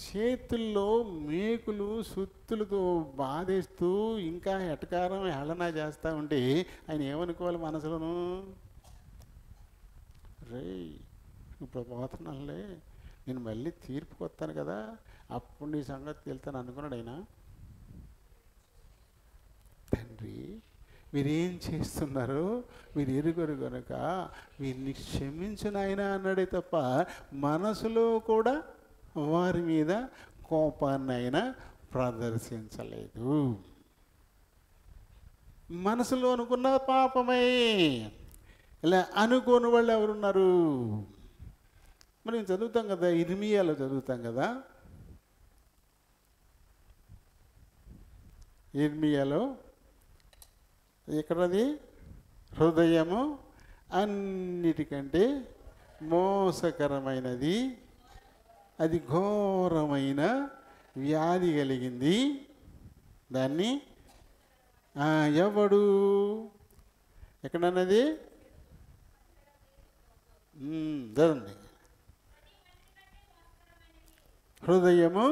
చేతుల్లో మేకులు సుత్తులతో బాధేస్తూ ఇంకా ఎటకారం హేళన చేస్తూ ఉంటే ఆయన ఏమనుకోవాలి మనసులోను? రే ఇప్పుడు పోతున్నానులే, నేను మళ్ళీ తీర్పుకి వస్తాను కదా, అప్పుడు నీ సంగతి వెళ్తాను అనుకున్నాడు ఆయన. తండ్రి మీరేం చేస్తున్నారో మీరు ఎరుగరు కనుక వీరిని క్షమించు నాయనా అన్నాడే తప్ప మనసులో కూడా వారి మీద కోపాన్ని ఆయన ప్రదర్శించలేదు. మనసులో అనుకున్న పాపమే. ఇలా అనుకోని వాళ్ళు ఎవరున్నారు? మనం చదువుతాం కదా, ఇర్మియాలో చదువుతాం కదా, ఇర్మియాలో ఎక్కడది? హృదయము అన్నిటికంటే మోసకరమైనది, అది ఘోరమైన వ్యాధి కలిగింది, దాన్ని ఎవడు ఎక్కడన్నది? చదండి. హృదయము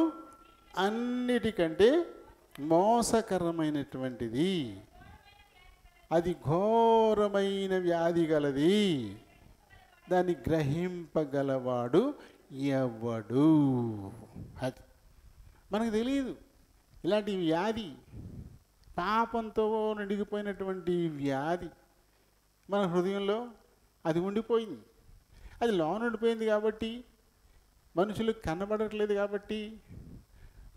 అన్నిటికంటే మోసకరమైనటువంటిది, అది ఘోరమైన వ్యాధి గలది, దాన్ని గ్రహింపగలవాడు ఎవడు? అది మనకు తెలియదు. ఇలాంటి వ్యాధి, పాపంతో నిండిపోయినటువంటి వ్యాధి మన హృదయంలో అది ఉండిపోయింది. అది లోన ఉండిపోయింది కాబట్టి, మనుషులకు కనబడట్లేదు కాబట్టి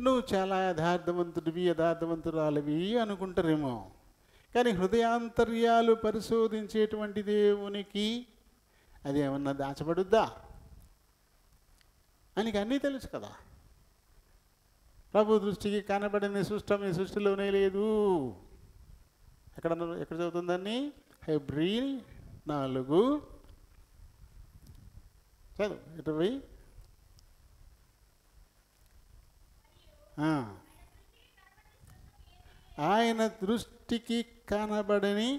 నువ్వు చాలా యథార్థవంతురాలివి అనుకుంటారేమో. కానీ హృదయాంతర్యాలు పరిశోధించేటువంటి దేవునికి అది ఏమన్నా దాచబడుద్దా? ఆయనకి అన్నీ తెలుసు కదా. ప్రభు దృష్టికి కనబడని సృష్టం ఈ సృష్టిలోనే లేదు. ఎక్కడ చదువుతుందని? హెబ్రీ 4 చదువు 20. ఆయన దృష్టికి కనబడని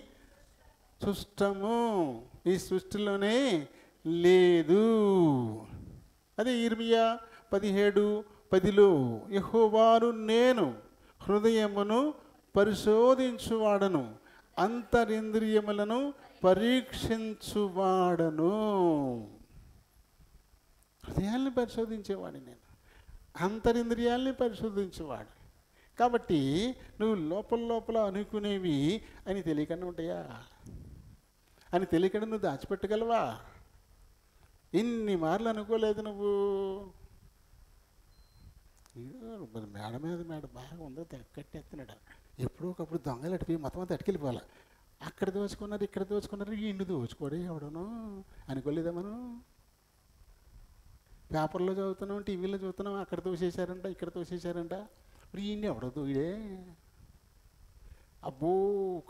సృష్టము ఈ సృష్టిలోనే లేదు. అదే ఇర్మియా 17:10లో యెహోవాను నేను హృదయమును పరిశోధించువాడను, అంతరింద్రియములను పరీక్షించువాడను. హృదయాల్ని పరిశోధించేవాడిని నేను, అంతరింద్రియాల్ని పరిశోధించేవాడు. కాబట్టి నువ్వు లోపల అనుకునేవి అని తెలియకుండా ఉంటాయా? అని తెలియకుండా నువ్వు దాచిపెట్టగలవా? ఇన్ని మార్లు అనుకోలేదు నువ్వు. మేడ మీద బాగా ఉందో కట్టేస్తున్నాడు. ఎప్పుడో ఒకప్పుడు దొంగలు అడిపోయి మొత్తం అంతా అటుకెళ్ళిపోవాలి. అక్కడ దోచుకున్నారు, ఇక్కడ దోచుకున్నారు, ఇండు దోచుకోడే ఎవడను అనుకోలేదా మనం? పేపర్లో చదువుతున్నాం, టీవీలో చూస్తున్నాం, అక్కడ తోసేశారంట, ఇక్కడ తోసేశారంట. ఇప్పుడు ఈయన ఎవడో దోయిడే, అబ్బో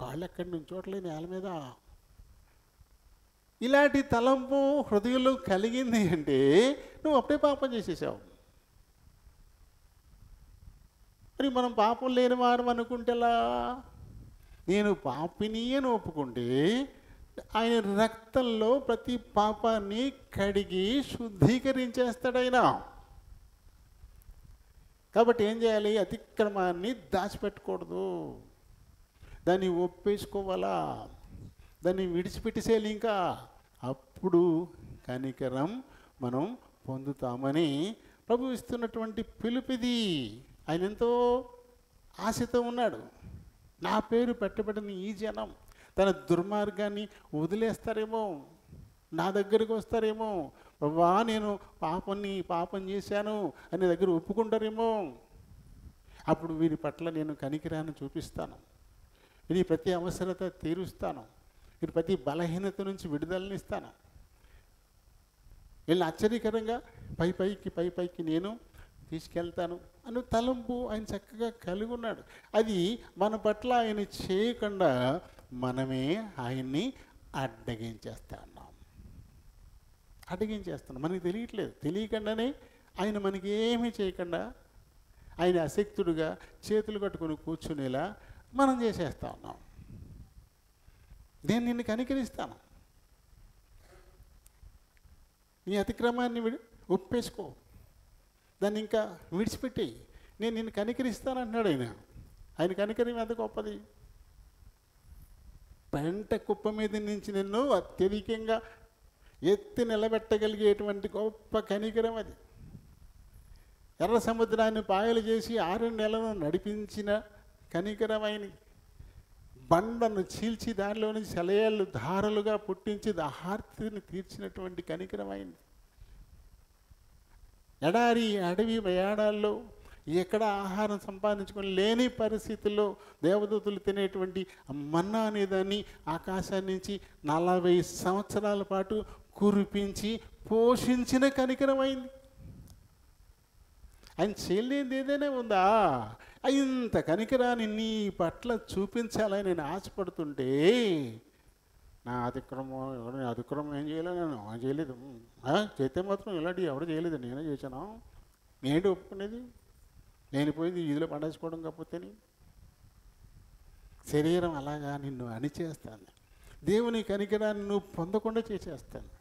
కాళ్ళు ఎక్కడి నుంచోట్లేదు నేల మీద. ఇలాంటి తలంపు హృదయంలో కలిగింది అంటే నువ్వు అప్పుడే పాపం చేసేసావు. మరి మనం పాపం లేని వారం అనుకుంటేలా? నేను పాపిని అని ఒప్పుకుంటే ఆయన రక్తంలో ప్రతి పాపాన్ని కడిగి శుద్ధీకరించేస్తాడు ఆయన. కాబట్టి ఏం చేయాలి? అతిక్రమాన్ని దాచిపెట్టకూడదు, దాన్ని ఒప్పేసుకోవాలా, దాన్ని విడిచిపెట్టేసేయాలి. ఇంకా అప్పుడు కనికరం మనం పొందుతామని ప్రభు ఇస్తున్నటువంటి పిలుపిది. ఆయన ఎంతో ఆశతో ఉన్నాడు. నా పేరు పెట్టబడిన ఈ జనం తన దుర్మార్గాన్ని వదిలేస్తారేమో, నా దగ్గరికి వస్తారేమో, ప్రభా నేను పాపం చేశాను అని దగ్గర ఒప్పుకుంటారేమో. అప్పుడు వీరి పట్ల నేను కనికరాన్ని చూపిస్తాను, వీరి ప్రతి అవసరత తీరుస్తాను, వీరి ప్రతి బలహీనత నుంచి విడుదలనిస్తాను. వీళ్ళని ఆశ్చర్యకరంగా పైకి నేను తీసుకెళ్తాను అని తలంపు ఆయన చక్కగా కలిగి ఉన్నాడు. అది మన పట్ల ఆయన చేయకుండా మనమే ఆయన్ని అడ్డగించేస్తున్నాం. మనకి తెలియట్లేదు. తెలియకుండానే ఆయన మనకి ఏమీ చేయకుండా ఆయన అశక్తుడుగా చేతులు కట్టుకొని కూర్చునేలా మనం చేసేస్తా ఉన్నాం. నేను నిన్ను కనికరిస్తాను, నీ అతిక్రమాన్ని ఒప్పేసుకో, దాన్ని ఇంకా విడిచిపెట్టి నేను నిన్ను కనికరిస్తానంటున్నాడు ఆయన. ఆయన కనికరం ఎంత గొప్పది! పెంట కుప్ప మీద నుంచి నిన్ను అత్యధికంగా ఎత్తి నిలబెట్టగలిగేటువంటి గొప్ప కనికరం అది. ఎర్ర సముద్రాన్ని పాయలు చేసి 6 నెలలను నడిపించిన కనికరమైనది. బండను చీల్చి దానిలో నుంచి సెలయేళ్ళు ధారలుగా పుట్టించి దాహార్తిని తీర్చినటువంటి కనికరమైనది. ఎడారి అడవి ప్రయాణాల్లో ఎక్కడ ఆహారం సంపాదించుకొని లేని పరిస్థితుల్లో దేవదూతలు తినేటువంటి మన్నా అనేదాన్ని ఆకాశాన్ని నుంచి 40 సంవత్సరాల పాటు కురిపించి పోషించిన కనికరమైంది. ఆయన చేయలేనిది ఏదైనా ఉందా? ఇంత కనికరాన్ని నీ పట్ల చూపించాలని నేను ఆశపడుతుంటే నా అతిక్రమం ఏం చేయలేదు, నేను చేయలేదు, చేస్తే మాత్రం ఇలాంటివి ఎవరు చేయలేదు, నేనే చేశాను, నేనే ఒప్పుకునేది, నేను పోయింది ఈదులో పండేసుకోవడం కాకపోతే. శరీరం అలాగా నిన్ను అణిచేస్తాను, దేవుని కనికరాన్ని నువ్వు పొందకుండా చేసేస్తాను,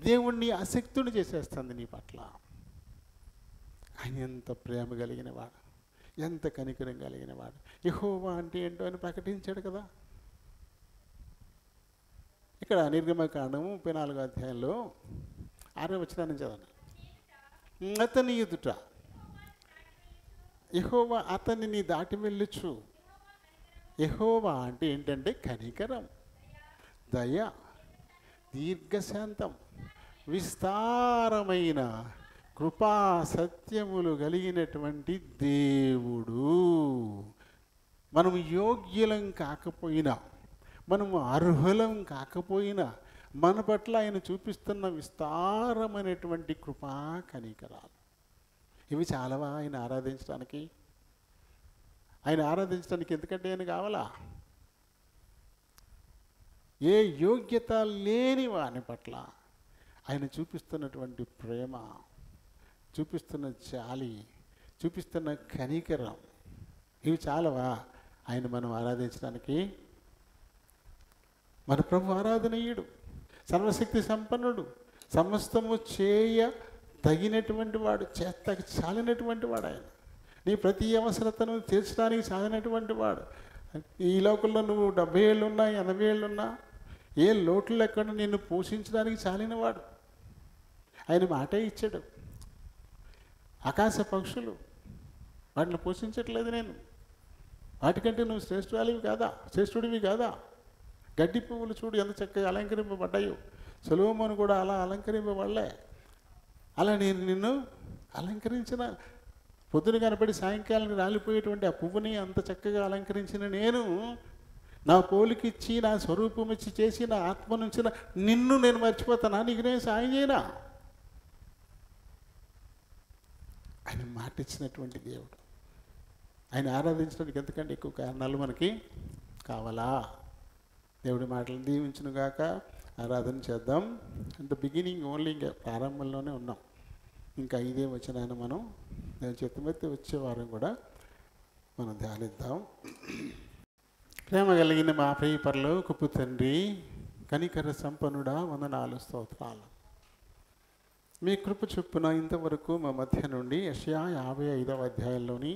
దేవుణ్ణి అశక్తుని చేసేస్తుంది నీ పట్ల. ఆయన ఎంత ప్రేమ కలిగిన వాడు, ఎంత కనికరం కలిగిన వాడు. యెహోవా అంటే ఏంటో అని ప్రకటించాడు కదా. ఇక్కడ నిర్గమకాండము 34వ అధ్యాయంలో 6వ వచనాన్ని చదవండి. అతని ఎదుట యెహోవా అతనిని దాటి వెళ్ళొచ్చు. యెహోవా అంటే ఏంటంటే కనికరం, దయ, దీర్ఘశాంతం, విస్తారమైన కృపా సత్యములు కలిగినటువంటి దేవుడు. మనము యోగ్యులం కాకపోయినా, మనము అర్హులం కాకపోయినా మన పట్ల ఆయన చూపిస్తున్న విస్తారమైనటువంటి కృపా కనికరాలు ఇవి చాలావా ఆయన ఆరాధించడానికి? ఆయన ఆరాధించడానికి ఎందుకంటే ఆయన కావాలా? ఏ యోగ్యత లేని వాని పట్ల ఆయన చూపిస్తున్నటువంటి ప్రేమ, చూపిస్తున్న జాలి, చూపిస్తున్న కనికరం ఇవి చాలావా ఆయన మనం ఆరాధించడానికి? మన ప్రభు ఆరాధనీయుడు, సర్వశక్తి సంపన్నుడు, సమస్తము చేయ తగినటువంటి వాడు, చేస్తకి చాలినటువంటి వాడు. ఆయన నీ ప్రతి అవసరతను తీర్చడానికి చాలినటువంటి వాడు. ఈ లోకంలో నువ్వు 70 ఏళ్ళు ఉన్నా, 80 ఏళ్ళు ఉన్నా, ఏ లోట్లు లేకుండా నిన్ను పోషించడానికి చాలినవాడు. ఆయన మాటే ఇచ్చాడు. ఆకాశ పక్షులు వాటిని పోషించట్లేదు నేను, వాటికంటే నువ్వు శ్రేష్ఠుడివి కాదా? గడ్డి పువ్వులు చూడు ఎంత చక్కగా అలంకరింపబడ్డాయో, సొలొమోను కూడా అలా అలంకరింపబడలే. అలా నేను నిన్ను అలంకరించిన, పొద్దున కనపడి సాయంకాలం రాలిపోయేటువంటి ఆ పువ్వుని అంత చక్కగా అలంకరించిన నేను, నా పోలికిచ్చి, నా స్వరూపం ఇచ్చి చేసి, నా ఆత్మ నుంచి నిన్ను నేను మర్చిపోతానా? నీకు నేను సాయం చేయనా? ఆయన మాట ఇచ్చినటువంటి దేవుడు. ఆయన ఆరాధించడానికి ఎంతకంటే ఎక్కువ కారణాలు మనకి కావాలా? దేవుడి మాటలను దీవించును గాక. ఆరాధన చేద్దాం. అంటే బిగినింగ్ ఓన్లీ, ఇంకా ప్రారంభంలోనే ఉన్నాం. ఇంకా 5 వచనాన్ని మనం నేను చిత్తమెత్తి వచ్చే వారం కూడా మనం ధ్యానిద్దాం. ప్రేమ కలిగిన మా ప్రియ పరలోకపు తండ్రి, కనికర సంపన్నుడా, వందనాలు స్తోత్రాలు. మీ కృప చొప్పున ఇంతవరకు మా మధ్య నుండి యెషయా 55వ అధ్యాయంలోని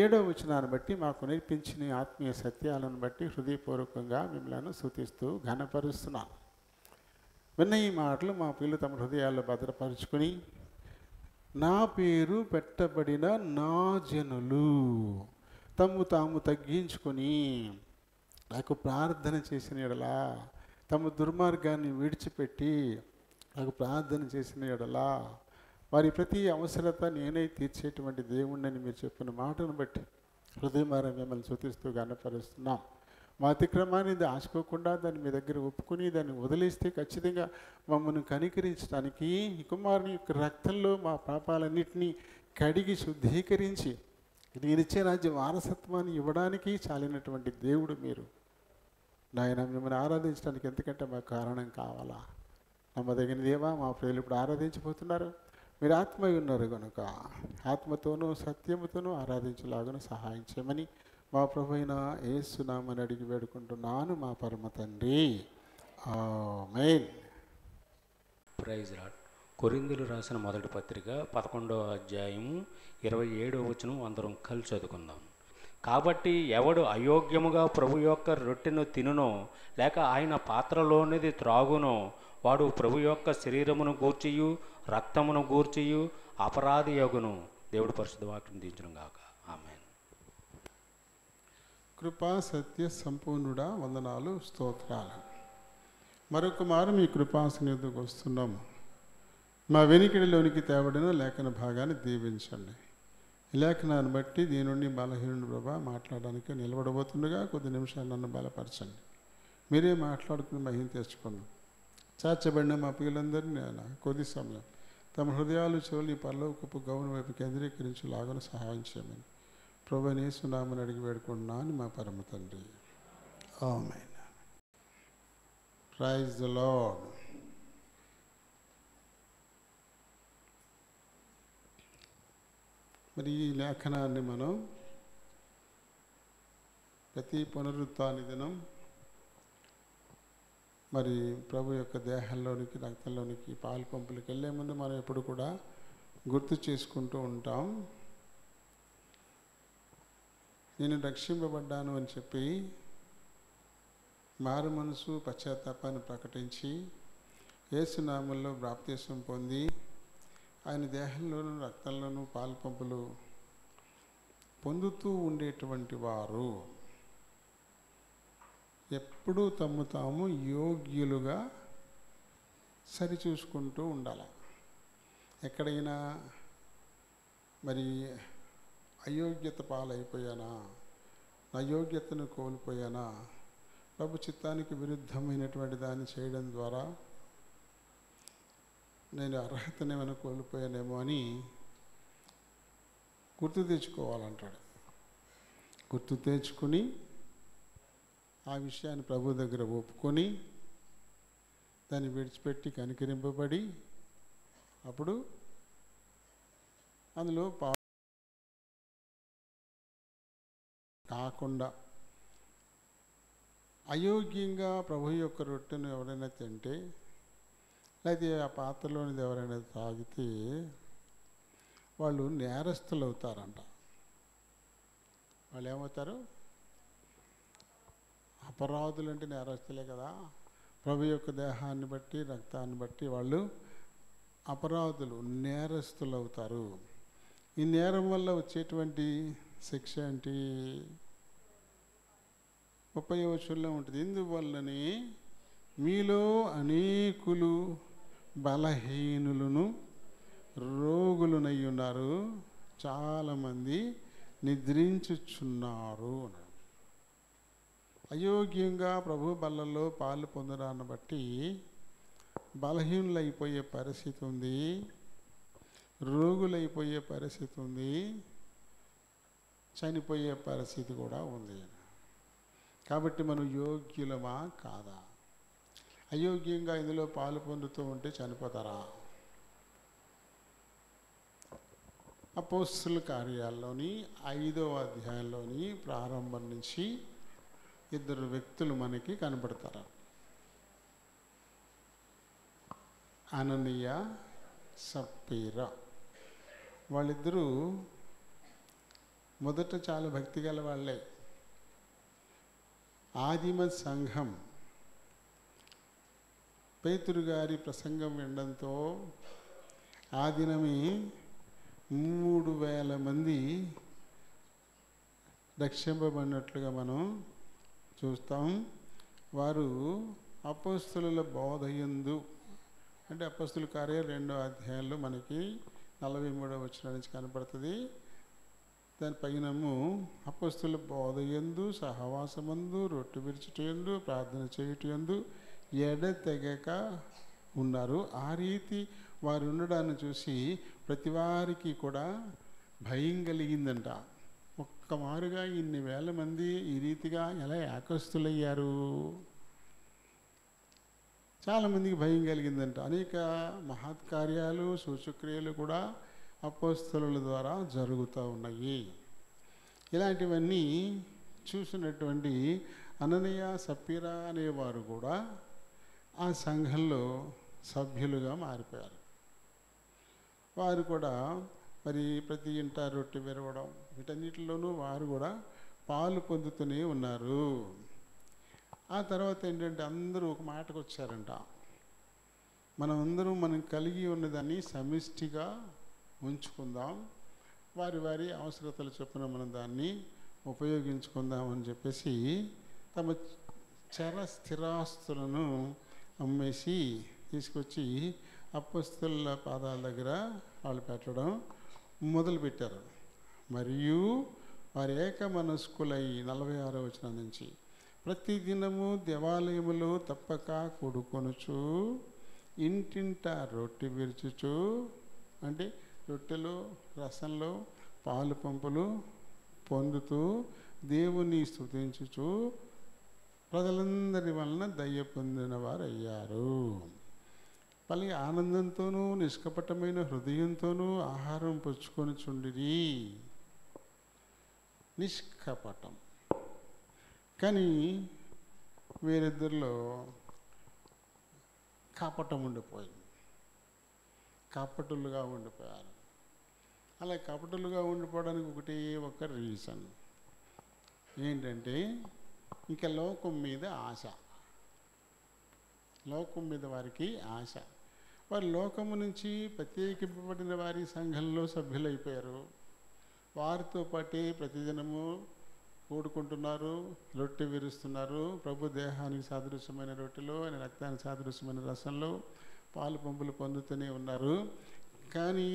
7వ వచనాన్ని బట్టి మాకు నేర్పించిన ఆత్మీయ సత్యాలను బట్టి హృదయపూర్వకంగా మిమ్మల్ని స్తుతిస్తూ ఘనపరుస్తున్నాను. విన్న ఈ మాటలు మా పిల్లలు తమ హృదయాల్లో భద్రపరుచుకుని, నా పేరు పెట్టబడిన నా జనులు తమ్ము తాము తగ్గించుకొని నాకు ప్రార్థన చేసిన యెడల, తమ దుర్మార్గాన్ని విడిచిపెట్టి నాకు ప్రార్థన చేసిన యెడల వారి ప్రతి అవసరత నేనే తీర్చేటువంటి దేవుణ్ణని మీరు చెప్పిన మాటను బట్టి హృదయమారా మిమ్మల్ని స్తుతిస్తూ ఘనపరుస్తున్నాం. మా అతిక్రమాన్ని దాచుకోకుండా దాన్ని మీ దగ్గర ఒప్పుకొని దాన్ని వదిలేస్తే ఖచ్చితంగా మమ్మల్ని కనికరించడానికి ఈ కుమారుని యొక్క రక్తంలో మా పాపాలన్నింటినీ కడిగి శుద్ధీకరించి నేనిచ్చే రాజ్య వారసత్వాన్ని ఇవ్వడానికి చాలినటువంటి దేవుడు మీరు. నాయన, మిమ్మల్ని ఆరాధించడానికి ఎంతకంటే మాకు కారణం కావాలా? నమ్మదగిన దేవా, మా ప్రియులు ఇప్పుడు ఆరాధించబోతున్నారు. మీరు ఆత్మ ఉన్నారు కనుక ఆత్మతోనూ సత్యముతోనూ ఆరాధించలాగా సహాయం చేయమని మా ప్రభు అయిన యేసు నామమున అడిగి వేడుకుంటున్నాను మా పరమ తండ్రి. ఆమేన్. Praise lord. కొరింథీయులు రాసిన మొదటి పత్రిక 11వ అధ్యాయము 27వ వచనం అందరం కలిసి చదువుకుందాం. కాబట్టి ఎవడు అయోగ్యముగా ప్రభు యొక్క రొట్టెను తినునో లేక ఆయన పాత్రలోనిది త్రాగునో వాడు ప్రభు యొక్క శరీరమును గూర్చియు రక్తమును గూర్చియు అపరాధి యగును. దేవుడు పరిశుద్ధ వాక్యం దించును గాక. ఆమేన్. కృపా సత్య సంపూర్ణుడా, వందనాలు స్తోత్రాలు. మరొక మారు మీ కృపాసన్నిధికి వస్తున్నాము. మా వెనుకడిలోనికి తేవడిన లేఖన భాగాన్ని దీవించండి. ఈ లేఖనాన్ని బట్టి దీని నుండి బలహీనుడు ప్రభా మాట్లాడడానికి నిలబడబోతుండగా కొద్ది నిమిషాలు నన్ను బలపరచండి. మీరే మాట్లాడుకుని మహిమ తెచ్చుకున్నాం. చాచబడిన మా పిల్లలందరినీ నేను కొద్ది సమయం తమ హృదయాలు చెవులు పరలోకపు గౌను వైపు కేంద్రీకరించేలాగా సహాయం చేయమని ప్రభువైన యేసు నామమున అడిగి వేడుకుంటున్నాను మా పరమ తండ్రి. ఆమేన్. Praise the Lord. మరి ఈ లేఖనాన్ని మనం ప్రతి పునరుత్థాన దినం మరి ప్రభు యొక్క దేహంలోనికి రక్తంలోనికి పాలు పంపులకు వెళ్ళే ముందు మనం ఎప్పుడు కూడా గుర్తు చేసుకుంటూ ఉంటాం. నేను రక్షింపబడ్డాను అని చెప్పి మారు మనసు పశ్చాత్తాపాన్ని ప్రకటించి యేసు నామములో బాప్తిసం పొంది ఆయన దేహంలోనూ రక్తంలోనూ పాలు పంపులు పొందుతూ ఉండేటువంటి వారు ఎప్పుడూ తమ్ము తాము యోగ్యులుగా సరిచూసుకుంటూ ఉండాలి. ఎక్కడైనా మరి అయోగ్యత పాలైపోయానా, అయోగ్యతను కోల్పోయానా, ప్రభు చిత్తానికి విరుద్ధమైనటువంటి దాన్ని చేయడం ద్వారా నేను అర్హతనేమైనా కోల్పోయానేమో అని గుర్తు తెచ్చుకోవాలంటాడు. గుర్తు తెచ్చుకుని ఆ విషయాన్ని ప్రభు దగ్గర ఒప్పుకొని దాన్ని విడిచిపెట్టి కనికరింపబడి అప్పుడు అందులో కాకుండా అయోగ్యంగా ప్రభు యొక్క రొట్టెను ఎవరైనా తింటే లేదా ఆ పాత్రలోనిది ఎవరైనా తాగితే వాళ్ళు నేరస్తులు అవుతారంట. వాళ్ళు ఏమవుతారు? అపరాధులు అంటే నేరస్తులే కదా. ప్రభు యొక్క దేహాన్ని బట్టి రక్తాన్ని బట్టి వాళ్ళు అపరాధులు, నేరస్తులు అవుతారు. ఈ నేరం వల్ల వచ్చేటువంటి శిక్ష ఏంటి? 30వ వచనంలో ఉంటుంది. ఇందువల్లనే మీలో అనేకులు బలహీనులను రోగులనై ఉన్నారు, చాలామంది నిద్రించుచున్నారు. అయోగ్యంగా ప్రభు బల్లలో పాలు పొందడాన్ని బట్టి బలహీనులైపోయే పరిస్థితి ఉంది, రోగులైపోయే పరిస్థితి ఉంది, చనిపోయే పరిస్థితి కూడా ఉంది. కాబట్టి మనం యోగ్యులమా కాదా? అయోగ్యంగా ఇందులో పాలు పొందుతూ ఉంటే చనిపోతారా? అపోస్తుల కార్యాల్లోని 5వ అధ్యాయంలోని ప్రారంభం నుంచి ఇద్దరు వ్యక్తులు మనకి కనపడతారు. అననీయ, సప్పీరా. వాళ్ళిద్దరూ మొదట చాలా భక్తి గల వాళ్ళే. ఆదిమ సంఘం పేతురు గారి ప్రసంగం వినడంతో ఆ దినమే 3,000 మంది రక్షింపబడినట్లుగా మనం చూస్తాం. వారు అపోస్తుల బోధయందు, అంటే అపోస్తుల కార్యం 2వ అధ్యాయంలో మనకి 43వ వచనం నుంచి కనపడుతుంది. దాని పైనము అపోస్తుల బోధయందు, సహవాసమందు, రొట్టె విరుచుటయందు, ప్రార్థన చేయుటయందు ఎడతెగక ఉన్నారు. ఆ రీతి వారు ఉండడాన్ని చూసి ప్రతి వారికి కూడా భయం కలిగిందంట. ఒక్క మారుగా ఇన్ని వేల మంది ఈ రీతిగా ఎలా ఏకస్తులయ్యారు? చాలామందికి భయం కలిగిందంట. అనేక మహత్కార్యాలు, సూచక్రియలు కూడా అపోస్తలుల ద్వారా జరుగుతూ ఉన్నాయి. ఇలాంటివన్నీ చూసినటువంటి అననీయ, సప్పీరా అనేవారు కూడా ఆ సంఘంలో సభ్యులుగా మారిపోయారు. వారు కూడా మరి ప్రతి ఇంట రొట్టె విరవడం, వీటన్నిటిలోనూ వారు కూడా పాలు పొందుతూనే ఉన్నారు. ఆ తర్వాత ఏంటంటే అందరూ ఒక మాటకు వచ్చారంట, మనం కలిగి ఉన్నదాన్ని సమిష్టిగా ఉంచుకుందాం, వారి వారి అవసరతల చొప్పున మనం దాన్ని ఉపయోగించుకుందామని చెప్పేసి తమ చర స్థిరాస్తులను అమ్మేసి తీసుకొచ్చి అపోస్తలుల పాదాల దగ్గర వాళ్ళు పెట్టడం మొదలుపెట్టారు. మరియు వారు ఏక మనస్కులై 46వ వచనం నుంచి ప్రతిదినము దేవాలయములో తప్పక కూడుకొనుచు, ఇంటింట రొట్టె విరుచుచు, అంటే రొట్టెలో, రసంలో పాలు పంపులు పొందుతూ దేవుని స్తుతించుచు ప్రజలందరి వలన దయ పొందిన వారు అయ్యారు. పలి ఆనందంతోనూ నిష్కపటమైన హృదయంతోనూ ఆహారం పుచ్చుకొని చుండిరి. నిష్కపటం. కానీ వీరిద్దరిలో కపటం ఉండిపోయింది. కపటులుగా ఉండిపోయారు. అలా కపటులుగా ఉండిపోవడానికి ఒకటి ఒక రీజన్ ఏంటంటే, ఇంకా లోకం మీద ఆశ. లోకం మీద వారికి ఆశ. వారు లోకము నుంచి ప్రత్యేకింపబడిన వారి సంఘంలో సభ్యులైపోయారు. వారితో పాటే ప్రతిదినము కూడుకుంటున్నారు, రొట్టె విరుస్తున్నారు. ప్రభు దేహానికి సాదృశ్యమైన రొట్టెలో, ఆయన రక్తానికి సాదృశ్యమైన రసంలో పాలు పంపులు పొందుతూనే ఉన్నారు. కానీ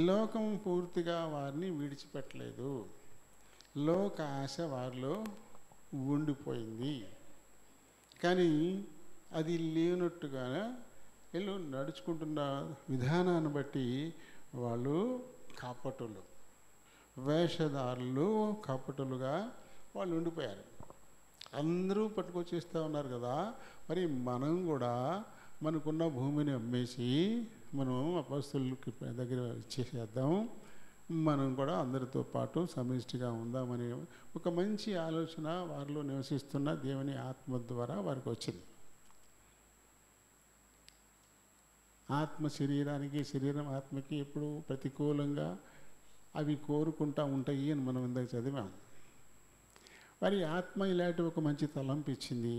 లోకం పూర్తిగా వారిని విడిచిపెట్టలేదు. లోక ఆశ వారిలో ఉండిపోయింది. కానీ అది లేనట్టుగా వీళ్ళు నడుచుకుంటున్న విధానాన్ని బట్టి వాళ్ళు కపటులు, వేషధారులు, కపటులుగా వాళ్ళు ఉండిపోయారు. అందరూ పట్టుకొచ్చేస్తూ ఉన్నారు కదా, మరి మనం కూడా మనకున్న భూమిని అమ్మేసి మనం అపోస్తలులకి దగ్గర ఇచ్చేసేద్దాం, మనం కూడా అందరితో పాటు సమిష్టిగా ఉందామనే ఒక మంచి ఆలోచన వారిలో నివసిస్తున్న దేవుని ఆత్మ ద్వారా వారికి వచ్చింది. ఆత్మ శరీరానికి, శరీరం ఆత్మకి ఎప్పుడు ప్రతికూలంగా అవి కోరుకుంటూ ఉంటాయి అని మనం ఇందాక చదివాం. వారి ఆత్మ ఇలాంటి ఒక మంచి తలంపు ఇచ్చింది.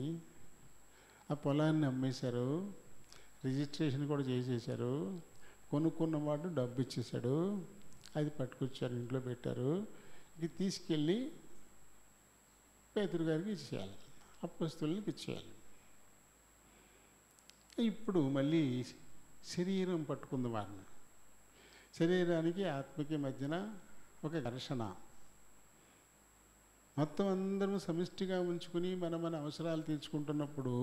ఆ పొలాన్ని అమ్మేశారు, రిజిస్ట్రేషన్ కూడా చేసేసారు, కొనుక్కున్నవాడు డబ్బు ఇచ్చేశాడు, అది పట్టుకొచ్చారు, ఇంట్లో పెట్టారు. ఇది తీసుకెళ్ళి పేతురు గారికి ఇచ్చేయాలి, అపోస్తలులకు ఇచ్చేయాలి. ఇప్పుడు మళ్ళీ శరీరం పట్టుకుంది వారిని. శరీరానికి ఆత్మకి మధ్యన ఒక ఘర్షణ. మొత్తం అందరం సమిష్టిగా ఉంచుకుని మన అవసరాలు తీర్చుకుంటున్నప్పుడు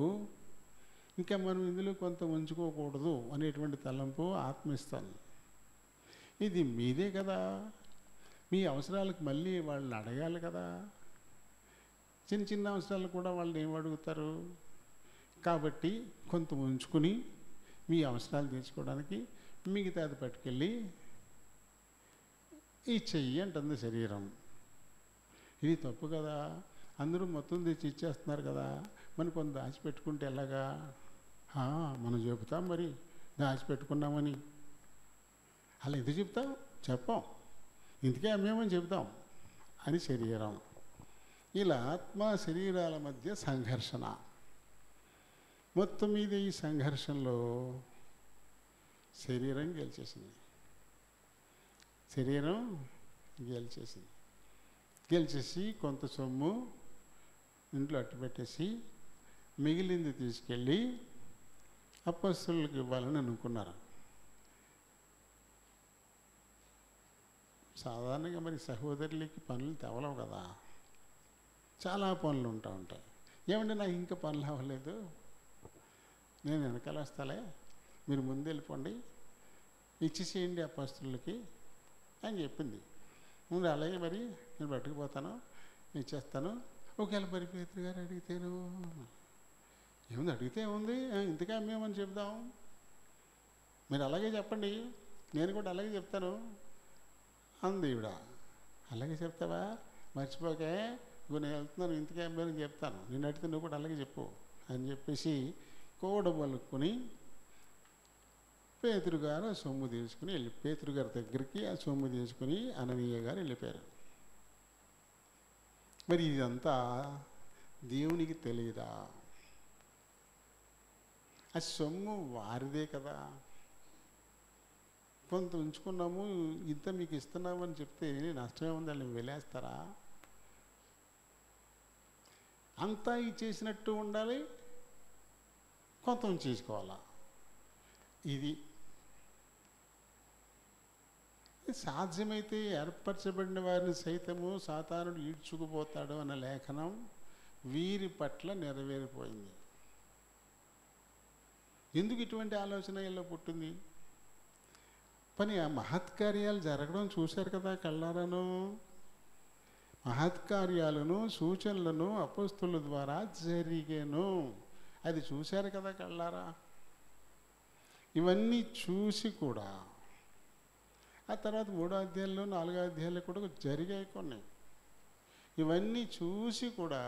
ఇంకా మనం ఇందులో కొంత ఉంచుకోకూడదు అనేటువంటి తలంపు ఆత్మ ఇస్తాను. ఇది మీదే కదా, మీ అవసరాలకు మళ్ళీ వాళ్ళని అడగాలి కదా. చిన్న చిన్న అవసరాలు కూడా వాళ్ళని ఏం అడుగుతారు? కాబట్టి కొంత ఉంచుకుని మీ అవసరాలు తీర్చుకోవడానికి మిగతాది పట్టుకెళ్ళి ఈ చెయ్యి అంటుంది శరీరం. ఇది తప్పు కదా, అందరూ మొత్తం తెచ్చి ఇచ్చేస్తున్నారు కదా, మనం కొంత దాచిపెట్టుకుంటే ఎలాగా? మనం చెబుతాం మరి దాచిపెట్టుకున్నామని. అలా ఎందుకు చెప్తాం? చెప్పం, ఇందుకే అమ్మేమని చెబుతాం అని శరీరం. ఇలా ఆత్మ శరీరాల మధ్య సంఘర్షణ. మొత్తం మీద ఈ సంఘర్షణలో శరీరం గెలిచేసింది. శరీరం గెలిచేసి కొంత సొమ్ము ఇంట్లో అట్టు పెట్టేసి మిగిలింది తీసుకెళ్ళి అపొస్తలులకు ఇవ్వాలని అనుకున్నారు. సాధారణంగా మరి సహోదరులకి పనులు తెవలవు కదా, చాలా పనులు ఉంటాయి. ఏమంటే నాకు ఇంకా పనులు అవ్వలేదు, నేను వెనకాల వస్తాలే, మీరు ముందు వెళ్ళిపోండి, ఇచ్చేసేయండి అపొస్తలులకి అని చెప్పింది. ముందు అలాగే మరి నేను పట్టుకుపోతాను, ఇచ్చేస్తాను. ఒకవేళ మరి పేతురు గారు అడిగితేను ఏముంది, అడిగితే ఏముంది, ఇంతగా అమ్మేమని చెప్దాం, మీరు అలాగే చెప్పండి, నేను కూడా అలాగే చెప్తాను అంది ఈవిడ. అలాగే చెప్తావా, మర్చిపోకే, నేను వెళ్తున్నాను, ఇంతకే అమ్మారని చెప్తాను, నేను అడిగితే నువ్వు కూడా అలాగే చెప్పు అని చెప్పేసి కూడబలుక్కుని పేతురు గారు ఆ సొమ్ము తీసుకుని పేతురు గారి దగ్గరికి ఆ సొమ్ము తీసుకుని అననీయ గారు వెళ్ళిపోయారు. మరి ఇదంతా దేవునికి తెలియదా? ఆ సొమ్ము వారిదే కదా, కొంత ఉంచుకున్నాము, ఇంత మీకు ఇస్తున్నామని చెప్తే నష్టమే ఉంది, వాళ్ళని వెళ్ళేస్తారా? అంతా ఇచ్చేసినట్టు ఉండాలి, కొంత ఉంచేసుకోవాలా. ఇది సాధ్యమైతే ఏర్పరచబడిన వారిని సైతము సాతానుడు ఈడ్చుకుపోతాడు అన్న లేఖనం వీరి పట్ల నెరవేరిపోయింది. ఎందుకు ఇటువంటి ఆలోచన ఇలా పుట్టింది? పని ఆ మహత్కార్యాలు జరగడం చూశారు కదా కళ్ళారను. మహత్కార్యాలను సూచనలను అపొస్తలుల ద్వారా జరిగాను, అది చూశారు కదా కళ్ళారా. ఇవన్నీ చూసి కూడా ఆ తర్వాత 3వ అధ్యాయంలో 4వ అధ్యాయంలో కూడా జరిగాయి కొన్ని. ఇవన్నీ చూసి కూడా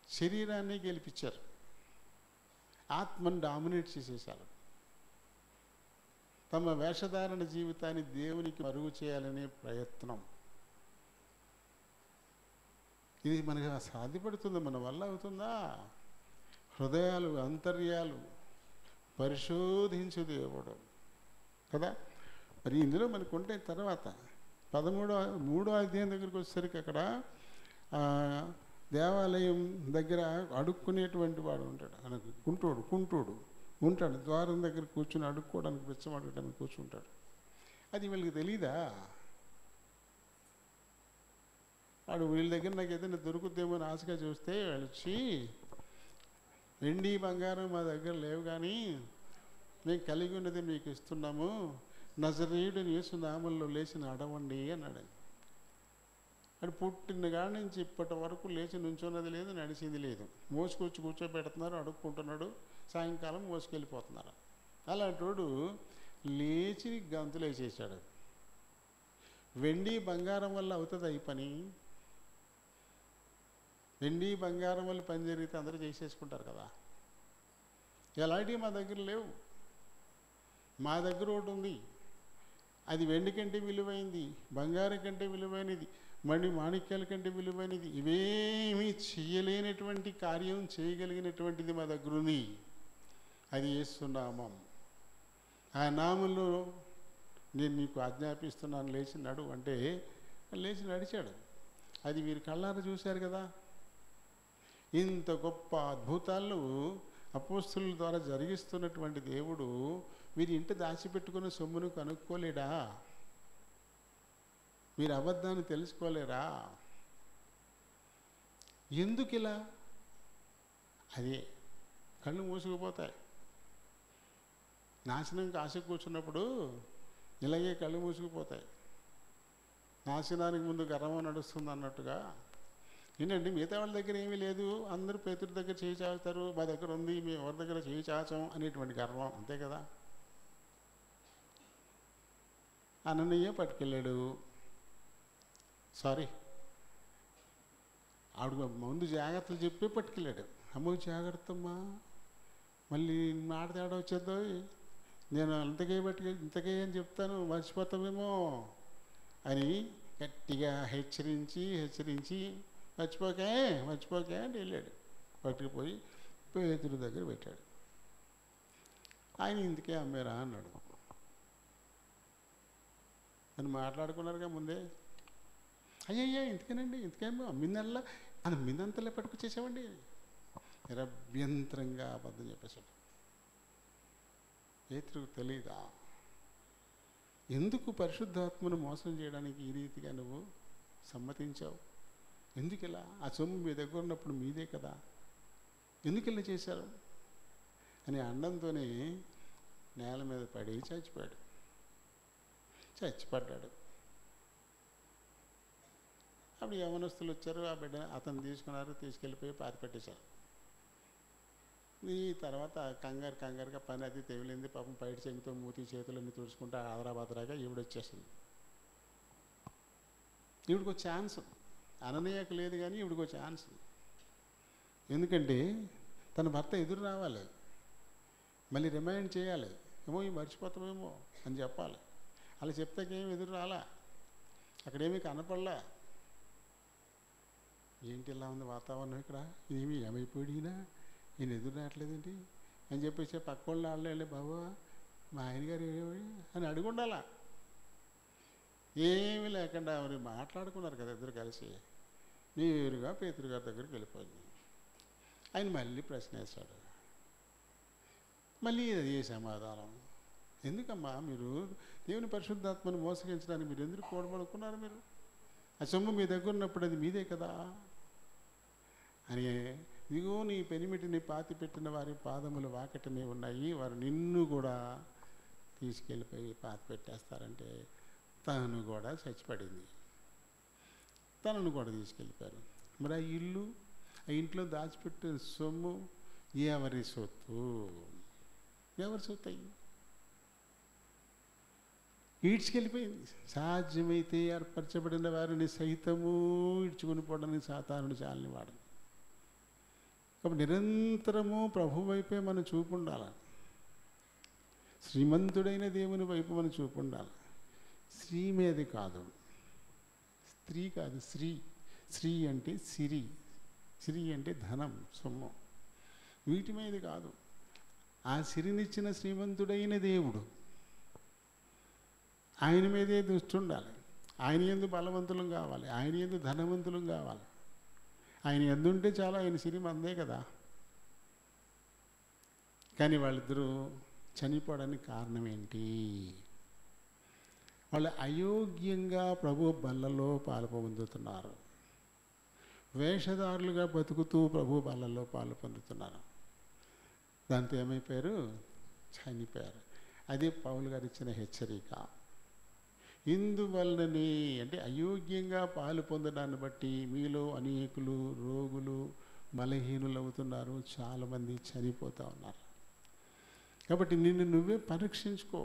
శరీరాన్ని గెలిపించారు, ఆత్మను డామినేట్ చేసేసారు. తమ వేషధారణ జీవితాన్ని దేవునికి మరుగు చేయాలనే ప్రయత్నం. ఇది మనకు సాధ్యపడుతుందా? మన వల్ల అవుతుందా? హృదయాలు అంతర్యాలు పరిశోధించు దేవుడు కదా. మరి ఇందులో మనకు ఉంటే తర్వాత 3వ అధ్యాయం దగ్గరికి వచ్చేసరికి అక్కడ దేవాలయం దగ్గర అడుక్కునేటువంటి వాడు ఉంటాడు, ఆయనకు కుంటోడు ఉంటాడు, ద్వారం దగ్గర కూర్చుని అడుక్కోవడానికి బిచ్చం అడగడానికి కూర్చుంటాడు. అది వీళ్ళకి తెలీదా? వాడు వీళ్ళ దగ్గర నాకు ఏదైనా దొరుకుద్దేమో అని ఆశగా చూస్తే వచ్చి, వెండి బంగారం మా దగ్గర లేవు కానీ మేము కలిగి ఉన్నది మీకు ఇస్తున్నాము, నజరేయుడని యేసు నామములో లేచి నడవండి అన్నాడు. అది పుట్టిన కాడి నుంచి ఇప్పటి వరకు లేచి నుంచున్నది లేదు, నడిచింది లేదు, మోసుకొచ్చి కూర్చోబెడుతున్నారు, అడుక్కుంటున్నాడు, సాయంకాలం మోసుకెళ్ళిపోతున్నారు. అలాంటి వాడు లేచి గంతులు వేసేసాడు. వెండి బంగారం వల్ల అవుతుంది ఈ పని? వెండి బంగారం వల్ల పని జరిగితే అందరూ చేసేసుకుంటారు కదా. ఎలాంటివి మా దగ్గర లేవు. మా దగ్గర ఒకటి ఉంది, అది వెండి కంటే విలువైంది, బంగారం కంటే విలువైనది, మళ్ళీ మాణిక్యాల కంటే విలువైనది. ఇవేమీ చేయలేనటువంటి కార్యం చేయగలిగినటువంటిది మా దగ్గర ఉంది, అది యేసు నామం. ఆ నామంలో నేను నీకు ఆజ్ఞాపిస్తున్నాను, లేచి నడు అంటే లేచి నడిచాడు. అది వీరు కళ్ళారా చూశారు కదా. ఇంత గొప్ప అద్భుతాలు అపోస్తలుల ద్వారా జరిగిస్తున్నటువంటి దేవుడు మీరు ఇంటి దాచిపెట్టుకున్న సొమ్మును కనుక్కోలేడా? మీరు అబద్ధాన్ని తెలుసుకోలేరా? ఎందుకు ఇలా? అదే కళ్ళు మూసుకుపోతాయి. నాశనంకి ఆశ కూర్చున్నప్పుడు ఇలాగే కళ్ళు మూసుకుపోతాయి. నాశనానికి ముందు గర్వం నడుస్తుంది అన్నట్టుగా. ఏంటంటే మిగతా వాళ్ళ దగ్గర ఏమీ లేదు, అందరూ పేతురు దగ్గర చేయి చాచుతారు, మా దగ్గర ఉంది, మేము ఎవరి దగ్గర చేయి చాచాం అనేటువంటి గర్వం, అంతే కదా. అననీయ పట్టుకెళ్ళాడు. సారీ, ఆవిడ ముందు జాగ్రత్తలు చెప్పి పట్టుకెళ్ళాడు. అమ్మో జాగ్రత్తమ్మా, మళ్ళీ మాట తేడా వచ్చేద్దో, నేను ఇంతకే అని చెప్తాను, మర్చిపోతామేమో అని గట్టిగా హెచ్చరించి మర్చిపోకే అంటే వెళ్ళాడు. పట్టుకుపోయి పేతురు దగ్గర పెట్టాడు. ఆయన ఇందుకే అమ్మేరా అన్నాడు. అని మాట్లాడుకున్నారుగా ముందే. అయ్యయ్యా ఇంతకేమో అమ్మిందల్లా అమ్మిందంతలే పట్టుకొచ్చేసామండి. నిరభ్యంతరంగా అబద్ధం చెప్పేశాడు. పేతురుకు తెలీదా? ఎందుకు పరిశుద్ధాత్మను మోసం చేయడానికి ఈ రీతిగా నువ్వు సమ్మతించావు? ఎందుకు ఇలా? ఆ సొమ్ము మీ దగ్గర ఉన్నప్పుడు మీదే కదా, ఎందుకు ఇలా చేశారు అని అండంతోనే నేల మీద పడి చచ్చిపడ్డాడు. అప్పుడు యవనస్తులు వచ్చారు, ఆ బిడ్డ అతను తీసుకెళ్ళిపోయి పాతిపెట్టేశారు. ఈ తర్వాత కంగారుగా పని అది తెగిలింది. పాపం పైటి చెంగుతో మూతి చేతులన్నీ తుడుచుకుంటూ ఆదరాబాదరాగా ఈవిడ వచ్చేసింది. ఈవిడికి ఒక ఛాన్స్, అననీయకు లేదు కానీ ఈవిడికి ఒక ఛాన్స్. ఎందుకంటే తన భర్త ఎదురు రావాలి, మళ్ళీ రిమైండ్ చేయాలి, ఏమో ఈ మర్చిపోతామేమో అని చెప్పాలి. అలా చెప్తాకేం ఎదురు రాలా, అక్కడేమీ కనపడలా. ఏంటి ఇలా ఉంది వాతావరణం, ఇక్కడ ఏమి ఏమైపోయినా నేను ఎదురు రావట్లేదేంటి అని చెప్పేసి పక్క వాళ్ళు వాళ్ళే బాబు మా ఆయనగారు అని అడుగుండాలా. ఏమీ లేకుండా మరి మాట్లాడుకున్నారు కదా ఇద్దరు కలిసి. నేరుగా పేతురు గారి దగ్గరికి వెళ్ళిపోయింది. ఆయన మళ్ళీ ప్రశ్న వేశాడు. మళ్ళీ అది ఏ సమాధానం? ఎందుకమ్మా మీరు దేవుని పరిశుద్ధాత్మను మోసగించడానికి మీరు ఎందుకు కూడబడుకున్నారు? మీరు ఆ సొమ్ము మీ దగ్గర ఉన్నప్పుడు అది మీదే కదా అని. ఇదిగో నీ పెనిమిటిని పాతి పెట్టిన వారి పాదములు వాకటనే ఉన్నాయి, వారు నిన్ను కూడా తీసుకెళ్ళిపోయి పాతి పెట్టేస్తారంటే తను కూడా చచ్చిపడింది. తనను కూడా తీసుకెళ్ళిపోయారు. మరి ఆ ఇల్లు, ఆ ఇంట్లో దాచిపెట్టిన సొమ్ము ఎవరి సొత్తు? ఎవరి సొత్తు అయ్యి ఈడ్చుకెళ్ళిపోయింది. సాధ్యమైతే ఏర్పరచబడిన వారిని సైతము ఈడ్చుకొని పోవడానికి సాతానుడు చాలని వాడు. కాబట్టి నిరంతరము ప్రభు వైపే మన చూపు ఉండాలి. శ్రీమంతుడైన దేవుని వైపు మన చూపు ఉండాలి. స్త్రీ మీద కాదు, స్త్రీ కాదు, శ్రీ అంటే సిరి అంటే ధనం, సొమ్ము, వీటి మీద కాదు. ఆ సిరినిచ్చిన శ్రీమంతుడైన దేవుడు, ఆయన మీదే దృష్టి ఉండాలి. ఆయన యందు బలవంతులం కావాలి, ఆయన యందు ధనవంతులం కావాలి. ఆయన ఎందుంటే చాలా, ఆయన సిరి మందే కదా. కానీ వాళ్ళిద్దరూ చనిపోవడానికి కారణం ఏంటి? వాళ్ళు అయోగ్యంగా ప్రభు బల్లలో పాలు పొందుతున్నారు, వేషధారులుగా బతుకుతూ ప్రభు బల్లలో పాలు పొందుతున్నారు. దాంతో ఏమైపోయారు? చనిపోయారు. అది పౌలు గారు ఇచ్చిన హెచ్చరిక. ఇందువల్లనే అంటే అయోగ్యంగా పాలు పొందడాన్ని బట్టి మీలో అనేకులు రోగులు బలహీనులు అవుతున్నారు, చాలామంది చనిపోతూ ఉన్నారు. కాబట్టి నిన్ను నువ్వే పరీక్షించుకో.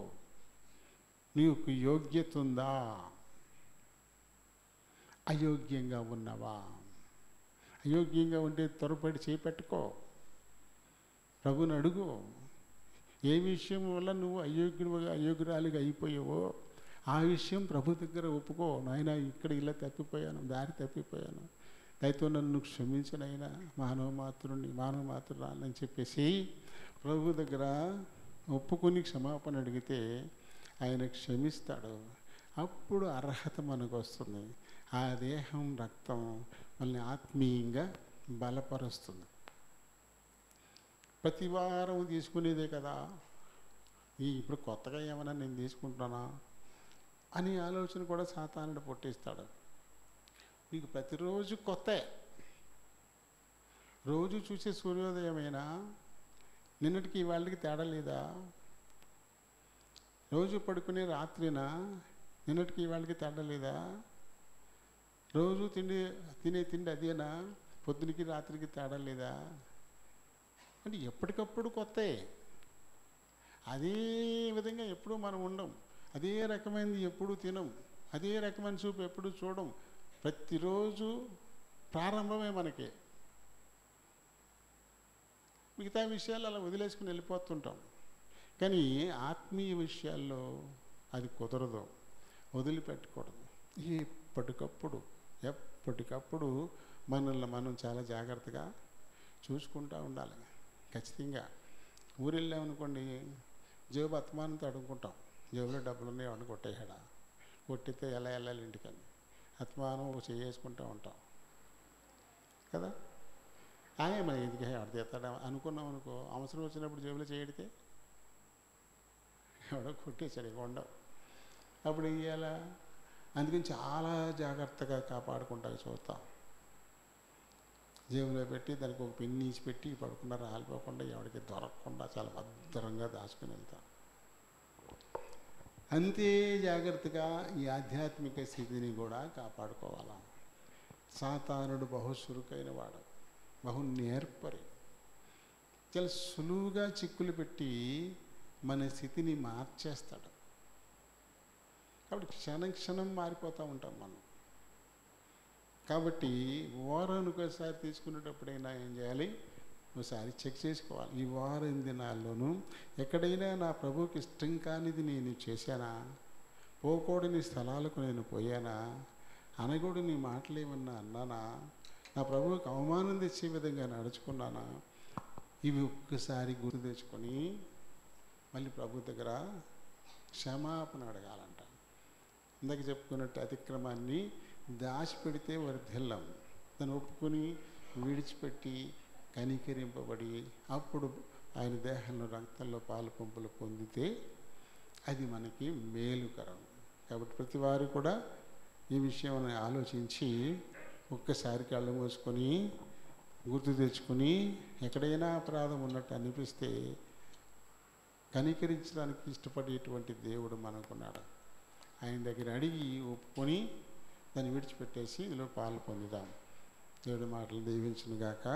నీకు యోగ్యత ఉందా? అయోగ్యంగా ఉన్నావా? అయోగ్యంగా ఉంటే త్వరపడి చేపెట్టుకో, ప్రభుని అడుగు. ఏ విషయం వల్ల నువ్వు అయోగ్యురాలిగా అయిపోయావో ఆ విషయం ప్రభు దగ్గర ఒప్పుకో. నాయన ఇక్కడ ఇలా తప్పిపోయాను, దారి తప్పిపోయాను, దయతో నన్ను క్షమించనైనా మానవ మాతృరాలని చెప్పేసి ప్రభు దగ్గర ఒప్పుకొని క్షమాపణ అడిగితే ఆయన క్షమిస్తాడు. అప్పుడు అర్హత మనకు వస్తుంది. ఆ దేహం రక్తం మనల్ని ఆత్మీయంగా బలపరుస్తుంది. ప్రతి వారం తీసుకునేదే కదా, ఇప్పుడు కొత్తగా ఏమైనా నేను తీసుకుంటున్నానా అని ఆలోచన కూడా సాతానుడు పుట్టిస్తాడు. నీకు ప్రతిరోజు కొత్తే. రోజు చూసే సూర్యోదయమైనా నిన్నటికి వాళ్ళకి తేడా లేదా? రోజు పడుకునే రాత్రినా నిన్నటికి వాళ్ళకి తేడా లేదా? రోజు తినే తిండి అదేనా? పొద్దునికి రాత్రికి తేడా లేదా? అంటే ఎప్పటికప్పుడు కొత్తే. అదే విధంగా ఎప్పుడూ మనం ఉండం. అదే రకమైనది ఎప్పుడు తినం, అదే రకమైన చూపు ఎప్పుడు చూడం. ప్రతిరోజు ప్రారంభమే మనకి. మిగతా విషయాలు అలా వదిలేసుకుని వెళ్ళిపోతుంటాం. కానీ ఆత్మీయ విషయాల్లో అది కుదరదు, వదిలిపెట్టకూడదు. ఎప్పటికప్పుడు మనల్ని మనం చాలా జాగ్రత్తగా చూసుకుంటూ ఉండాలి. ఖచ్చితంగా ఊరు వెళ్ళామనుకోండి, జేబు అత్మానంతో అడుగుకుంటాం, జేబులో డబ్బులు ఉన్నాయి ఎవరిని కొట్టేయాడా, కొట్టితే ఎలా వెళ్ళాలి ఇంటికని అత్మానం చేసుకుంటూ ఉంటాం కదా. మన ఎందుకు ఎవరు తీస్తాడా అనుకున్నాం అనుకో, అవసరం వచ్చినప్పుడు జేబులో చేయడితే ఎవడో కొట్టేసాడు, ఇక ఉండవు. అప్పుడు ఏం చేయాలా? అందుకని చాలా జాగ్రత్తగా కాపాడుకుంటా చూస్తాం. జేబులో పెట్టి దానికి ఒక పెన్ని ఈసి పెట్టి పడుకుండా రాలిపోకుండా ఎవరికి దొరకకుండా చాలా భద్రంగా దాచుకుని వెళ్తాం. అంతే జాగ్రత్తగా ఈ ఆధ్యాత్మిక స్థితిని కూడా కాపాడుకోవాలి. సాతానుడు బహు చురుకైన వాడు, బహు నేర్పరి. చాలా సులువుగా చిక్కులు పెట్టి మన స్థితిని మార్చేస్తాడు. కాబట్టి క్షణం మారిపోతూ ఉంటాం మనం. కాబట్టి వారానికి ఒకసారి తీసుకునేటప్పుడైనా ఏం చేయాలి? ఒకసారి చెక్ చేసుకోవాలి. ఈ వారం దినాల్లోనూ ఎక్కడైనా నా ప్రభువుకి ఇష్టం కానిది నేను చేశానా, పోకూడని స్థలాలకు నేను పోయానా, అనకూడని మాటలు ఏమన్నా అన్నానా, నా ప్రభువుకి అవమానం తెచ్చే విధంగా నడుచుకున్నానా, ఇవి ఒక్కసారి గుర్తు తెచ్చుకొని మళ్ళీ ప్రభు దగ్గర క్షమాపణ అడగాలంట. ఇందాక చెప్పుకున్నట్టు అతిక్రమాన్ని దాచిపెడితే వర్ధిల్లం, దాన్ని ఒప్పుకొని విడిచిపెట్టి కనికరింపబడి అప్పుడు ఆయన దేహంలో రక్తంలో పాలు పంపులు పొందితే అది మనకి మేలుకరం. కాబట్టి ప్రతి వారు కూడా ఈ విషయం ఆలోచించి ఒక్కసారి కళ్ళు మూసుకొని గుర్తు తెచ్చుకొని ఎక్కడైనా అపరాధం ఉన్నట్టు అనిపిస్తే కనికరించడానికి ఇష్టపడేటువంటి దేవుడు మనకున్నాడు. ఆయన దగ్గర అడిగి ఒప్పుకొని దాన్ని విడిచిపెట్టేసి ఇందులో పాలు పొందుదాం. దేవుడి మాటలు దీవించును గాక.